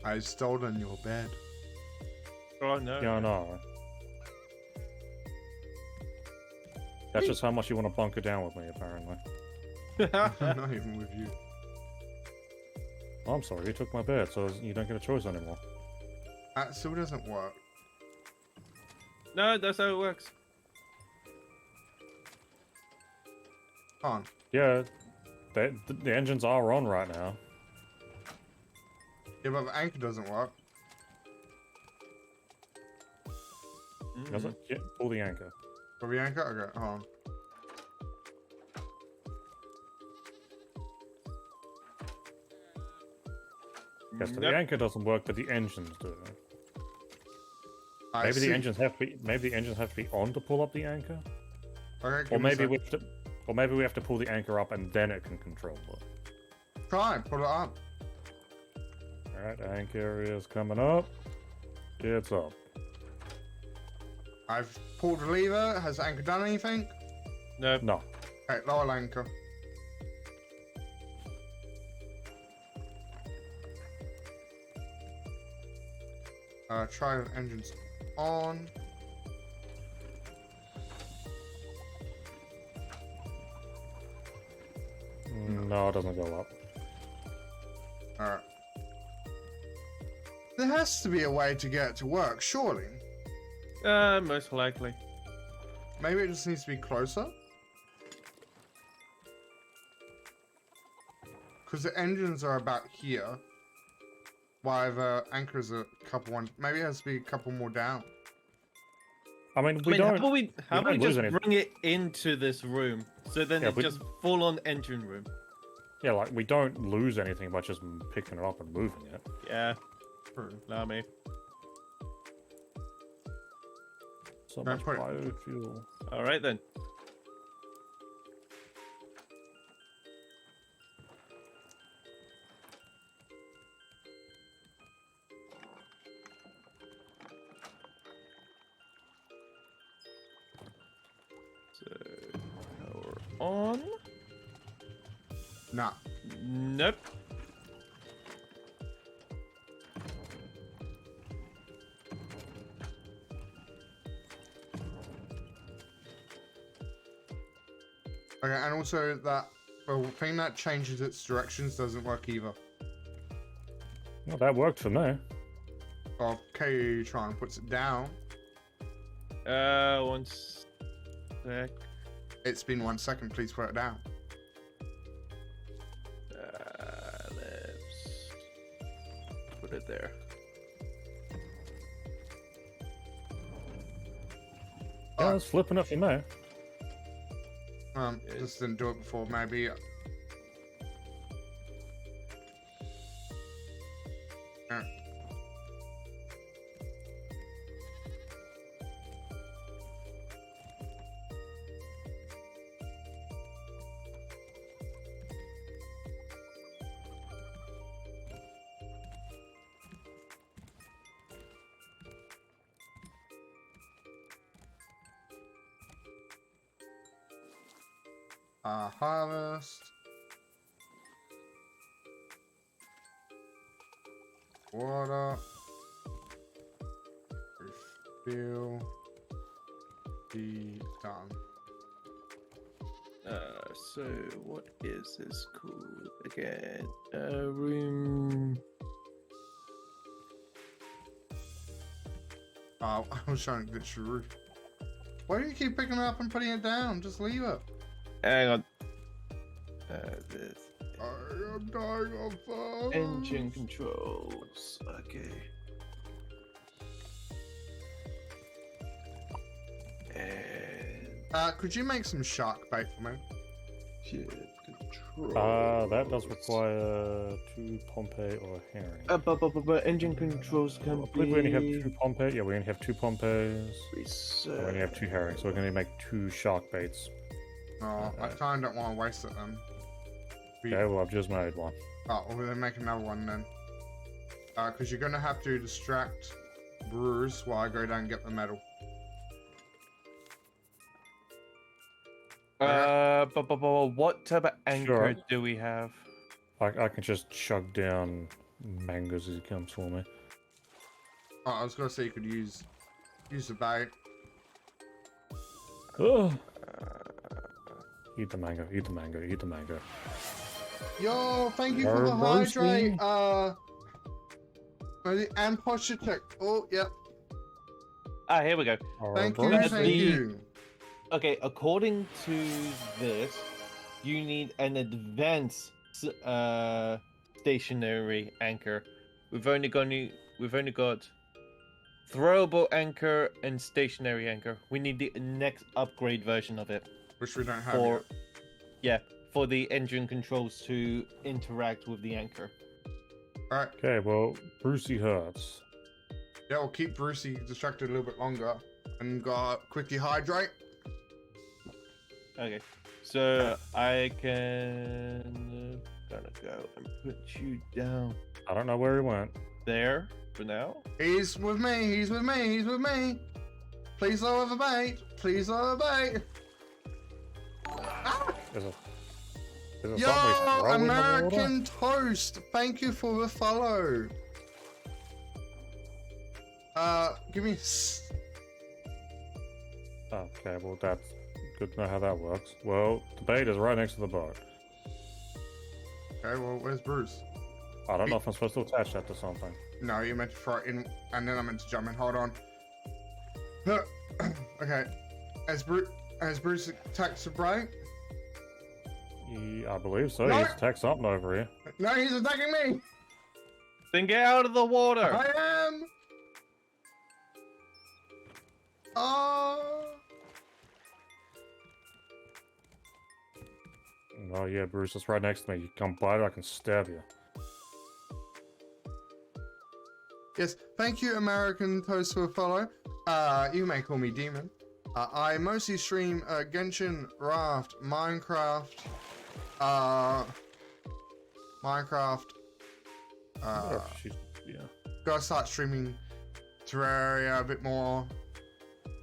I stolen your bed. Oh no. Yeah, I know. That's just how much you want to bunker down with me, apparently. I'm not even with you. Oh, I'm sorry, you took my bed, so you don't get a choice anymore. That still doesn't work. No, that's how it works. Come on. Yeah, the engines are on right now. Yeah, but the anchor doesn't work. Does it? Yeah, pull the anchor. For the anchor? Okay, hold on. Yes, so Nope. the anchor doesn't work, but the engines do. I Maybe see. the engines have to be. Maybe the engines have to be on to pull up the anchor, Okay, or give me a maybe sec. we have to. Or maybe we have to pull the anchor up and then it can control it. Try, put it up. Alright, anchor is coming up. It's up. I've pulled the lever. Has the anchor done anything? No. No. Okay, lower anchor. Try the engines on. No, it doesn't go up. Alright. There has to be a way to get it to work, surely. Most likely. Maybe it just needs to be closer? Because the engines are about here. While the anchors are a couple ones. Maybe it has to be a couple more down. I mean, How don't. about we don't lose just anything. bring it into this room? So then Yeah, it's we- just full on engine room. Yeah, like we don't lose anything by just picking it up and moving it. Yeah, True. allow me. So Right, much put it- biofuel. Alright then. So, power on. Nah. Nope. Okay, and also that the thing that changes its directions doesn't work either. Well, that worked for me. Well, K-Tron puts it down. 1 sec. It's been 1 second, please put it down. Let's put it there. Yeah, Oh. it's flipping it for me. Just didn't do it before, maybe. Harvest. Water. Refill. Be done. So what is this called again? Room. Oh, I was trying to glitch your roof. Why do you keep picking it up and putting it down? Just leave it. Hang on. This I am dying of thirst. engine controls. Okay. And Could you make some shark bait for me? jet control. That does require 2 Pompeii or herring. But engine controls I can believe we only have be 2 Pompeii. Yeah, we only have 2 Pompeiis. We only have 2 herrings, so we're going to make 2 shark baits. No, I kind of don't want to waste it then. Okay, well, I've just made one. Oh, well, then make another one then. Because you're going to have to distract Bruce while I go down and get the metal. What type of anchor Sure. do we have? I can just chug down mangoes as he comes for me. Oh, I was going to say you could use the bait. Oh. Eat the mango, eat the mango, eat the mango. Yo, thank you for the Roasting. hydrate. And posture check. Oh, yep. Ah, here we go. Thank you, Roasting. thank you. Okay, according to this, you need an advanced stationary anchor. We've only got throwable anchor and stationary anchor. We need the next upgrade version of it Which we don't have for yet. yeah, for the engine controls to interact with the anchor. Alright, Okay, well, Brucey hurts. yeah, we'll keep Brucey distracted a little bit longer. And quickly hydrate. Okay, so I can gonna go and put you down I don't know where he went. there for now. He's with me, he's with me, he's with me. Please lower the bait. Please lower the bait. Ah! Is it something we Yo, throw in the water? American Toast. Thank you for the follow. Give me. Okay, well, that's good to know how that works. Well, the bait is right next to the boat. Okay, well, where's Bruce? I don't know if I'm supposed to attach that to something. No, you meant to throw it in, and then I meant to jump in. Hold on. Okay. Has Bruce attacked the break? I believe so. No! He's attacked something over here. No, he's attacking me! Then get out of the water. I am! Oh! Oh yeah, Bruce is right next to me. You come by it, I can stab you. Yes, thank you, American Toast, for a follow. You may call me Demon. I mostly stream Genshin, Raft, Minecraft, Yeah. Gotta start streaming Terraria a bit more,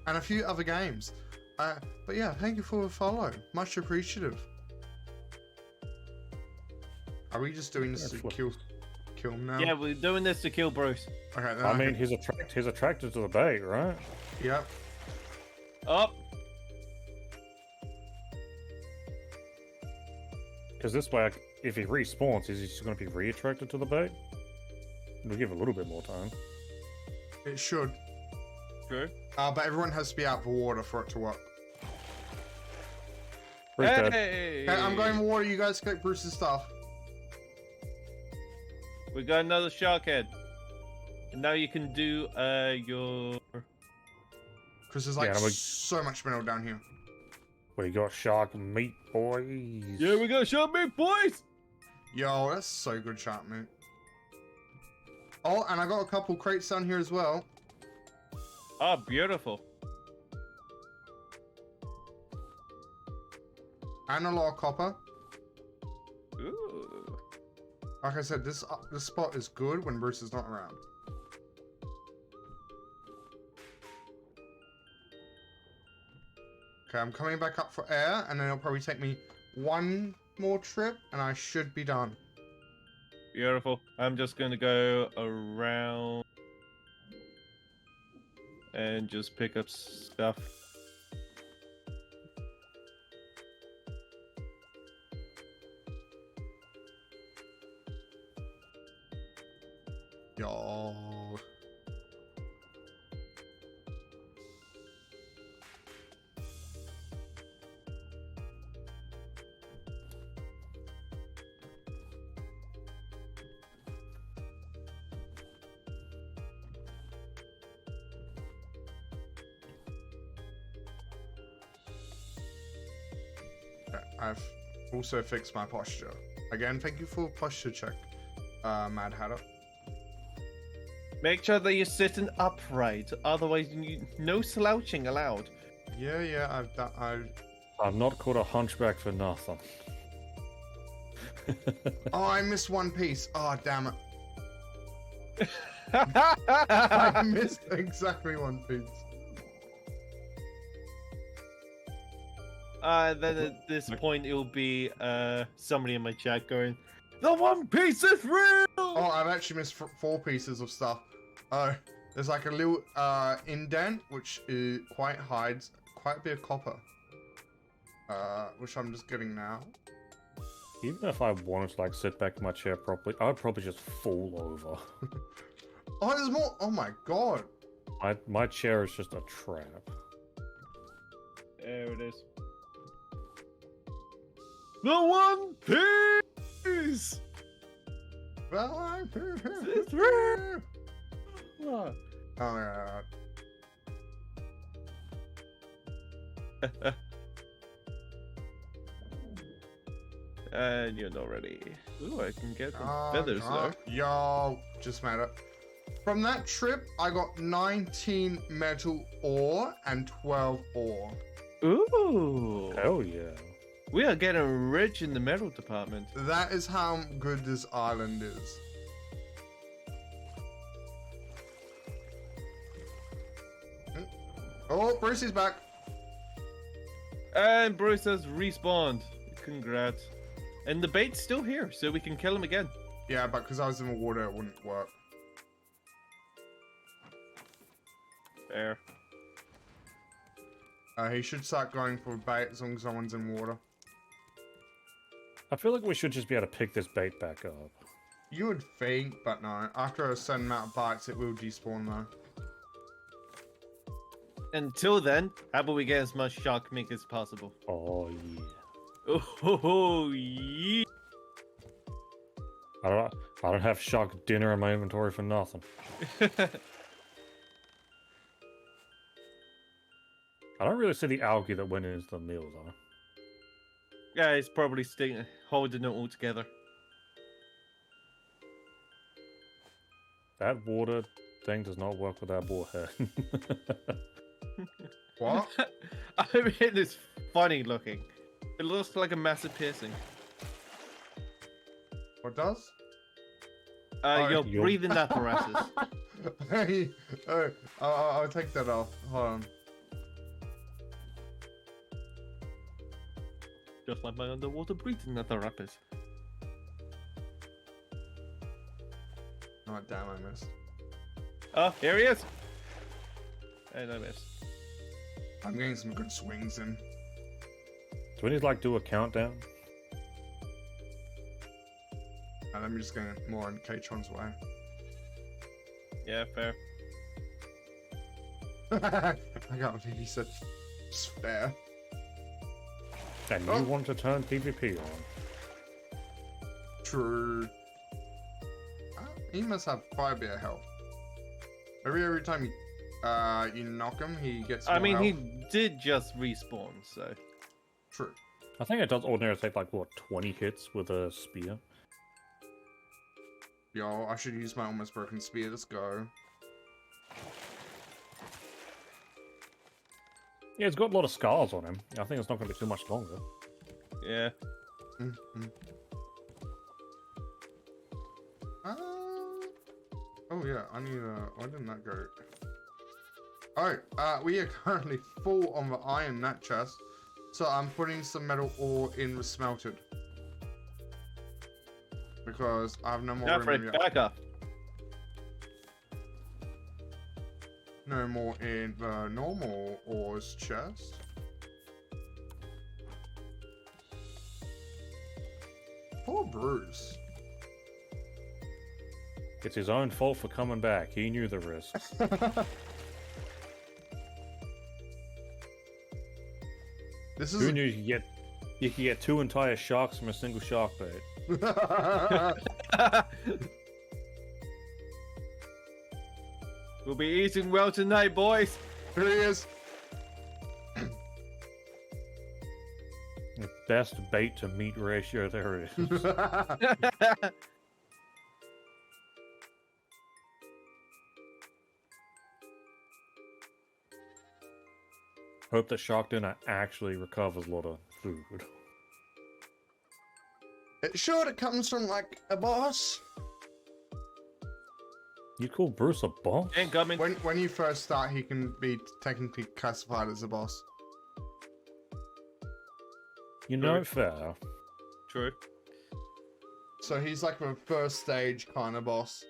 and a few other games. But yeah, thank you for the follow. Much appreciative. Are we just doing this to kill him now? Yeah, we're doing this to kill Bruce. Okay, then I mean, he's attracted to the bait, right? Yep. Up. Because this way, if he respawns, is he just going to be re-attracted to the bait? We'll give it a little bit more time. It should. True. But everyone has to be out of the water for it to work. Bruce dead. Hey! Okay, I'm going in the water. You guys collect Bruce's stuff. We got another shark head. And now you can do your... Because there's like Yeah, so much metal down here. We got shark meat, boys. Yeah, we got shark meat, boys! Yo, that's so good, shark meat. Oh, and I got a couple crates down here as well. Oh, beautiful. And a lot of copper. Ooh. Like I said, this spot is good when Bruce is not around. Okay, I'm coming back up for air, and then it'll probably take me one more trip, and I should be done. Beautiful. I'm just gonna go around and just pick up stuff. Yo. I've also fixed my posture. Again, thank you for posture check, Mad Hatter. Make sure that you're sitting upright, otherwise no slouching allowed. Yeah, I'm not called a hunchback for nothing. Oh, I missed one piece. Oh, damn it. I missed exactly one piece. Then at this point it'll be somebody in my chat going, "The One Piece is real!" Oh, I've actually missed 4 pieces of stuff. Oh, there's like a little indent which hides quite a bit of copper. Which I'm just getting now. Even if I wanted to like sit back in my chair properly, I'd probably just fall over. Oh, there's more. Oh my god. My chair is just a trap. There it is. The One Piece! It's real! Oh my god. And you're not ready. Ooh, I can get some feathers though. Yo, just matter. From that trip, I got 19 metal ore and 12 ore. Ooh! Hell yeah. We are getting rich in the metal department. That is how good this island is. Oh, Bruce is back. And Bruce has respawned. Congrats. And the bait's still here, so we can kill him again. Yeah, but because I was in the water, it wouldn't work. There. He should start going for bait as long as someone's in water. I feel like we should just be able to pick this bait back up. You would think, but no. After a certain amount of bites, it will despawn though. Until then, how about we get as much shark meat as possible? Oh yeah. Oh yeah. I don't have shark dinner in my inventory for nothing. I don't really see the algae that went into the meal though. Yeah, it's probably holding it all together. That water thing does not work with our boarhead. What? I mean, it's funny looking. It looks like a massive piercing. What does? Your Your- breathing apparatus. Hey, oh, I'll take that off. Hold on. Just like my underwater breathing apparatus. Oh, damn, I missed. Oh, here he is! And I missed. I'm getting some good swings in. Do we need to like do a countdown? And I'm just going more in Katron's way. Yeah, fair. I can't believe he said it's fair. And Oh. you want to turn PvP on? True. He must have quite a bit of health. Every time you knock him, he gets more I mean, health. he did just respawn, so. True. I think it does ordinarily take like what 20 hits with a spear. Yo, I should use my almost broken spear. Let's go. Yeah, it's got a lot of scars on him. I think it's not going to be too much longer. Yeah. Mm-hmm. Oh yeah, I need why didn't that go? Alright, we are currently full on the iron nut chest, so I'm putting some metal ore in the smelted. Because I have no more room in Alfred, the, back up. no more in the normal ores chest. Poor Bruce. It's his own fault for coming back. He knew the risks. This Who is knew you could get 2 entire sharks from a single shark bait? We'll be eating well tonight, boys. Here he is. The best bait to meat ratio there is. Hope that shark dinner actually recovers a lot of food. Sure, it comes from like a boss. You call Bruce a boss? Incoming. When you first start, he can be technically classified as a boss. You know, fair. True. So he's like a first stage kind of boss.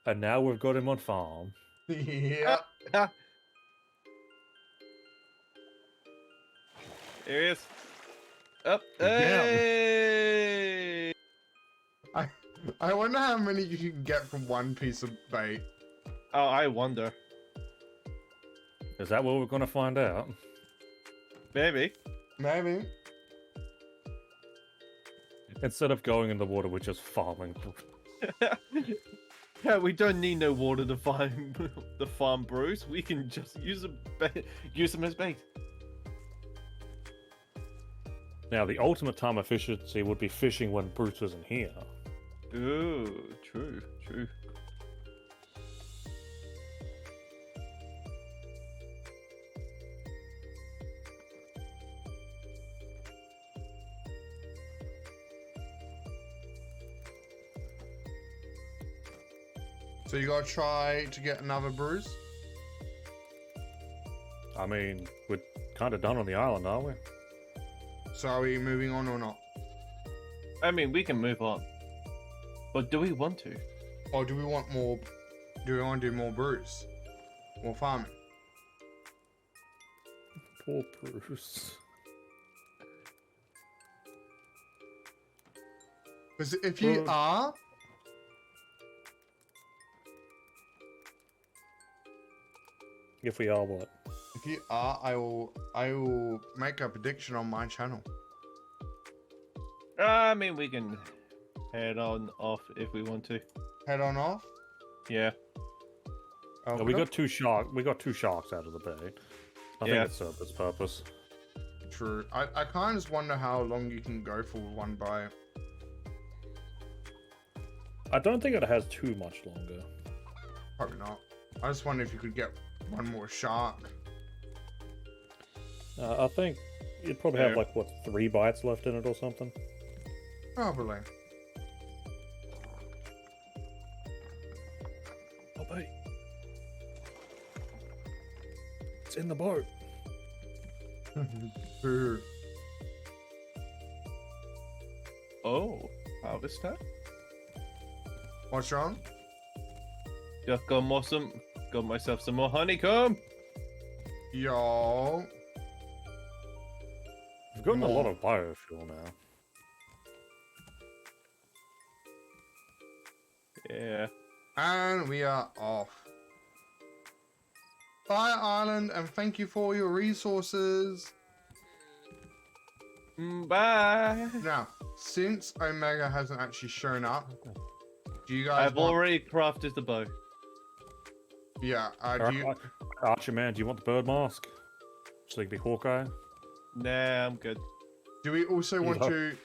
And now we've got him on farm. Yeah. Here he is. Up. Again. Hey! I wonder how many you can get from one piece of bait. Oh, I wonder. Is that what we're going to find out? Maybe. Maybe. Instead of going in the water, we're just farming. Yeah, we don't need no water to farm the farm Bruce. We can just use them as bait. Now, the ultimate time efficiency would be fishing when Bruce isn't here. Ooh, true. So you gotta try to get another bruise. I mean, we're kind of done on the island, aren't we? So are we moving on or not? I mean, we can move on. But do we want to? Or do we want more? Do we want to do more bruise? More farming? Poor Bruce. Because if you Good. are, If we are what? I will make a prediction on my channel. I mean, we can head on off if we want to. Head on off. Yeah. No, we got two sharks out of the bay. I Yeah. think it served its purpose. True. I kind of just wonder how long you can go for one bite. I don't think it has too much longer. Probably not. I just wonder if you could get one more shark. I think you'd probably have like what 3 bites left in it or something. Probably. Oh, mate. It's in the boat. Boo. Oh, harvest time. What's wrong? Just got myself some more honeycomb. Yo. We've gotten a lot of biofuel now. Yeah. And we are off. Bye, Island, and thank you for your resources. Bye. Now, since Omega hasn't actually shown up, do you guys I've already crafted the bow. Yeah, do you... Archer man, do you want the bird mask? So you can be Hawkeye? Nah, I'm good. Do we also want Yeah. to...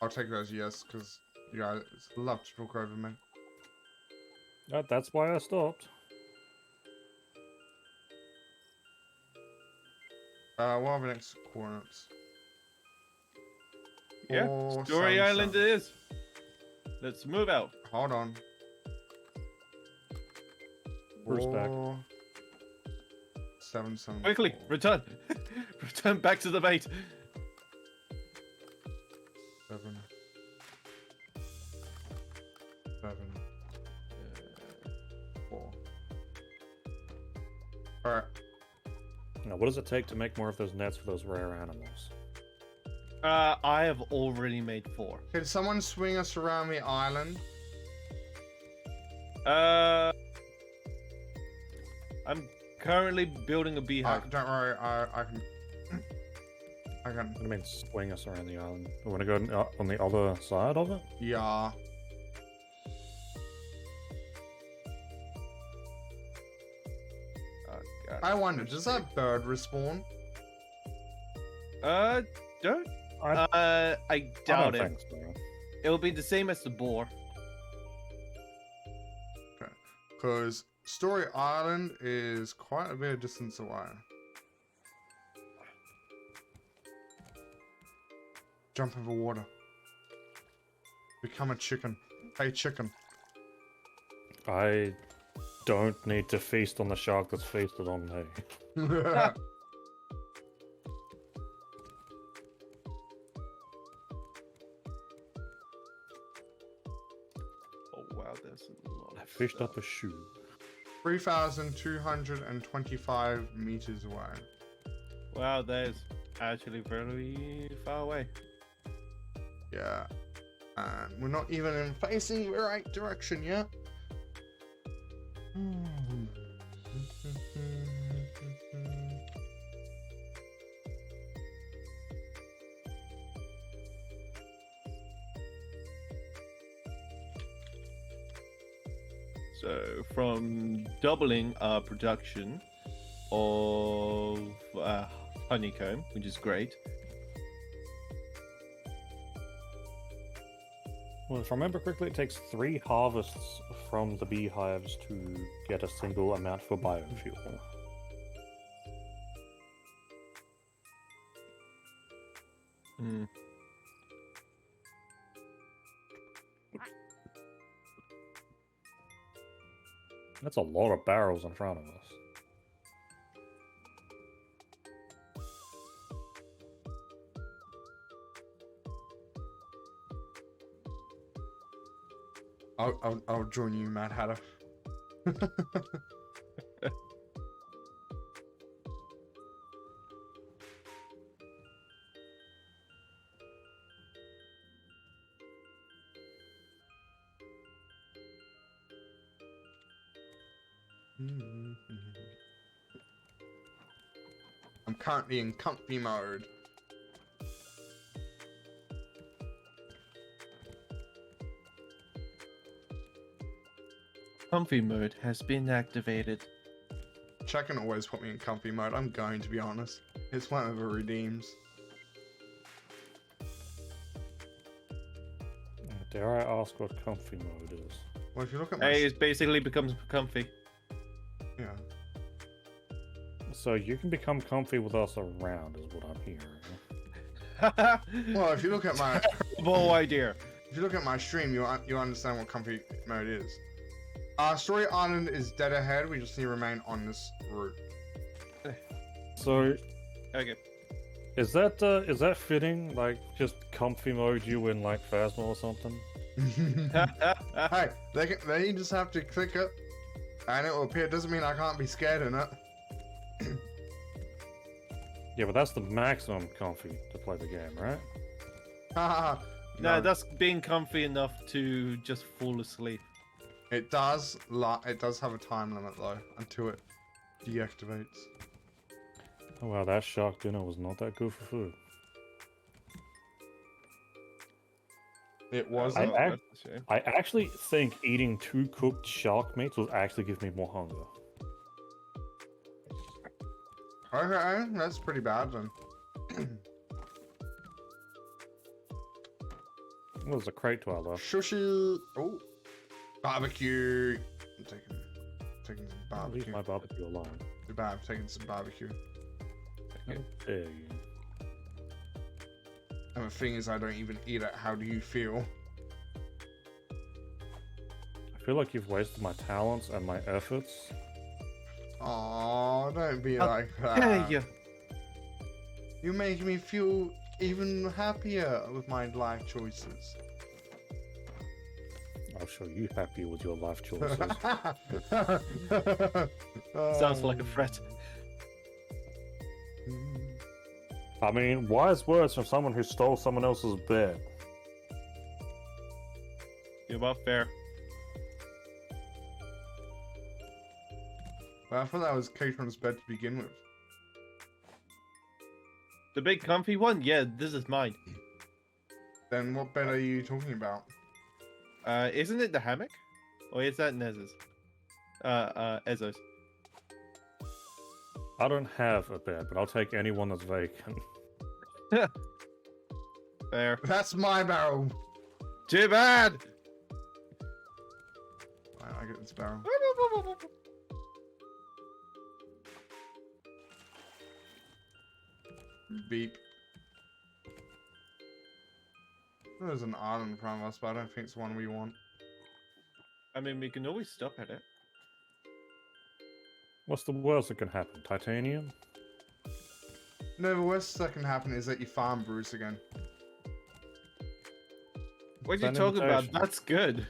I'll take those yes, because you guys love to talk over me. That's why I stopped. What are the next coordinates? Yeah, Or Story sunset. Island it is. Let's move out. Hold on. Bruce back. 7, 7. Quickly, return. Return back to the bait. 7. 7. 4. Alright. Now, what does it take to make more of those nets for those rare animals? I have already made 4. Can someone swing us around the island? I'm currently building a beehive. Don't worry, I can. I can. I mean, swing us around the island. We want to go on the other side of it? Yeah. Oh, God. I wonder, does that bird respawn? Don't. I I don't doubt it. think so. It'll be the same as the boar. Because Story Island is quite a bit of distance away. Jump over water. Become a chicken. Hey, chicken. I don't need to feast on the shark that's feasted on me. Oh wow, there's a lot. I fished up a shoe. 3,225 meters away. Wow, that is actually very far away. Yeah. And we're not even in facing the right direction yet. So from doubling our production of honeycomb, which is great. Well, if I remember correctly, it takes 3 harvests from the beehives to get a single amount for biofuel. Hmm. That's a lot of barrels in front of us. I'll join you, Mad Hatter. I'm currently in comfy mode. Comfy mode has been activated. Chat can always put me in comfy mode. I'm going to be honest. It's whatever redeems. Dare I ask what comfy mode is? Well, if you look at my... Hey, it basically becomes comfy. Yeah. So you can become comfy with us around, is what I'm hearing. Well, if you look at my... Terrible idea. If you look at my stream, you understand what comfy mode is. Story Island is dead ahead. We just need to remain on this route. So, Okay. is that fitting? Like, just comfy mode you in like Phasma or something? Hey, they just have to click it, and it will appear. Doesn't mean I can't be scared in it. Yeah, but that's the maximum comfy to play the game, right? No, that's being comfy enough to just fall asleep. It does have a time limit though until it deactivates. Oh wow, that shark dinner was not that good for food. It was. I- That's a shame. I actually think eating 2 cooked shark meats will actually give me more hunger. Okay, that's pretty bad then. Well, there's a crate to our left. Sushi. Oh, barbecue. I'm taking some I'll leave barbecue. my barbecue alone. Too bad. I'm taking some barbecue. Okay. How dare you? And the thing is, I don't even eat it. How do you feel? I feel like you've wasted my talents and my efforts. Oh, don't be How like Yeah, that. yeah. You make me feel even happier with my life choices. I'll show you happier with your life choices. Sounds like a threat. I mean, wise words from someone who stole someone else's bed. You're about fair. Well, I thought that was Caitron's bed to begin with. The big comfy one? Yeah, this is mine. Then what bed are you talking about? Isn't it the hammock? Or is that Nez's? Ezzo's. I don't have a bed, but I'll take anyone that's vacant. Fair. That's my barrel. Too bad! I get this barrel. Beep. There's an island in front of us, but I don't think it's the one we want. I mean, we can always stop at it. What's the worst that can happen? Titanium? No, the worst that can happen is that you farm Bruce again. What are you An talking about? invitation. That's good.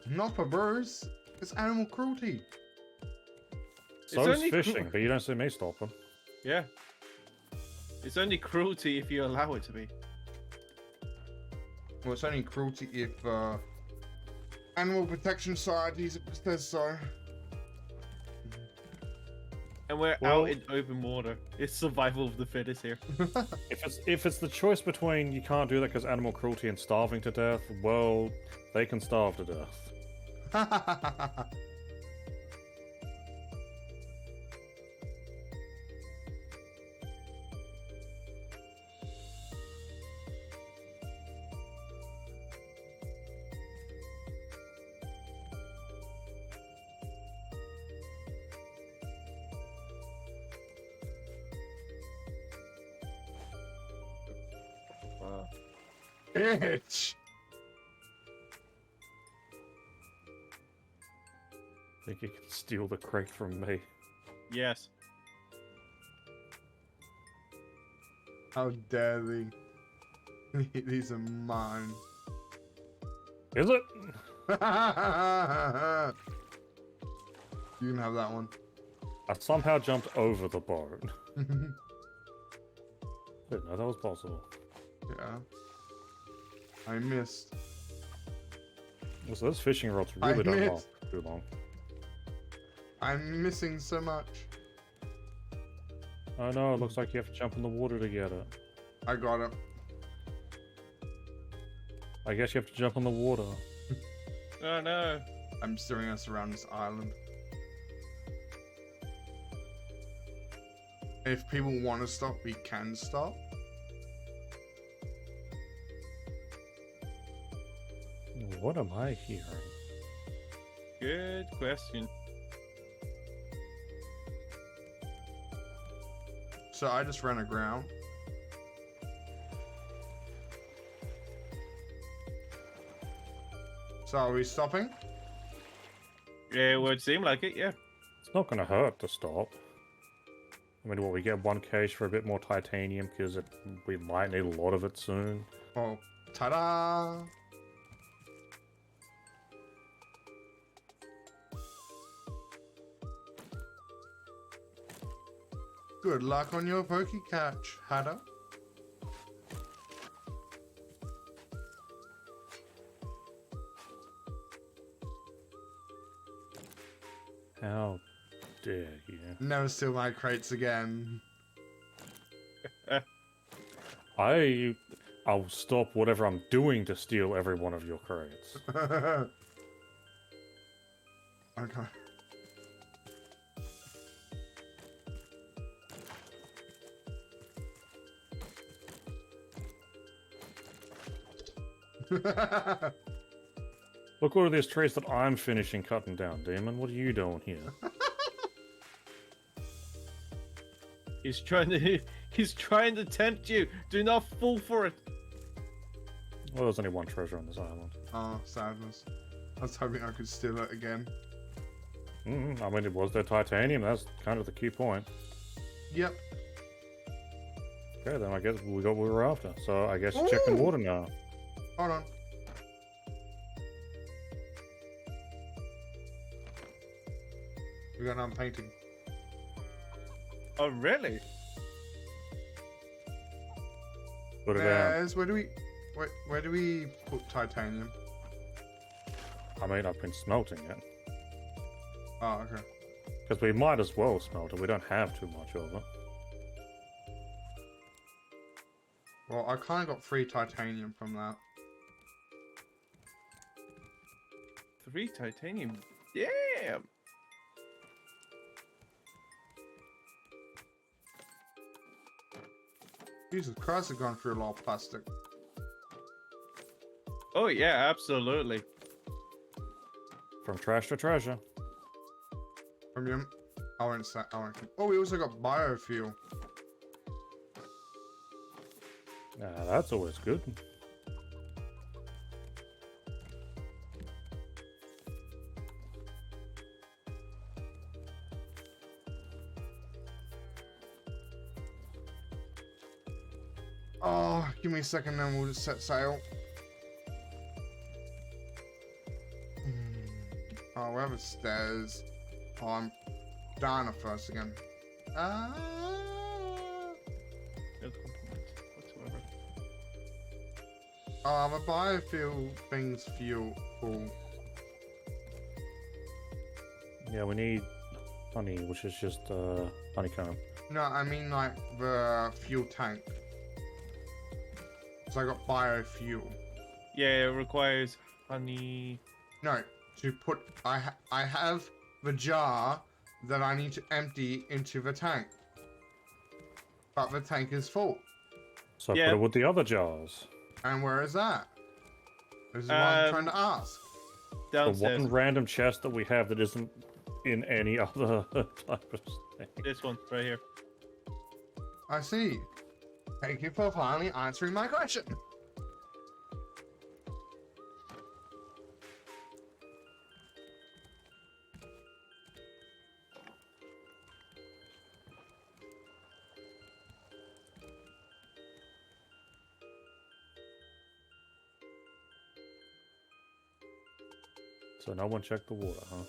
Not for Bruce. It's animal cruelty. So's only fishing, but you don't see me stopping. Yeah. It's only cruelty if you allow it to be. Well, it's only cruelty if Animal Protection Society says so. And we're Well- out in open water. It's survival of the fittest here. If it's the choice between you can't do that because animal cruelty and starving to death, well, they can starve to death. Bitch. Think you can steal the crate from me? Yes. How dare they? These are mine. Is it? You can have that one. I somehow jumped over the boat. Didn't know that was possible. Yeah. I missed. So those fishing rods I really don't missed. last too long. I'm missing so much. Oh no, it looks like you have to jump in the water to get it. I got it. I guess you have to jump in the water. Oh no. I'm steering us around this island. If people want to stop, we can stop. What am I hearing? Good question. So I just ran aground. So are we stopping? Yeah, it would seem like it, yeah. It's not gonna hurt to stop. I mean, what, we get one case for a bit more titanium because we might need a lot of it soon. Oh, ta-da! Good luck on your pokey catch, Hatter. How dare you? Never steal my crates again. I'll stop whatever I'm doing to steal every one of your crates. Okay. Look, what are these trees that I'm finishing cutting down, Demon? What are you doing here? He's trying to tempt you. Do not fall for it. Well, there's only one treasure on this island. Oh, sadness. I was hoping I could steal it again. I mean, it was their titanium. That's kind of the key point. Yep. Okay, then I guess we got what we were after. So I guess check the water now. Hold on. We got another painting. Oh, really? Put it down. Where's, where do we put titanium? I mean, I've been smelting it. Oh, okay. Because we might as well smelt it. We don't have too much of it. Well, I kind of got free titanium from that. 3 titanium. Damn. Jesus Christ, I've gone through a lot of plastic. Oh yeah, absolutely. From trash to treasure. From you, I won't say. Oh, we also got biofuel. That's always good. Oh, give me a second, then we'll just set sail. Oh, we have stairs. Oh, I'm dying of thirst again. No compliment whatsoever. Oh, the biofuel thing's fuel full. Yeah, we need honey, which is just honeycomb. No, I mean like the fuel tank. So I got biofuel. Yeah, it requires honey. No, to put I have the jar that I need to empty into the tank, but the tank is full. So Yeah. put it with the other jars. And where is that? This is what I'm trying to ask. The Downstairs. one random chest that we have that isn't in any other type of thing. This one right here. I see. Thank you for finally answering my question. So no one checked the water, huh?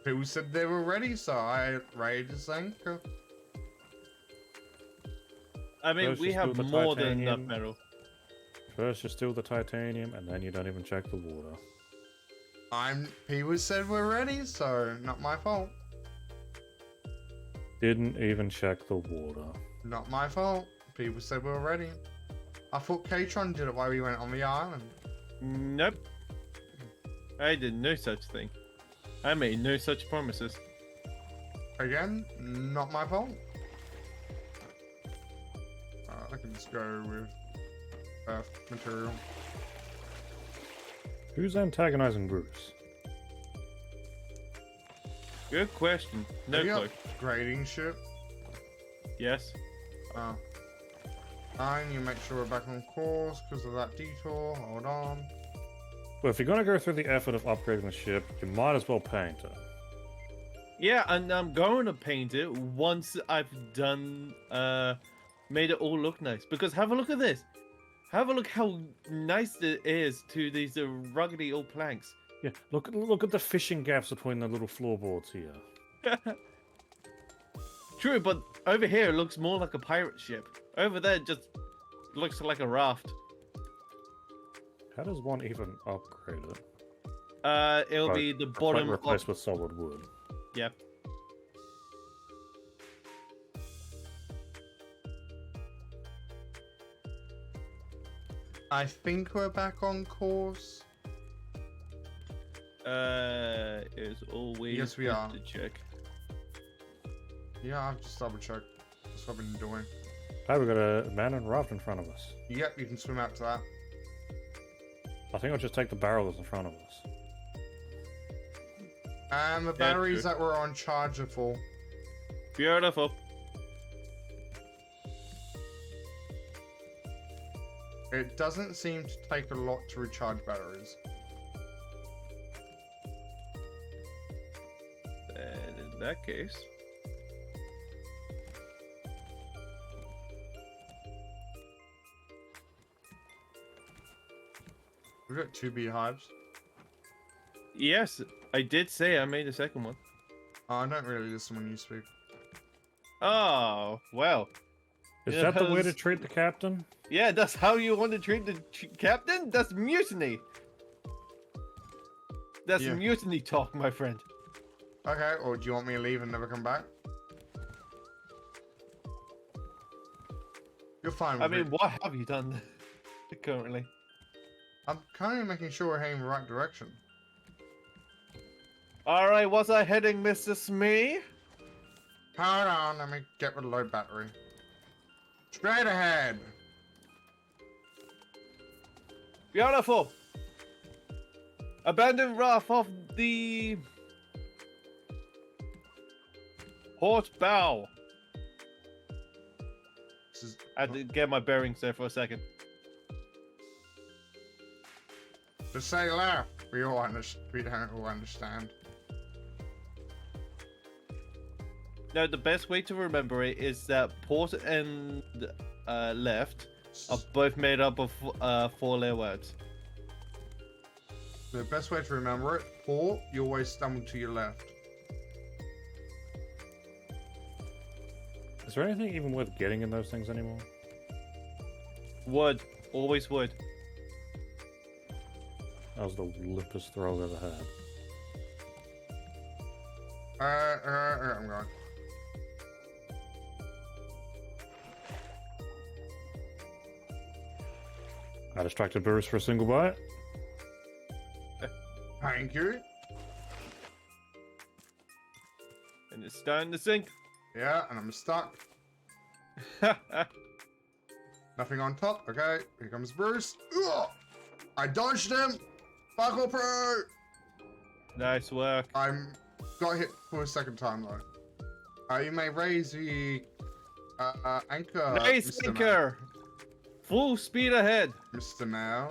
People said they were ready, so I raised the anchor. I mean, First we you have steal the more than enough titanium. metal. First you steal the titanium, and then you don't even check the water. People said we're ready, so not my fault. Didn't even check the water. Not my fault. People said we were ready. I thought Katron did it while we went on the island. Nope. I did no such thing. I made no such promises. Again, not my fault. I can just go with earth material. Who's antagonizing Bruce? Good question. No Have you clue. got grading ship? Yes. Oh. Fine, you make sure we're back on course because of that detour. Hold on. Well, if you're gonna go through the effort of upgrading the ship, you might as well paint it. Yeah, and I'm going to paint it once I've done, made it all look nice. Because have a look at this. Have a look how nice it is to these ruggedy old planks. Yeah, look at the fishing gaps between the little floorboards here. True, but over here it looks more like a pirate ship. Over there it just looks like a raft. How does one even upgrade it? It'll Right, be the a plank bottom replaced of... with solid wood. Yep. I think we're back on course. Is always Yes, we good are. to check. Yeah, I've just double checked. That's what I've been doing. Hey, we've got a abandoned raft in front of us. Yep, you can swim out to that. I think I'll just take the barrel that's in front of us. And the Yeah, batteries true. that were on charge are full. Beautiful. It doesn't seem to take a lot to recharge batteries. And in that case... We've got 2 beehives. Yes, I did say I made a second one. Oh, I don't really listen when you speak. Oh, well. Is Yeah, that the way to that's- treat the captain? Yeah, that's how you want to treat the captain? That's mutiny. That's Yeah. mutiny talk, my friend. Okay, or do you want me to leave and never come back? You're fine with I mean, it. what have you done currently? I'm kind of making sure we're heading the right direction. All right, was I heading, Mr. Smee? Hold on, let me get rid of low battery. Straight ahead. Beautiful. Abandoned raft off the port bow. This is I had to get my bearings there for a second. to say left. We don't all understand. No, the best way to remember it is that port and left are both made up of 4-letter words. The best way to remember it, port, you always stumble to your left. Is there anything even worth getting in those things anymore? Wood, always wood. That was the limpest throw I've ever had. I'm going. I distracted Bruce for a single bite. Thank you. And it's starting to sink. Yeah, and I'm stuck. Nothing on top. Okay, here comes Bruce. Ugh! I dodged him. Buckle pro. Nice work. I'm got hit for a second time though. You may raise the anchor. Nice Mr. sinker. Full speed ahead. Mr. Mayor.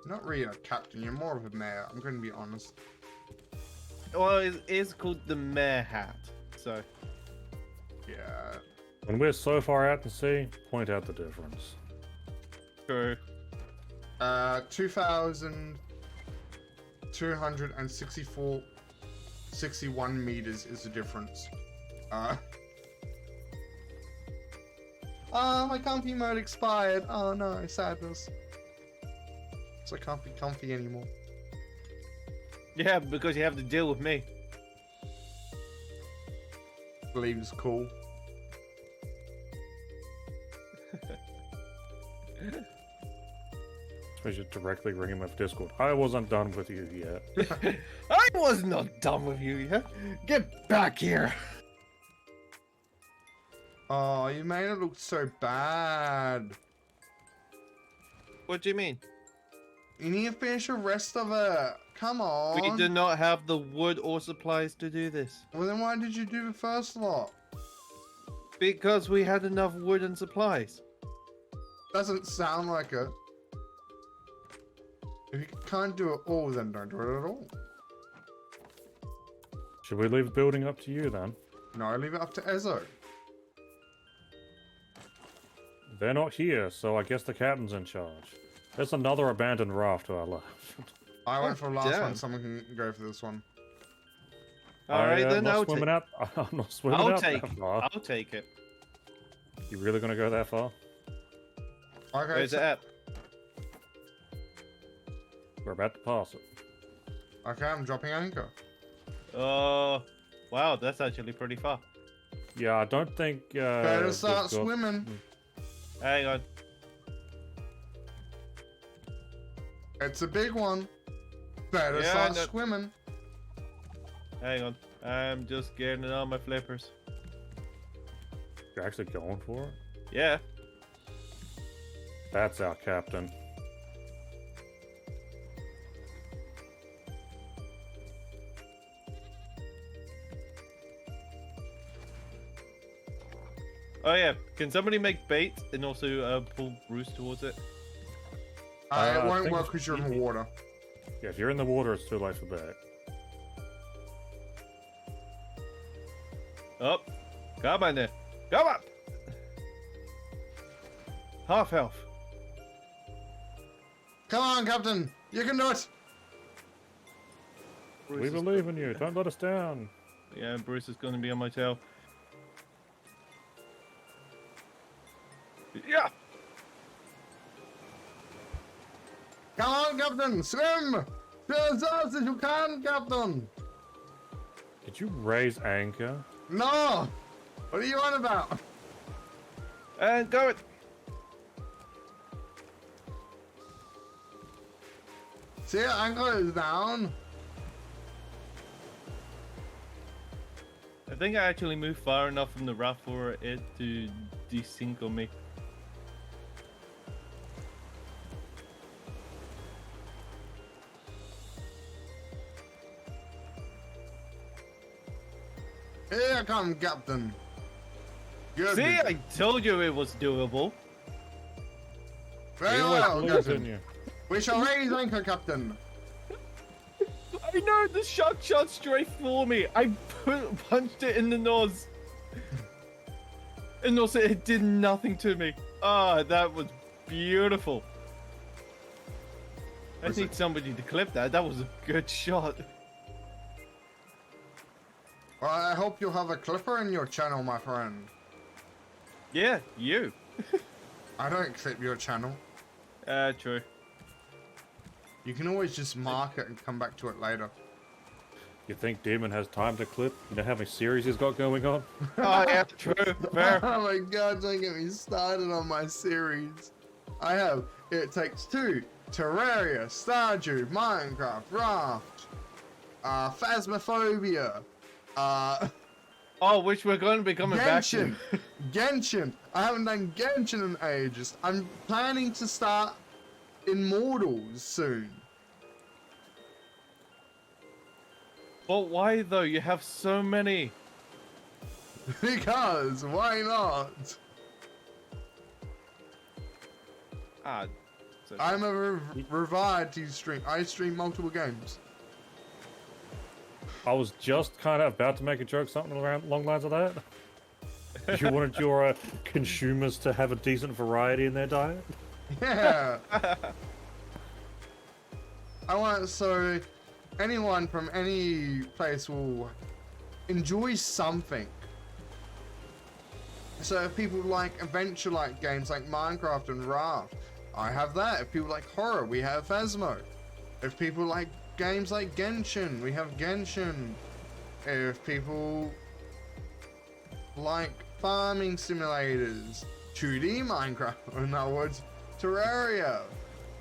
Not really a captain. You're more of a mayor. I'm going to be honest. Well, it is called the mare hat. So, Yeah. When we're so far out to sea, point out the difference. true. 2,261 meters is the difference. Oh, my comfy mode expired. Oh no, sadness. so I can't be comfy anymore. Yeah, because you have to deal with me. Believe's cool. We should directly ring him with Discord. I wasn't done with you yet. I was not done with you yet. Get back here. Oh, you made it look so bad. What do you mean? You need to finish the rest of it. Come on. We do not have the wood or supplies to do this. Well, then why did you do the first lot? Because we had enough wood and supplies. Doesn't sound like it. If you can't do it all, then don't do it at all. Should we leave building up to you then? No, leave it up to Ezzo. They're not here, so I guess the captain's in charge. There's another abandoned raft to our left. I went for the last damn. one. Someone can go for this one. All right, then I'll take. I'm not swimming I'll out take. that far. I'll take it. You really gonna go that far? Okay, Where's it at? We're about to pass it. okay, I'm dropping anchor. Oh, wow, that's actually pretty far. Yeah, I don't think. Better we've start got- swimming. Hang on. It's a big one. Better Yeah, start no- swimming. Hang on. I'm just getting it on my flippers. You're actually going for it? Yeah. That's our captain. Oh yeah. Can somebody make bait and also pull Bruce towards it? It I won't think work it's because you're in the easy. water. Yeah, if you're in the water, it's too late for that. Up. Come on then. Come up. Half health. Come on, Captain. You can do it. Bruce We is- believe in you. Don't let us down. Yeah, Bruce is going to be on my tail. Yeah. Come on, Captain. Swim. Swim as fast as you can, Captain. Did you raise anchor? No. What are you on about? And go it. See, anchor is down. I think I actually moved far enough from the raft for it to desync on me. Here come, Captain. Good. See, I told you it was doable. Very We always well, believe in Captain. you. We shall raise anchor, Captain. I know, the shark shot straight for me. I punched it in the nose. And also, it did nothing to me. Ah, that was beautiful. I Was need somebody to clip that. That was a good shot. Well, I hope you have a clipper in your channel, my friend. Yeah, you. I don't clip your channel. True. You can always just mark it and come back to it later. You think Demon has time to clip? You know how many series he's got going on? Oh, yeah, true. Fair. Oh my god, don't get me started on my series. I have It Takes Two, Terraria, Stardew, Minecraft, Raft, Phasmophobia, Oh, which we're going to be coming back Genshin. to. Genshin. I haven't done Genshin in ages. I'm planning to start Immortals soon. But why, though? You have so many. Because, why not? Ah, so I'm a variety stream. I stream multiple games. I was just kind of about to make a joke, something along the lines of that. You wanted your consumers to have a decent variety in their diet? Yeah. I want so anyone from any place will enjoy something. So if people like adventure-like games like Minecraft and Raft, I have that. If people like horror, we have Phasmo. If people like games like Genshin, we have Genshin. If people like farming simulators, 2D Minecraft, in other words, Terraria.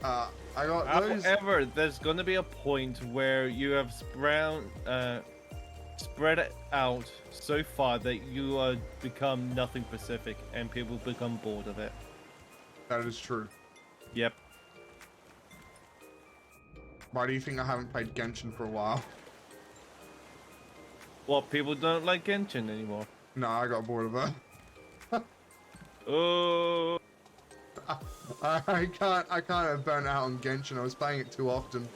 I got those. However, there's gonna be a point where you have spread it out so far that you become nothing specific, and people become bored of it. That is true. Yep. Why do you think I haven't played Genshin for a while? What, people don't like Genshin anymore? No, I got bored of it. Oh. I can't have burnt out on Genshin. I was playing it too often.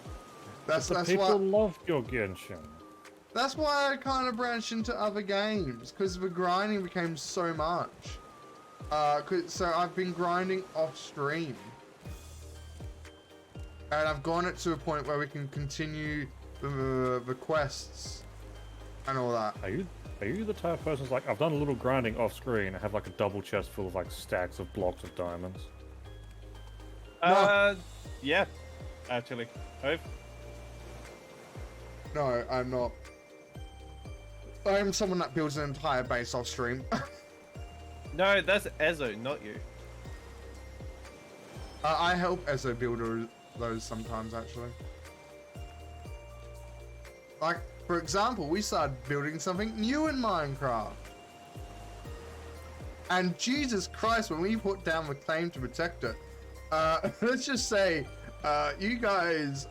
That's People why. love your Genshin. That's why I kind of branched into other games, because the grinding became so much. So I've been grinding off stream, and I've gone it to a point where we can continue the quests and all that. Are you the type of person who's like, I've done a little grinding off screen, I have like a double chest full of like stacks of blocks of diamonds? Yeah, actually. Hope. No, I'm not. I'm someone that builds an entire base off stream. No, that's Ezo, not you. I help Ezo build those sometimes, actually. Like, for example, we started building something new in Minecraft. And Jesus Christ, when we put down the claim to protect it, let's just say, you guys,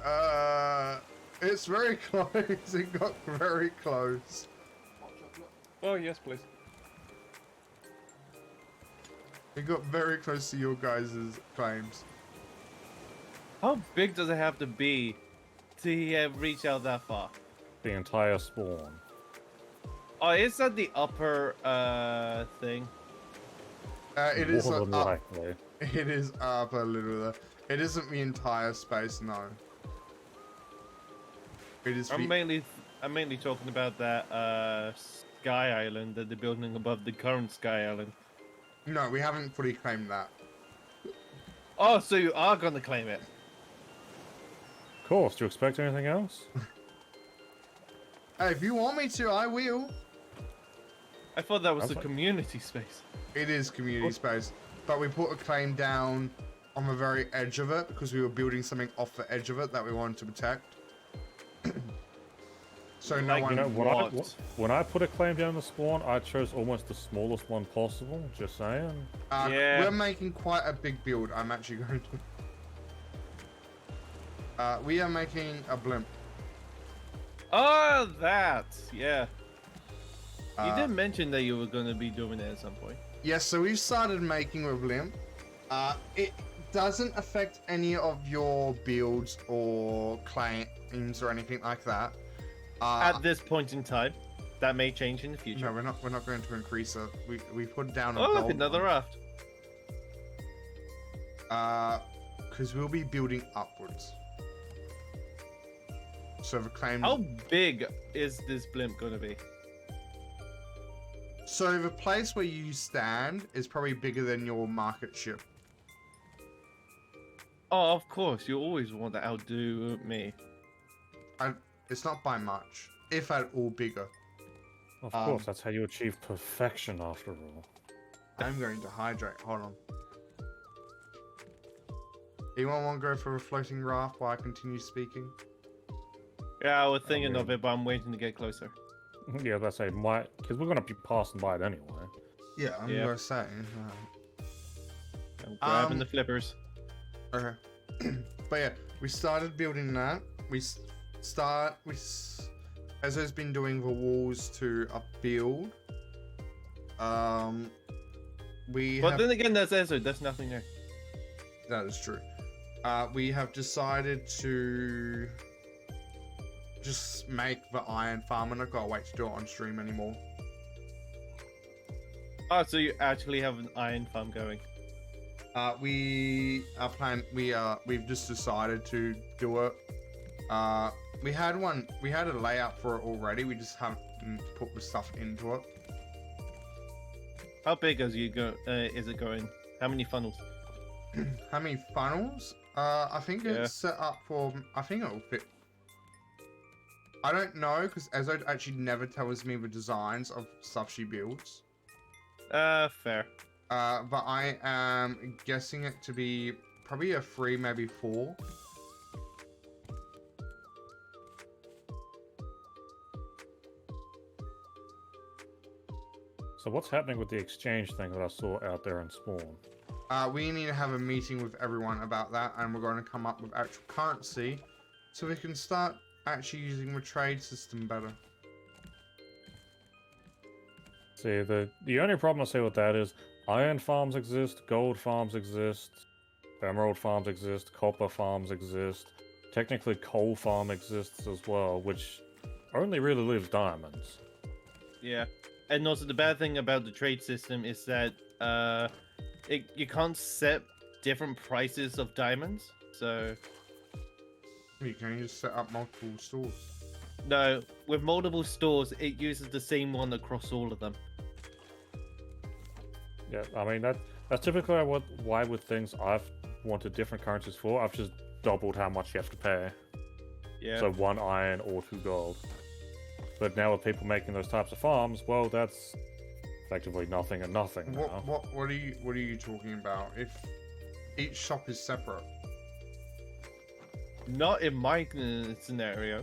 it's very close. It got very close. Oh, yes, please. It got very close to your guys' claims. How big does it have to be to reach out that far? The entire spawn. Oh, is that the upper thing? It is More than up. likely. It is up a little. It isn't the entire space, no. It is. I'm mainly talking about that Sky Island that they're building above the current Sky Island. No, we haven't fully claimed that. Oh, so you are gonna claim it? Of course, do you expect anything else? Hey, if you want me to, I will. I thought that was Sounds the like- community space. It is community space, but we put a claim down on the very edge of it because we were building something off the edge of it that we wanted to protect. So no Like, one. You know, What? when I put a claim down the spawn, I chose almost the smallest one possible, just saying. Yeah. We're making quite a big build. I'm actually going to. We are making a blimp. Oh, that, yeah. You Uh, did mention that you were gonna be doing it at some point. Yes, so we've started making a blimp. It doesn't affect any of your builds or claims or anything like that. At this point in time, that may change in the future. No, we're not going to increase it. We put down a Oh, look, gold another one. raft. Because we'll be building upwards. So the claim. How big is this blimp gonna be? So the place where you stand is probably bigger than your market ship. Oh, of course, you always want to outdo me. It's not by much, if at all bigger. Of course, that's how you achieve perfection after all. I'm going to hydrate. Hold on. Anyone want to go for a floating raft while I continue speaking? Yeah, I was thinking of it, but I'm waiting to get closer. Yeah, that's a might, because we're gonna be passing by it anyway. Yeah, I'm Yeah. going to say. I'm grabbing the flippers. Okay. But yeah, we started building that. Ezzo's been doing the walls to a build. We But have, then again, that's Ezo. That's nothing there. that is true. We have decided to just make the iron farm, and I've got to wait to do it on stream anymore. Oh, so you actually have an iron farm going. We've just decided to do it. We had a layout for it already. We just haven't put the stuff into it. How big is it going? How many funnels? How many funnels? I think Yeah. it's set up for. I think it'll fit. I don't know because Ezo actually never tells me the designs of stuff she builds. Fair. But I am guessing it to be probably a 3, maybe 4. So what's happening with the exchange thing that I saw out there in Spawn? We need to have a meeting with everyone about that, and we're going to come up with actual currency so we can start actually using the trade system better. See, the only problem I see with that is iron farms exist, gold farms exist, emerald farms exist, copper farms exist. Technically, coal farm exists as well, which only really leaves diamonds. Yeah. And also the bad thing about the trade system is that you can't set different prices of diamonds. So You can just set up multiple stores. no, with multiple stores, it uses the same one across all of them. Yeah, I mean that's typically why with things I've wanted different currencies for, I've just doubled how much you have to pay. Yeah. So 1 iron or 2 gold. But now with people making those types of farms, well, that's effectively nothing and nothing now. What are you talking about? If each shop is separate. Not in my scenario.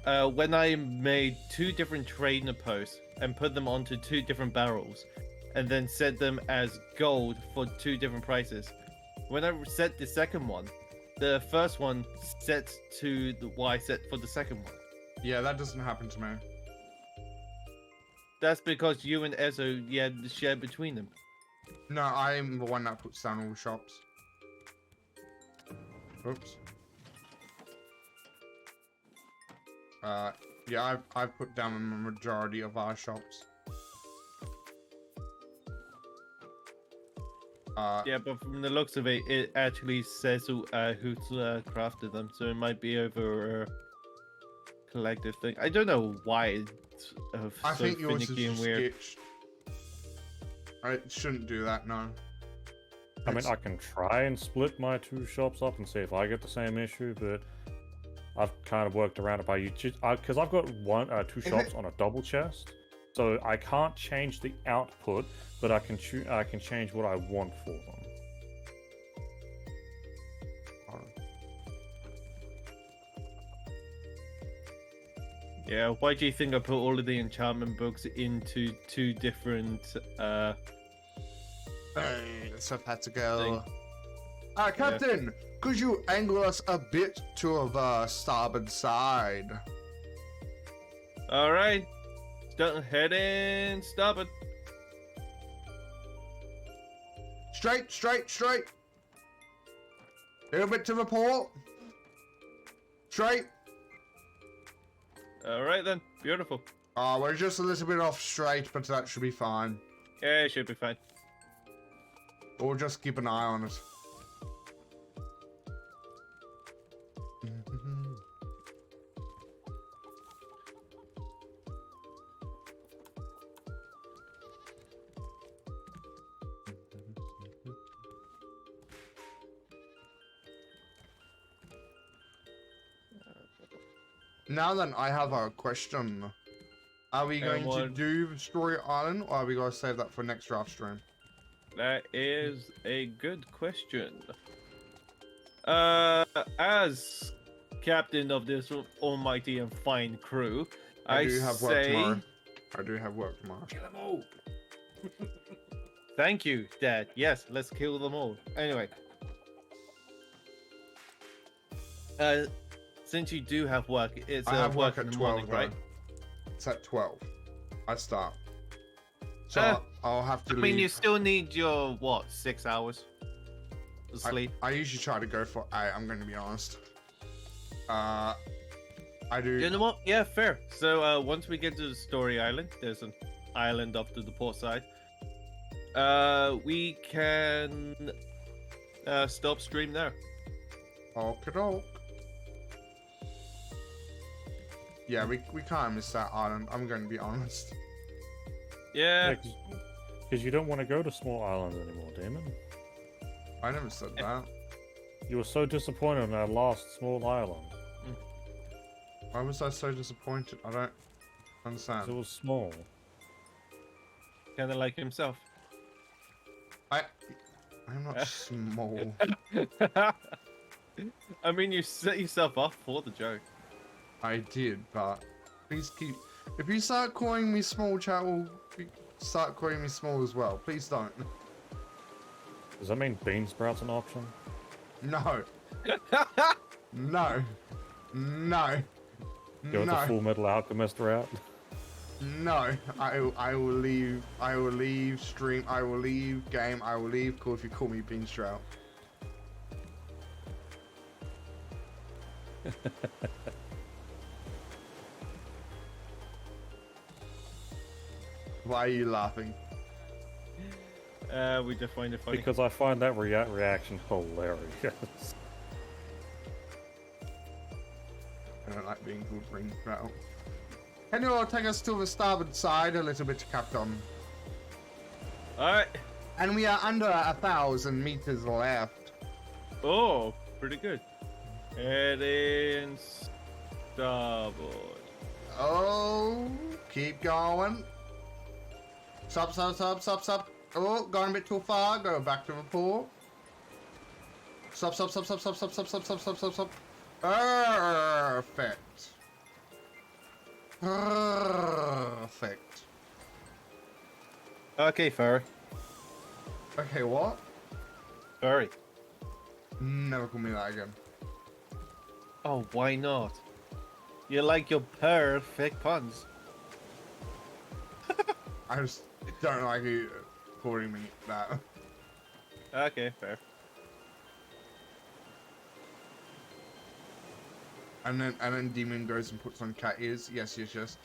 When I made 2 different trader posts and put them onto 2 different barrels, and then set them as gold for 2 different prices. When I set the second one, the first one sets to what I set for the second one. Yeah, that doesn't happen to me. That's because you and Ezo share between them. No, I'm the one that puts down all the shops. Oops. Yeah, I've put down the majority of our shops. Yeah, but from the looks of it, it actually says who's crafted them, so it might be over a collective thing. I don't know why it's I so think yours is finicky and just weird. glitched. I shouldn't do that, no. I mean, I can try and split my 2 shops up and see if I get the same issue, but I've kind of worked around it by because I've got 2 shops on a double chest, so I can't change the output, but I can change what I want for them. Yeah, why do you think I put all of the enchantment books into 2 different Let's have had to go. Thing. Captain, could you angle us a bit to the starboard side? Alright. Don't head in, stop it. Straight, straight, straight. Little bit to the port. Straight. Alright then, beautiful. We're just a little bit off straight, but that should be fine. Yeah, it should be fine. Or just keep an eye on it. Now then, I have a question. Are we going to do Story Island, or are we going to save that for next draft stream? That is a good question. As captain of this almighty and fine crew, I do have work say... tomorrow. I do have work tomorrow. Kill them all. Thank you, Dad. Yes, let's kill them all. Anyway. Since you do have work, it's I have work in at the 12, morning, right? It's at 12. I start. So I'll have to I mean, leave. you still need your, what, 6 hours of sleep? I usually try to go for 8, I'm going to be honest. I do... You know what? Yeah, fair. So once we get to the Story Island, there's an island off to the port side. We can stop stream there. Okey-doke. Yeah, we can't miss that island, I'm going to be honest. Yeah. Because you don't want to go to small islands anymore, Damon. I never said that. You were so disappointed in our last small island. Why was I so disappointed? I don't 'Cause understand. it was small. Kind of like himself. I'm not small. I mean, you set yourself up for the joke. I did, but please keep. If you start calling me small, chat will start calling me small as well. Please don't. Does that mean bean sprouts an option? No. No. No. Go with the No. Full Metal Alchemist route? No. I will leave. I will leave stream. I will leave game. I will leave call if you call me Beanstrout. Why are you laughing? We just find it funny. Because I find that reaction hilarious. I don't like being called Beanstrout. Can you all take us to the starboard side a little bit, Captain? Alright. And we are under 1,000 meters left. Oh, pretty good. Heading starboard. Oh, keep going. Stop, stop, stop, stop, stop. Oh, gone a bit too far. Go back to report. Stop, stop, stop, stop, stop, stop, stop, stop, stop, stop, stop, stop. Perfect. Perfect. Okay, furry. Okay, what? Furry. Never call me that again. Oh, why not? You like your perfect puns. I just don't like you calling me that. Okay, fair. And then Demon goes and puts on cat ears. Yes, yes, yes.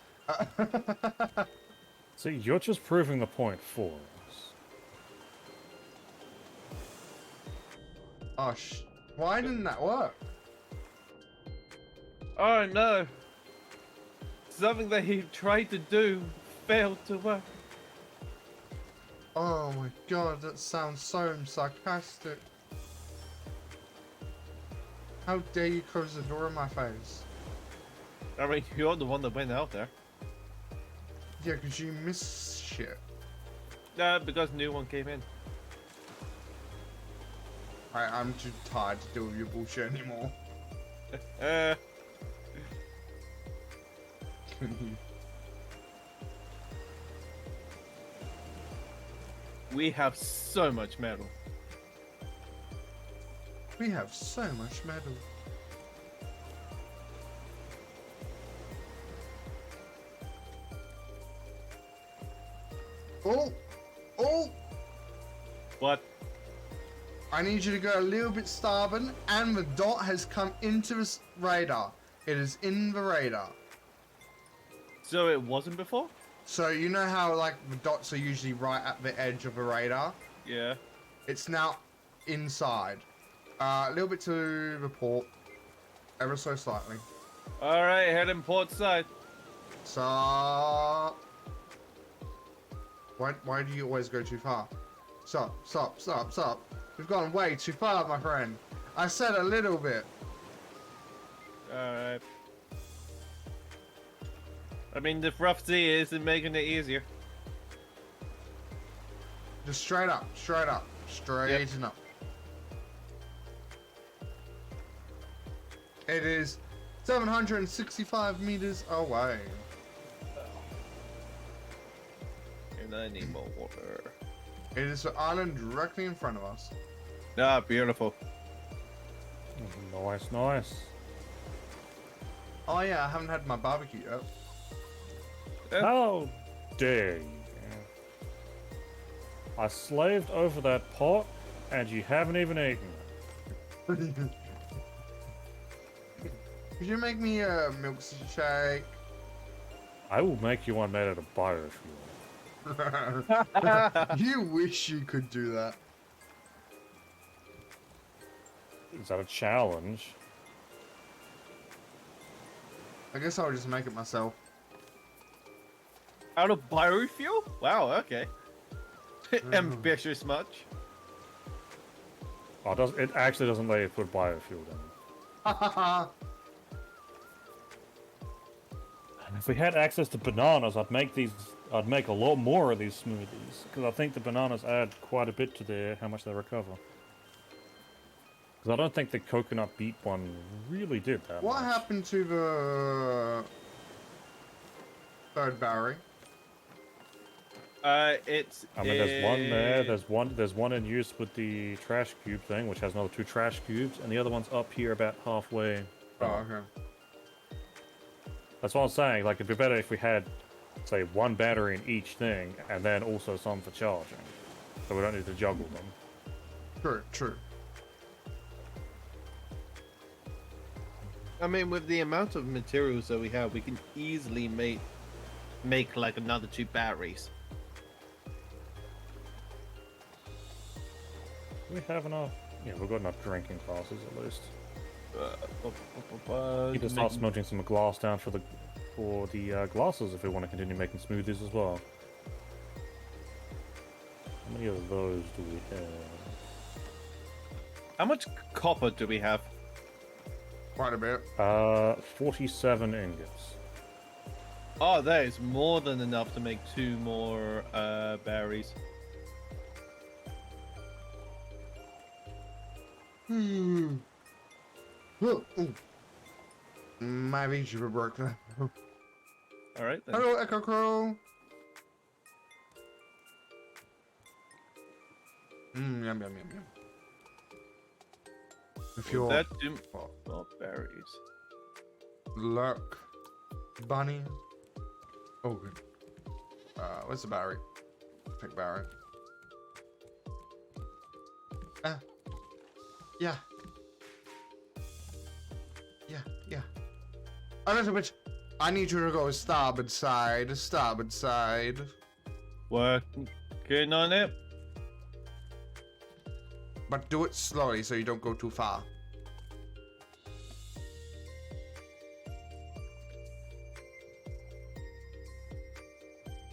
See, you're just proving the point for us. Oh, why didn't that work? Oh no! Something that he tried to do failed to work. Oh my god, that sounds so sarcastic. How dare you close the door in my face? I mean, you're the one that went out there. Yeah, because you miss shit. Because new one came in. I'm too tired to deal with your bullshit anymore. We have so much metal. We have so much metal. Oh! Oh! What? I need you to go a little bit starboard, and the dot has come into the radar. It is in the radar. So it wasn't before? So you know how like the dots are usually right at the edge of the radar? Yeah. It's now inside. A little bit to the port. Ever so slightly. Alright, heading port side. Stop. Why do you always go too far? Stop, stop, stop, stop. We've gone way too far, my friend. I said a little bit. Alright. I mean, the rough sea isn't making it easier. Just straight up, straight up, straighten up. It is 765 meters away. And I need more water. It is the island directly in front of us. Ah, beautiful. Nice, nice. Oh yeah, I haven't had my barbecue yet. How dare you? I slaved over that pot, and you haven't even eaten. Could you make me a milkshake? I will make you one made out of biofuel. You wish you could do that. Is that a challenge? I guess I'll just make it myself. Out of biofuel? Wow, okay. Ambitious much. Oh, it actually doesn't let you put biofuel in. And if we had access to bananas, I'd make a lot more of these smoothies. Because I think the bananas add quite a bit to how much they recover. Because I don't think the coconut beet one really did that What much. happened to the third battery? It's. I mean, there's one there. There's one in use with the trash cube thing, which has another 2 trash cubes, and the other one's up here about halfway. Oh, okay. That's what I'm saying. Like, it'd be better if we had, say, 1 battery in each thing, and then also some for charging, so we don't need to juggle them. True, true. I mean, with the amount of materials that we have, we can easily make like another 2 batteries. Do we have enough? Yeah, we've got enough drinking glasses at least. You can start smelting some glass down for the glasses if we want to continue making smoothies as well. How many of those do we have? How much copper do we have? Quite a bit. 47 ingots. Oh, that is more than enough to make 2 more berries. Oh, oh. My VTuber broke now. All right then. Hello, Echo Crow. Yum, yum, yum, yum. If you're That do more berries. lurk, bunny. Oh, good. Where's the battery? Take battery. Yeah. Yeah. A little bit. I need you to go starboard side. Starboard side. Working on it. But do it slowly so you don't go too far.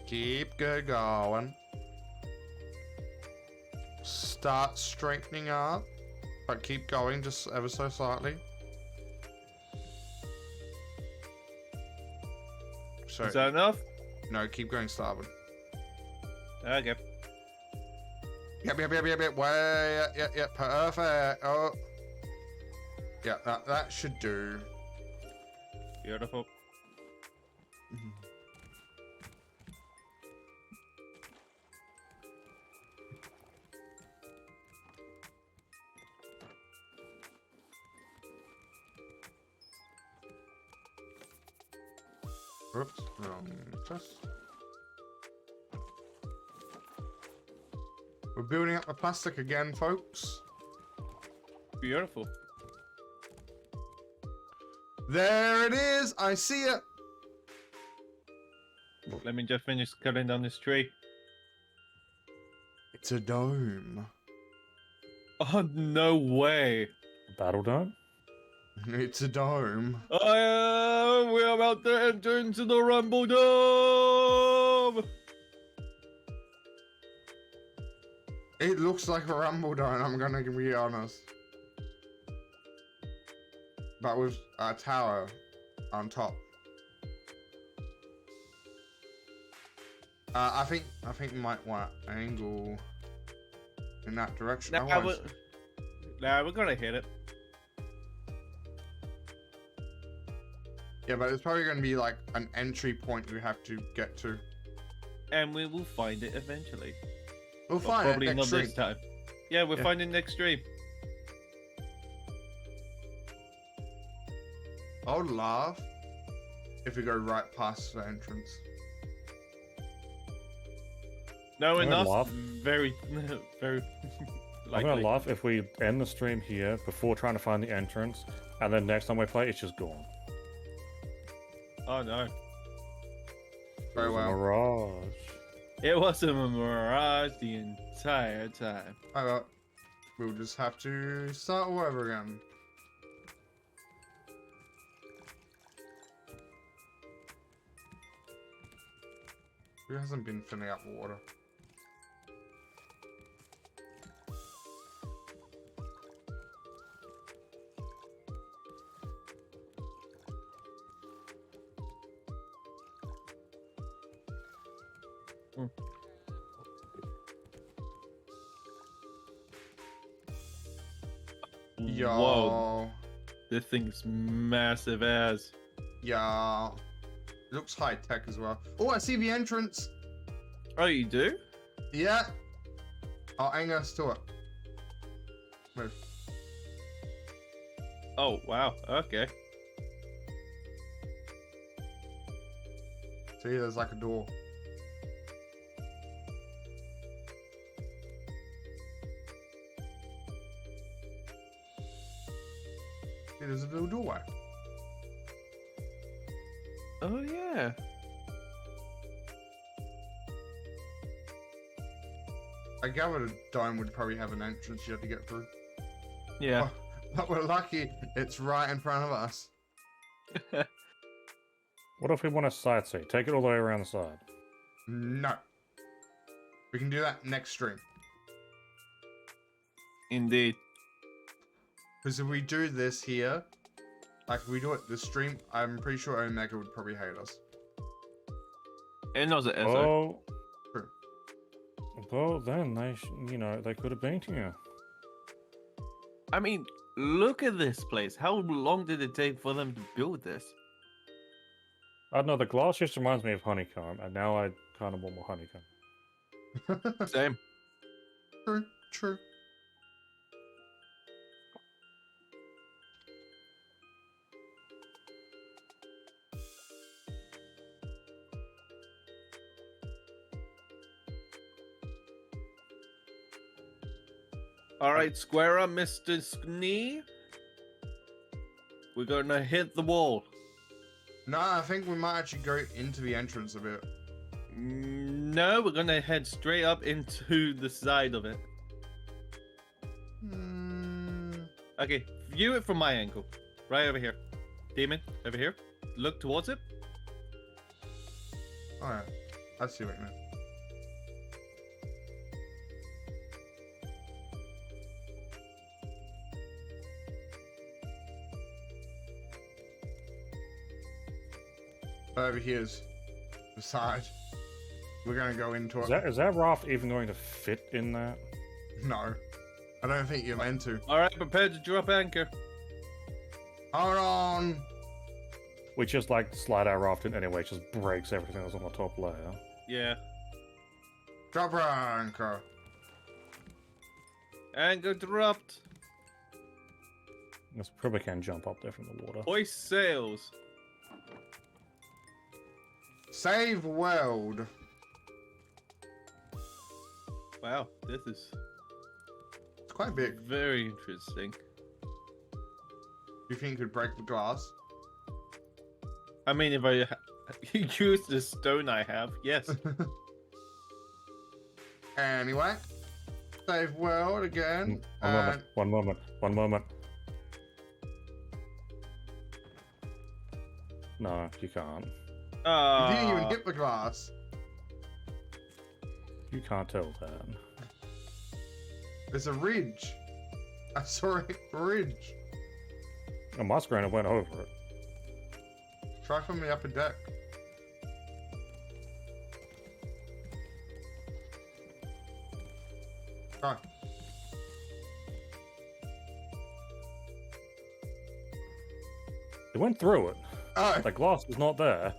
Keep good going. Start straightening up. But keep going just ever so slightly. Sorry. Is that enough? No, keep going starboard. Okay. Yep. Way, yeah, perfect. Oh. Yeah, that should do. Beautiful. Oops, wrong chest. We're building up the plastic again, folks. Beautiful. There it is. I see it. Let me just finish cutting down this tree. It's a dome. Oh, no way. Battle dome? It's a dome. We're about to enter into the Rumble Dome. It looks like a rumble dome, I'm gonna be honest. But with a tower on top. I think you might want to angle in that direction. We're gonna hit it. Yeah, but it's probably going to be like an entry point we have to get to. And we will find it eventually. We'll But find probably it next not this stream. time. Yeah, we're Yeah. finding next stream. I would laugh if we go right past the entrance. No, I'm gonna enough. laugh. Very, very I'm likely. gonna laugh if we end the stream here before trying to find the entrance, and then next time we play, it's just gone. Oh no. Very It was a well. mirage. It was a mirage the entire time. We'll just have to start all over again. Who hasn't been filling up water? Mm. Yo. Whoa, this thing's massive as. Yeah. Looks high tech as well. Oh, I see the entrance. Oh, you do? Yeah. I'll anger us to it. Move. Oh, wow. Okay. See, there's like a door. See, there's a little doorway. Oh, yeah. I gather the dome would probably have an entrance you have to get through. Yeah. But we're lucky it's right in front of us. What if we want to sightsee? Take it all the way around the side. No. We can do that next stream. Indeed. Because if we do this here, like if we do it this stream, I'm pretty sure Omega would probably hate us. And also, Oh. True. Well, then they, they could have been here. I mean, look at this place. How long did it take for them to build this? I don't know. The glass just reminds me of honeycomb, and now I kind of want more honeycomb. Same. True, true. All right, square up, Mr. Snee. We're gonna hit the wall. No, I think we might actually go into the entrance a bit. No, we're gonna head straight up into the side of it. Okay, view it from my angle. Right over here. Demon, over here. Look towards it. Alright. I see what you mean. Over here's the side. We're gonna go into it. Is that raft even going to fit in that? No. I don't think you're meant to. All right, prepare to drop anchor. Hold on. We just like slide our raft in anyway, it just breaks everything that's on the top layer. Yeah. Drop anchor. Anchor dropped. This probably can jump up there from the water. Hoist sails. Save world. Wow, this is It's quite big. very interesting. You think you could break the glass? I mean, if I use the stone I have, yes. Anyway. Save world again. And One moment. No, you can't. you didn't even hit the glass. You can't tell that. There's a ridge. I saw a ridge. On my screen, it went over it. Try from the upper deck. Try. It went through it. Oh, The glass is not there.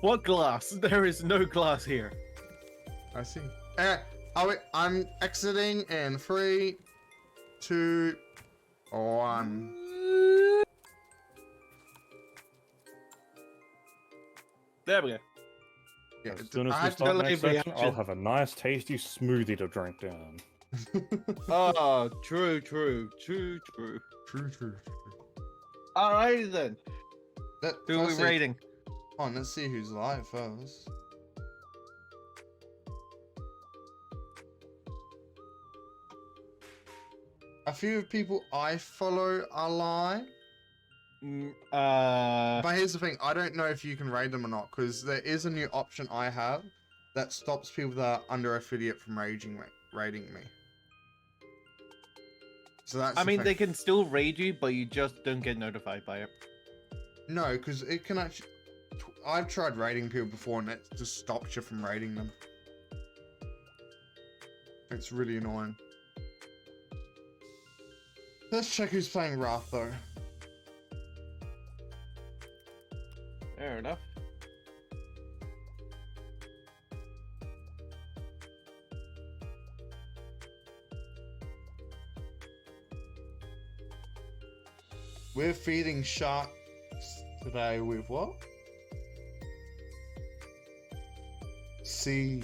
What glass? There is no glass here. I see. I'm exiting in 3, 2, 1. There we go. Yeah, As soon as I we had to start delay next the section, I'll action. have a nice, tasty smoothie to drink down. Oh, true. True, true. Alrighty then. Who are we Firstly- rating? Come on, let's see who's live first. A few people I follow are live. But here's the thing, I don't know if you can raid them or not, because there is a new option I have that stops people that are under affiliate from raiding me. So that's I the mean, thing. they can still raid you, but you just don't get notified by it. No, because it can actually... I've tried raiding people before, and it just stops you from raiding them. It's really annoying. Let's check who's playing Wrath though. Fair enough. We're feeding sharks today with what? Sea.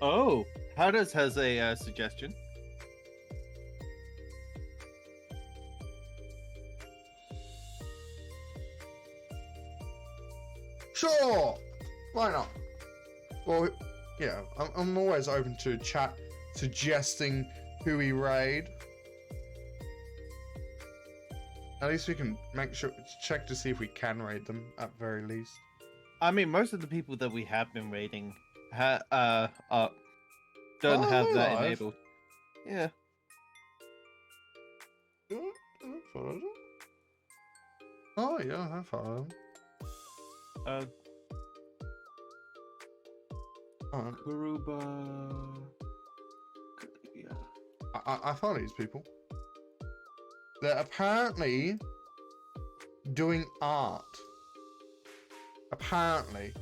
Oh, Howders has a suggestion. Sure! Why not? Well, yeah, I'm always open to chat suggesting who we raid. At least we can make sure, check to see if we can raid them at very least. I mean, most of the people that we have been raiding don't Oh, have they're that live. enabled. Yeah. Follow them? Oh yeah, I follow them. Alright. Garuba. Yeah. I follow these people. They're apparently doing art. Apparently.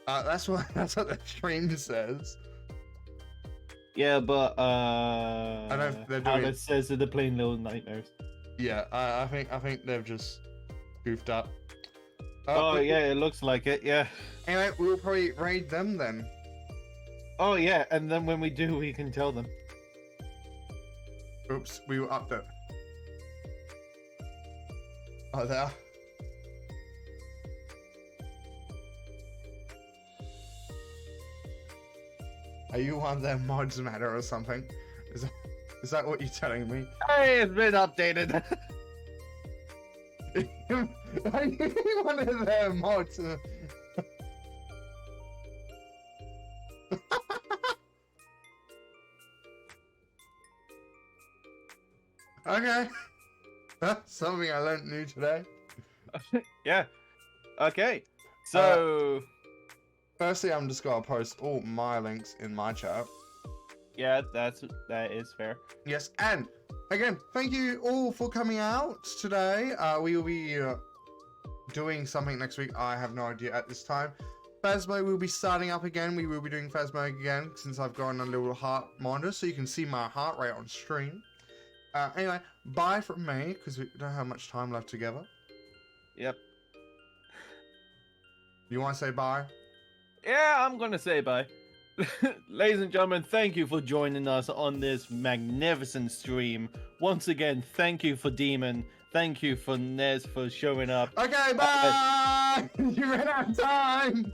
That's what the stream says. Yeah, but know they're doing- Howders says that they're playing Little Nightmares. Yeah, I think they've just goofed up. Oh but- yeah, it looks like it. Yeah. Anyway, we'll probably raid them then. Oh yeah, and then when we do, we can tell them. Oops, we were up there. Oh, there. Are you on their mods matter or something? Is that what you're telling me? Hey, it's been updated. Are you one of their mods? Okay. That's something I learned new today. Yeah. Okay. So Firstly, I'm just gonna post all my links in my chat. yeah, that is fair. Yes, and again, thank you all for coming out today. We will be doing something next week. I have no idea at this time. Phasmo will be starting up again. We will be doing Phasmo again since I've gone a little heart monitor, so you can see my heart rate on stream. Anyway, bye from me because we don't have much time left together. Yep. You want to say bye? Yeah, I'm gonna say bye. Ladies and gentlemen, thank you for joining us on this magnificent stream. Once again, thank you for Demon. Thank you for Nez for showing up. Okay, bye! You ran out of time!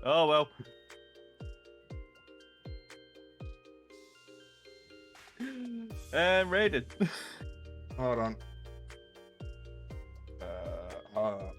Oh well. And rated. Hold on. Hold on.